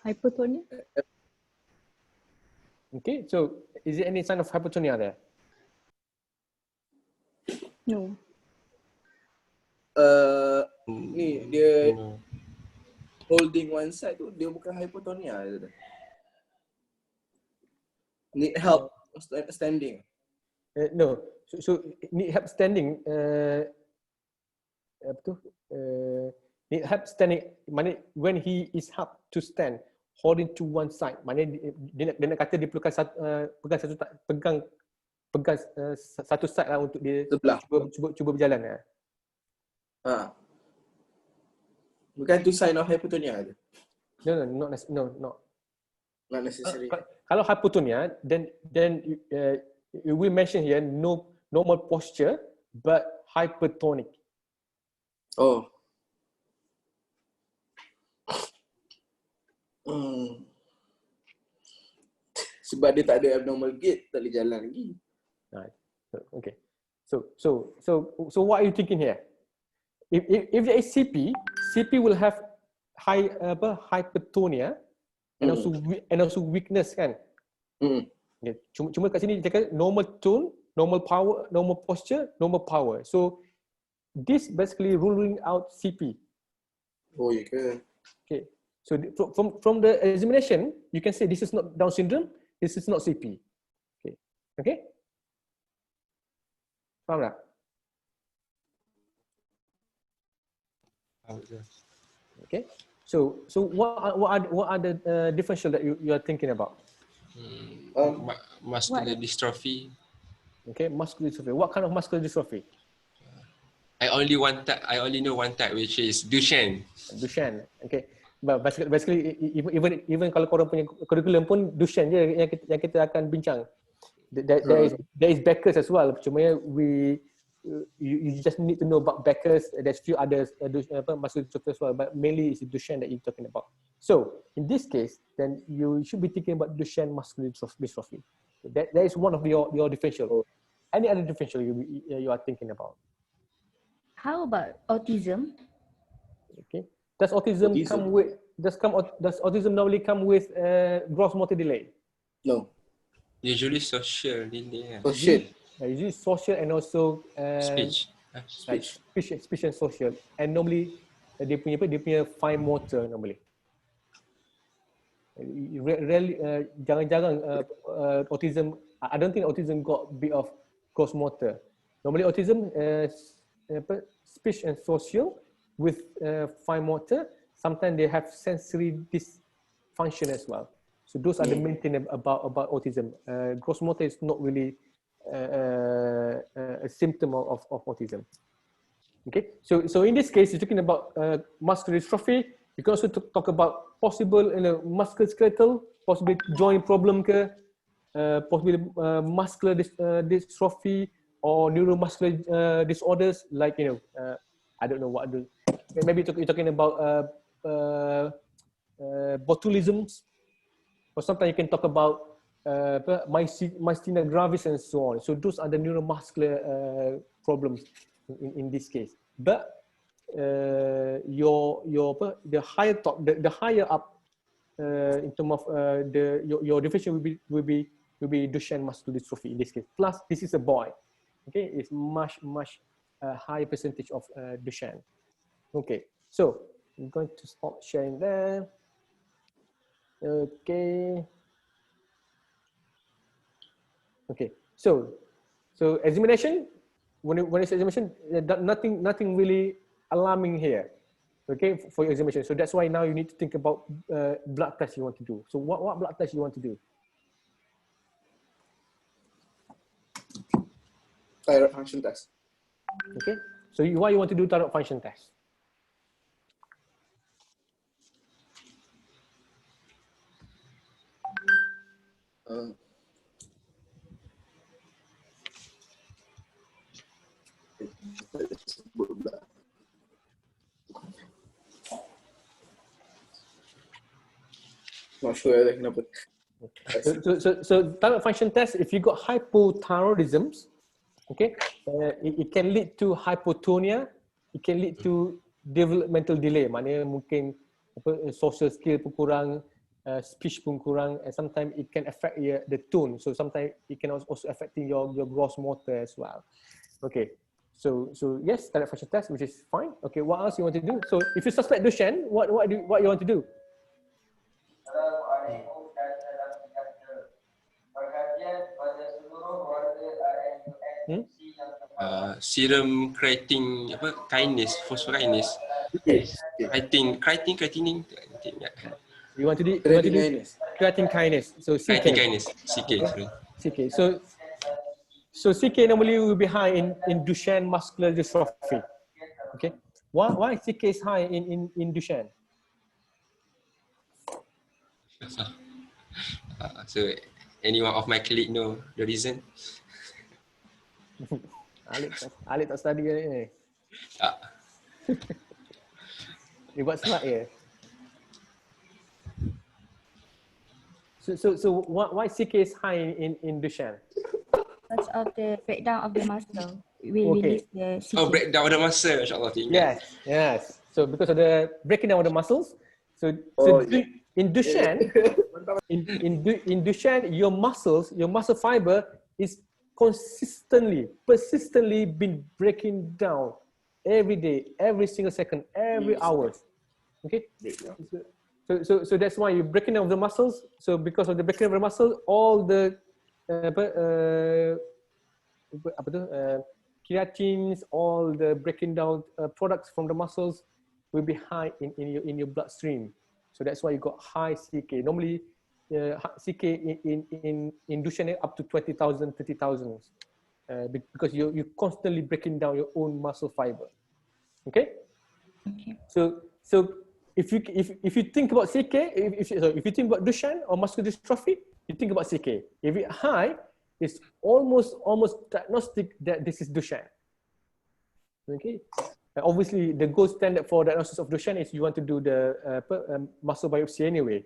Hypotonia? Okay, so is there any sign of hypotonia there? No. Ni dia holding one side tu, dia bukan hypotonia. Need help standing. No, so need help standing. Need help standing. Mana when he is helped to stand, holding to one side. Mana dia nak kata dia perlukan pegang satu side lah untuk dia cuba berjalan lah. Bukan tu sign of hypotonia tu. Not necessary. Kalau hypotonia, then we mention here no normal posture but hypertonic. Oh. Sebab dia tak ada abnormal gait, tak boleh jalan lagi. Right. Okay. So what are you thinking here? If there is CP will have hypertonia and also weakness kan. Okay. Cuma kat sini dia kata normal tone, normal power, normal posture, normal power. So this basically ruling out CP. Oh ya ke? Okay. So from the examination, you can say this is not Down syndrome, this is not CP. Okay. Okay. Faham tak? Okay. So what are the differential that you are thinking about? Muscular dystrophy. Okay, muscular dystrophy. What kind of muscular dystrophy? I only know one type, which is Duchenne. Duchenne. Okay. But basically even kalau korang punya curriculum pun Duchenne je yang kita akan bincang. There is Becker's as well. Cuma you just need to know about Becker's. There's few others muscular dystrophy as well, but mainly it's Duchenne that you're talking about. So in this case, then you should be thinking about Duchenne muscular dystrophy. That is one of your differential. Any other differential you are thinking about? How about autism? Okay. Does autism come with? Does autism normally come with gross motor delay? No. Usually social delay. Usually social and also speech and social. And normally dia punya fine motor normally. Rarely, jarang-jarang autism. I don't think autism got a bit of gross motor. Normally autism speech and social with fine motor. Sometimes they have sensory dysfunction as well. So those are the main thing about autism. Gross motor is not really a symptom of autism. Okay, so in this case, you're talking about muscular dystrophy. You can also talk about possible musculoskeletal, possibly joint problem, possibly muscular dystrophy or neuromuscular disorders like I don't know what. Maybe you're talking about botulisms, or sometimes you can talk about myasthenia gravis and so on. So those are the neuromuscular problems in this case. But the higher up in terms of your definition will be Duchenne muscular dystrophy in this case. Plus, this is a boy. Okay, it's much higher percentage of Duchenne. Okay, so I'm going to stop sharing there. Okay. Okay, so examination, when it's examination, nothing really alarming here. Okay, for your examination. So that's why now you need to think about blood test you want to do. So what blood test you want to do? Thyroid function test. Okay, so why you want to do thyroid function test? Not sure kenapa. So thyroid function test, if you got hypothyroidisms, okay, it can lead to hypotonia, it can lead to developmental delay, maknanya mungkin social skill pun kurang, speech pun kurang, and sometimes it can affect the tone. So sometimes it can also affecting your gross motor as well. Okay, so yes, thyroid function test, which is fine. Okay, what else you want to do? So if you suspect Duchenne, what you want to do? Serum creatine kinase, phosphokinase. Creatine. You want to do creatine kinase. So CK. Creatine kinase, CK. CK. So CK normally will be high in Duchenne muscular dystrophy. Okay. Why CK is high in Duchenne? So anyone of my colleague know the reason? Alik tak study ni. Dia buat slide je. So why CK is high in Duchenne? Because of the breakdown of the muscle. We release the CK. Oh, breakdown of the muscle, insyaAllah. Yes. So because of the breaking down of the muscles, in Duchenne, in Duchenne, your muscle fiber is persistently been breaking down every day, every single second, every hour. Okay. So that's why you're breaking down the muscles. So because of the breaking of the muscle, all the creatines, all the breaking down products from the muscles will be high in your bloodstream. So that's why you got high CK. Normally, CK in Duchenne up to 20,000, 30,000, because you're constantly breaking down your own muscle fiber. Okay. So if you think about CK, if you think about Duchenne or muscular dystrophy, you think about CK. If it's high, it's almost diagnostic that this is Duchenne. Okay. Obviously, the gold standard for diagnosis of Duchenne is you want to do the muscle biopsy anyway.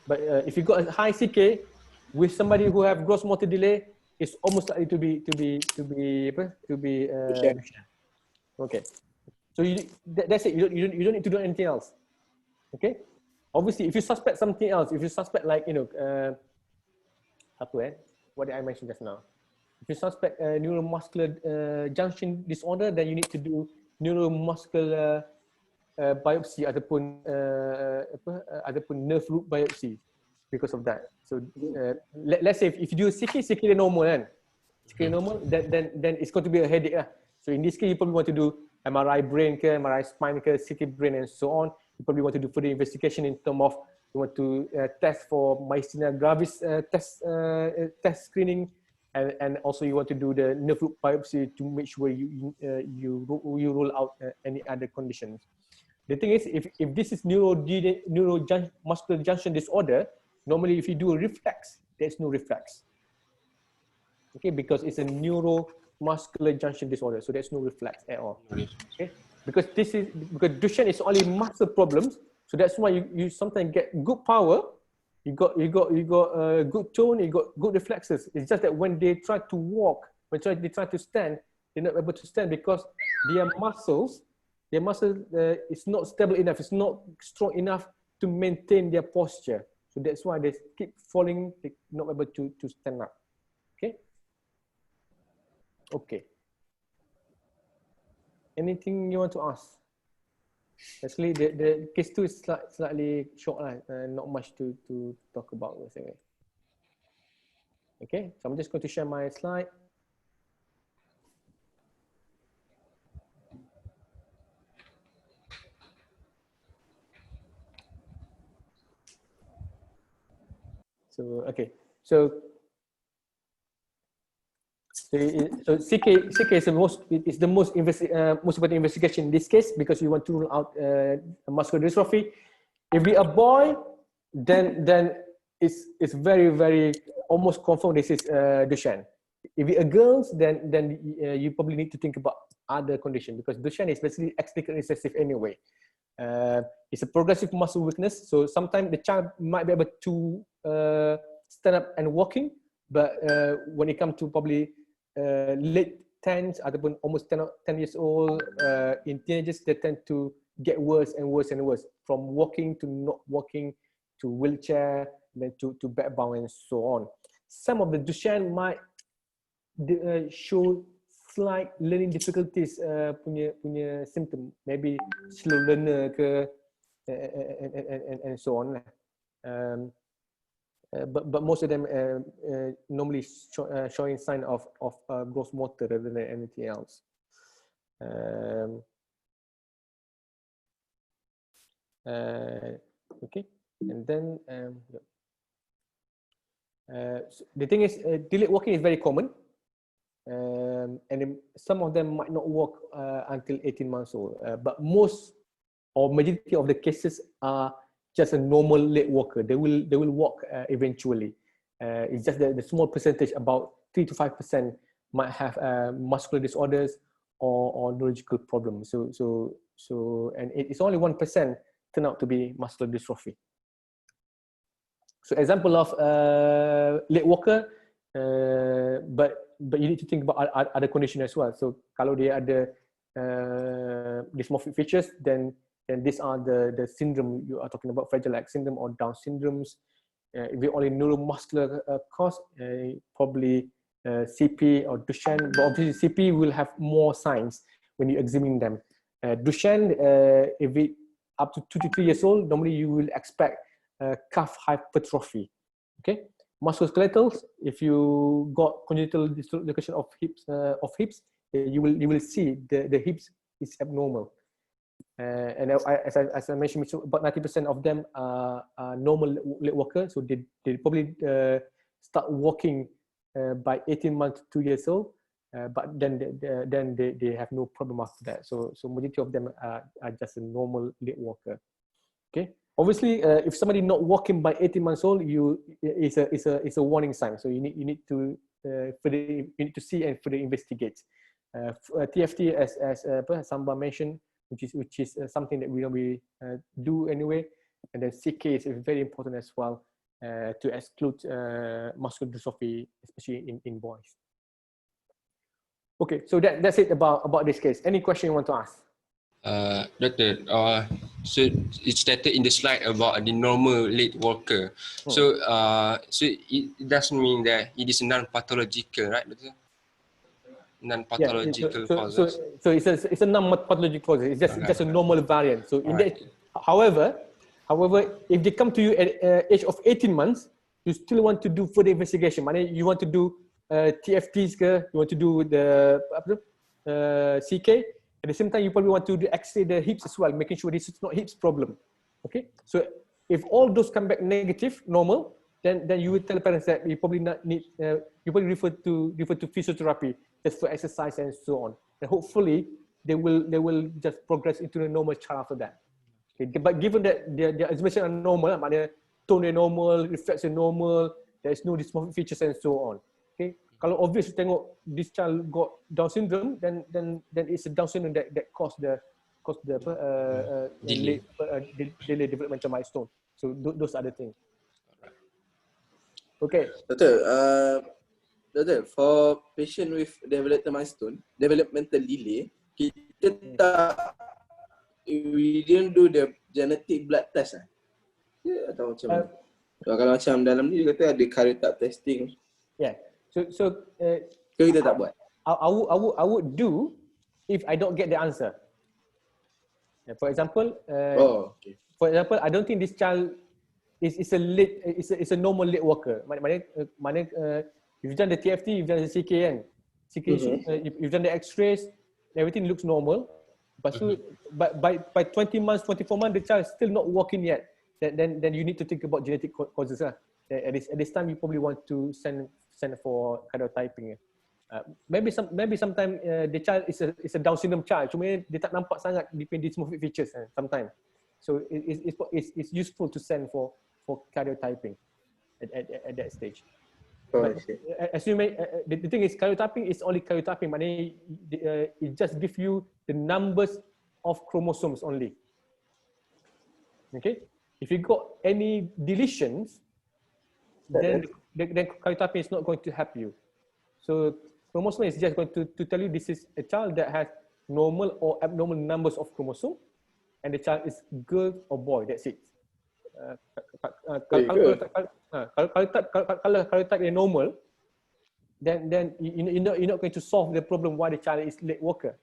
But if you got a high CK with somebody who have gross motor delay, it's almost likely to be Duchenne. Okay. So that's it. You don't need to do anything else. Okay. Obviously, if you suspect something else, if you suspect like what did I mention just now? If you suspect neuromuscular junction disorder, then you need to do neuromuscular biopsy ataupun nerve root biopsy because of that. So let's say if you do CK normal kan, CK normal, then it's going to be a headache lah. So in this case, you probably want to do MRI brain ke, MRI spine ke, CT brain and so on. You probably want to do further investigation in terms of you want to test for myasthenia gravis test screening, and also you want to do the nerve root biopsy to make sure you rule out any other conditions. The thing is, if this is neuromuscular junction disorder, normally if you do a reflex, there's no reflex. Okay, because it's a neuromuscular junction disorder, so there's no reflex at all. Okay, because Duchenne is only muscle problems, so that's why you sometimes get good power, you got good tone, you got good reflexes. It's just that when they try to walk, when they try to stand, they're not able to stand because their muscle is not stable enough, it's not strong enough to maintain their posture. So that's why they keep falling, they not able to stand up. Okay. Okay. Anything you want to ask? Actually, the case 2 is slightly short, not much to talk about. Okay, so I'm just going to share my slide. So okay, so CK is the most important investigation in this case because you want to rule out muscular dystrophy. If we a boy, then it's very almost confirmed this is Duchenne. If we a girls, then you probably need to think about other condition because Duchenne is basically X-linked recessive anyway. It's a progressive muscle weakness, so sometimes the child might be able to stand up and walking, but when it comes to probably late 10s ataupun almost 10 years old, in teenagers they tend to get worse and worse and worse, from walking to not walking to wheelchair, then to bedbound and so on. Some of the Duchenne might show slight learning difficulties punya symptom, maybe slow learner ke, and so on. But most of them normally showing sign of gross motor rather than anything else. Okay, and then so the thing is, delayed walking is very common. And then some of them might not walk until 18 months old, but most or majority of the cases are just a normal late walker. They will walk eventually. It's just the small percentage, about 3 to 5%, might have muscular disorders or neurological problems. So and it's only 1% turn out to be muscular dystrophy. So example of late walker, but you need to think about other conditions as well. So kalau dia ada dysmorphic features, then these are the syndrome you are talking about, Fragile X syndrome or Down syndromes. If we only neuromuscular cause, probably CP or Duchenne, but obviously CP will have more signs when you examine them. Duchenne, if it up to 2 to 3 years old, normally you will expect calf hypertrophy. Okay, musculoskeletals, if you got congenital dislocation of hips, you will see the hips is abnormal. And as I mentioned, about 90% of them are normal late walkers, so they probably start walking by 18 months to 2 years old, but then they have no problem after that. So majority of them are just a normal late walker. Okay. Obviously, if somebody not walking by 18 months old, it's a warning sign. So you need to see and further investigate. TFT, as Samba mentioned, which is something that we do anyway, and then CK is very important as well to exclude muscular dystrophy, especially in boys. Okay, so that's it about this case. Any question you want to ask? Doctor, so it's stated in the slide about the normal late walker. So it doesn't mean that it is non-pathological, right, Doctor? Non-pathological causes. So it's a non-pathological cause. It's just a normal variant. So in that, however, if they come to you at age of 18 months, you still want to do further investigation. Maknanya you want to do TFTs ke, you want to do the CK. At the same time, you probably want to do X-ray the hips as well, making sure this is not hips problem. Okay, so if all those come back negative, normal, then you will tell parents that you probably not need, you probably refer to physiotherapy, just for exercise and so on. And hopefully they will just progress into the normal child after that. Okay, but given that their exhibition are normal, maknanya tone are normal, reflex are normal, there is no dysmorphic features and so on. Okay. Kalau obvious tengok this child got Down syndrome, then it's a Down syndrome that caused the delay developmental milestone. So those are the things. Okay. Doctor, for patient with developmental delay, we didn't do the genetic blood test. ke atau macam mana? Kalau macam dalam ni dia kata ada karyotype testing. Yeah. So ke kita tak buat? I would do if I don't get the answer. For example, Okay. For example, I don't think this child is a normal late worker. Mana you've done the TFT, you've done the CK kan. CK, you've done the X-rays, everything looks normal. But by 20 months, 24 months, the child is still not walking yet. Then you need to think about genetic causes lah. At this time, you probably want to send for karyotyping. Maybe sometime the child is a Down syndrome child. Cuma dia tak nampak sangat dysmorphic features sometimes. So it's useful to send for karyotyping at that stage. But as you may, the thing is, karyotyping is only karyotyping. Maknanya it just gives you the numbers of chromosomes only. Okay. If you got any deletions, then karyotyping is not going to help you. So chromosome is just going to tell you this is a child that has normal or abnormal numbers of chromosomes, and the child is girl or boy. That's it. Kalau karyotype is normal, then you're not going to solve the problem why the child is late worker.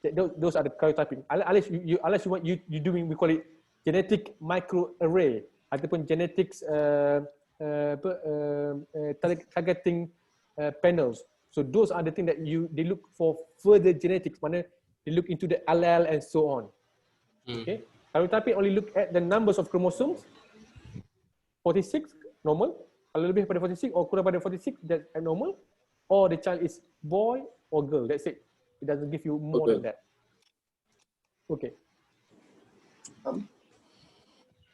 Those are the karyotyping. Unless you doing, we call it genetic microarray ataupun genetics targeting panels. So those are the things that they look for further genetics. Mana they look into the allele and so on. Okay. Karyotyping only look at the numbers of chromosomes. 46 normal. Kalau lebih pada 46 or kurang pada 46, that's abnormal. Or the child is boy or girl. That's it. It doesn't give you more than that. Okay.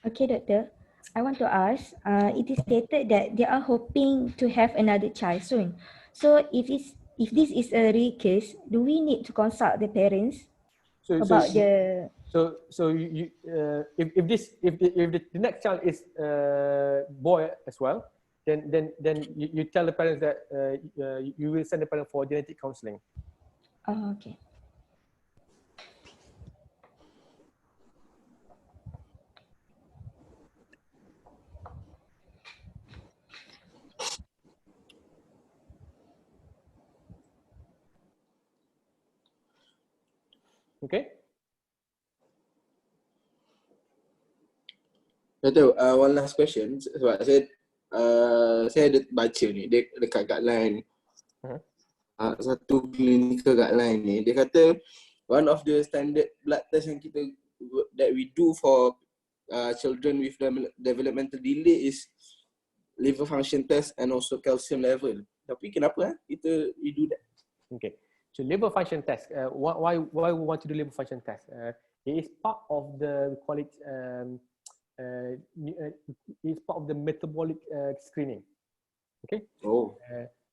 Okay, doctor. I want to ask, it is stated that they are hoping to have another child soon. So if this is a real case, do we need to consult the parents about the... So if the next child is boy as well, then you tell the parents that you will send the parents for genetic counselling. Oh, okay. Okay. Betul. One last question. Sebab saya ada baca ni dekat guideline. Satu clinical guideline ni dia kata one of the standard blood test yang that we do for children with developmental delay is liver function test and also calcium level. Tapi kenapa we do that? Okay. So liver function test. Why we want to do liver function test? It is part of the, we call it, it's part of the metabolic screening. Okay.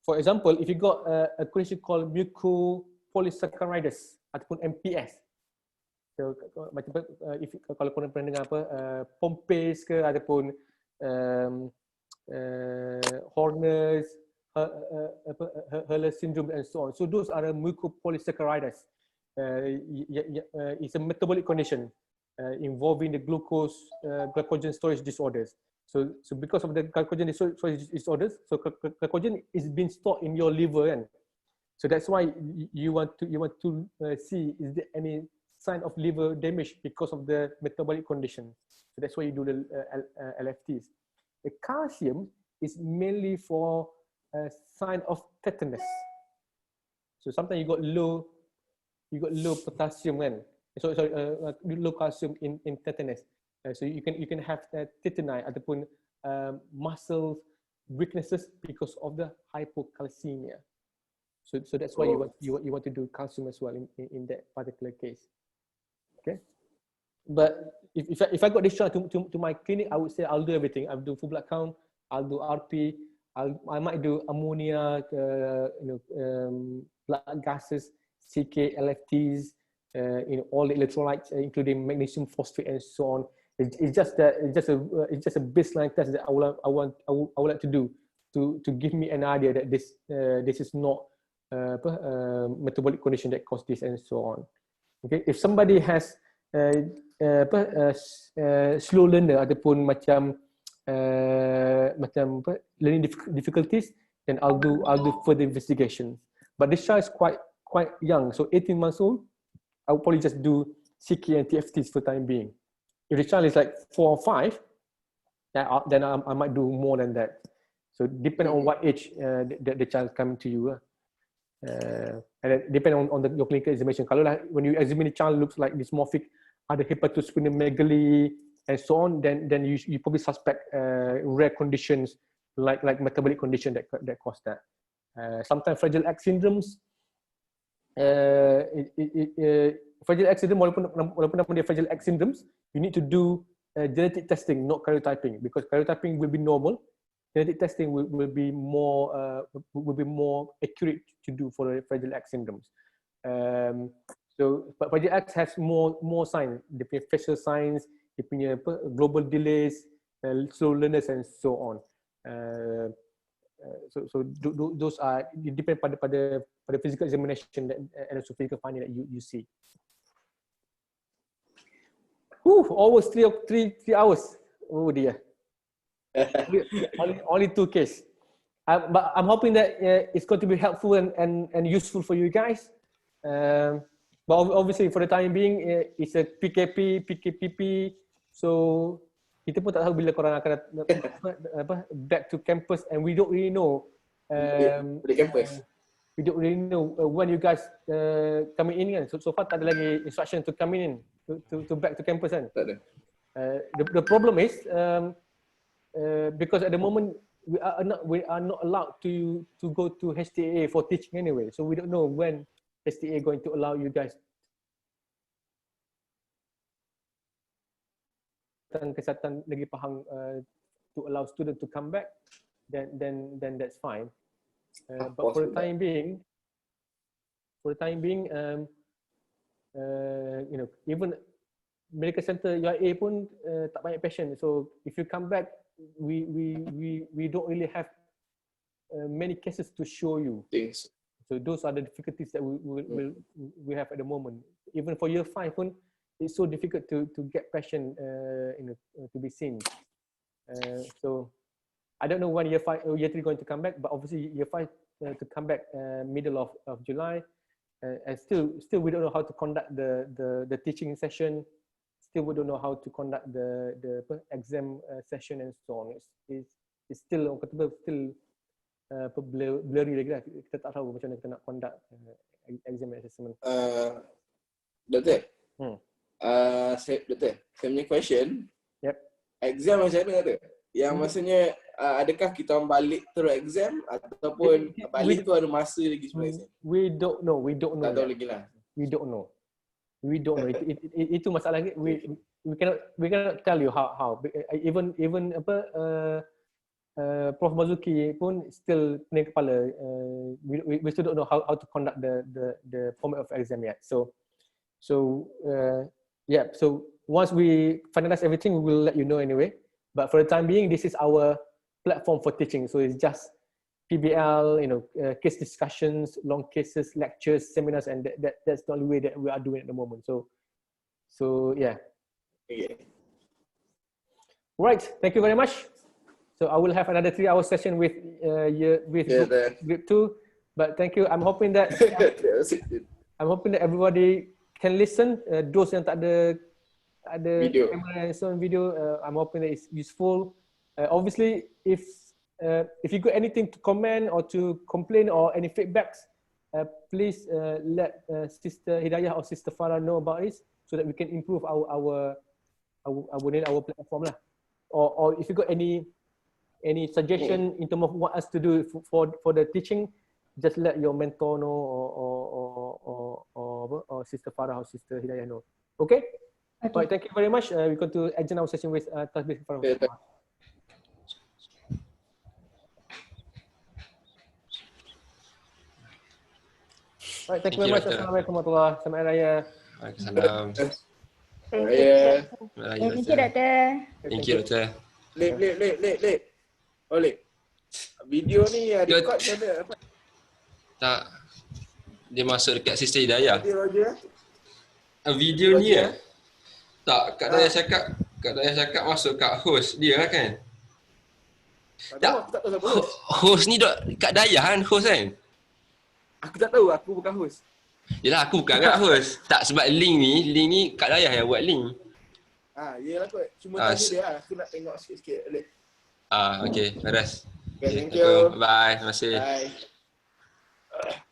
For example, if you got a condition called mucopolysaccharidosis ataupun MPS, so macam kalau korang pernah dengar apa Pompe's ke ataupun Horner's, Hurler syndrome and so on. So those are mucopolysaccharidosis. It's a metabolic condition involving the glycogen storage disorders. So because of the glycogen storage disorders, so glycogen is being stored in your liver, and so that's why you want to see is there any sign of liver damage because of the metabolic condition. So that's why you do the LFTs. The calcium is mainly for a sign of tetanus. So sometimes you got low potassium, kan? Low calcium in tetanus. So you can have tetani ataupun muscle weaknesses because of the hypocalcemia. So that's why you want to do calcium as well in that particular case. Okay. But if I got this shot to my clinic, I would say I'll do everything. I'll do full blood count. I'll do RP. I might do ammonia, blood gases, CK, LFTs, all the electrolytes, including magnesium phosphate and so on. It's just a baseline test that I would like to do to give me an idea that this is not metabolic condition that causes this and so on. Okay, if somebody has slow learner ataupun macam learning difficulties, then I'll do further investigation. But this child is quite young, so 18 months old, I would probably just do CK and TFTs for the time being. If the child is like 4 or 5, then I might do more than that. So depending on what age the child coming to you. And then depending on your clinical examination. Kalau when you examine the child looks like dysmorphic, ada hepatosplenomegaly and so on, then you probably suspect rare conditions like metabolic condition that cause that. Sometimes Fragile X syndromes, Fragile X syndrome, walaupun nama dia Fragile X syndromes, you need to do genetic testing, not karyotyping, because karyotyping will be normal. Genetic testing will be more accurate to do for the Fragile X syndromes. So Fragile X has more signs, the facial signs, dia punya global delays, slow learners and so on. So those are depend pada physical examination and also physical finding that you see. Almost 3 hours. Oh dear. only 2 cases. But I'm hoping that it's going to be helpful and useful for you guys. But obviously for the time being, it's a PKP, PKPP. So kita pun tak tahu bila korang akan back to campus, and we don't really know. We don't really know when you guys coming in kan. So far tak ada lagi instruction to come in to back to campus kan. Tak ada. The problem is because at the moment we are not allowed to go to HTA for teaching anyway. So we don't know when HTA going to allow you guys kesihatan lagi faham to allow students to come back, then that's fine. But for the time being, you know, even medical center UIA pun tak banyak patient. So if you come back, we don't really have many cases to show you. Things. So those are the difficulties that we have at the moment. Even for year 5 pun, it's so difficult to get patient you know, to be seen. So I don't know when year 5 or year 3 going to come back, but obviously year 5 to come back middle of July, and still we don't know how to conduct the teaching session. Still we don't know how to conduct the exam session and so on. It's still blurry lagi lah. Kita tak tahu macam mana kita nak conduct exam assessment. Doktor, Doktor, saya punya question. Yep. Exam macam mana tu? Yang maksudnya adakah kita orang balik terus exam ataupun balik tu ada masa lagi sebenarnya? We don't know. Tak tahu lagi lah. We don't know. Itu masalah. We cannot tell you how. Even Prof Mazuki pun still pening kepala. We still don't know how to conduct the format of exam yet. So yeah. So once we finalize everything, we will let you know anyway. But for the time being, this is our platform for teaching. So it's just PBL, you know, case discussions, long cases, lectures, seminars, and that's the only way that we are doing at the moment. So yeah. Okay. Right. Thank you very much. So I will have another 3-hour session with group 2. But thank you. I'm hoping that everybody can listen. Those yang tak ada video. Camera and so on video, I'm hoping that it's useful. Obviously, if you got anything to comment or to complain or any feedbacks, please let Sister Hidayah or Sister Farah know about this so that we can improve our platform lah. Or if you got any suggestion in terms of what us to do for the teaching, just let your mentor know or Sister Farah or Sister Hidayah know. Okay? Okay. Right, thank you very much. We're going to adjourn our session with Tasbih Farah. Right, thank you very much. Assalamualaikum warahmatullahi wabarakatuh. Selamat Hari Raya. Waalaikumsalam. Thank you, Doktor. Thank you, Doktor. Lek. Oh, Lek. Video ni record ke ada? Tak. Dia masuk dekat Sister Hidayah. Roger. Video ni Tak, Kak Dayah cakap masuk kat host dia lah kan? Tak tahu, aku tak tahu siapa host. Host ni Kak Dayah kan host kan? Aku tak tahu, aku bukan host. Yelah aku bukan kat host. Tak, sebab link ni Kak Dayah yang buat link. Yelah kot. Cuma tanya dia lah. Aku nak tengok sikit-sikit. Okay, beres. Okay, thank you. Bye, terima kasih. Bye.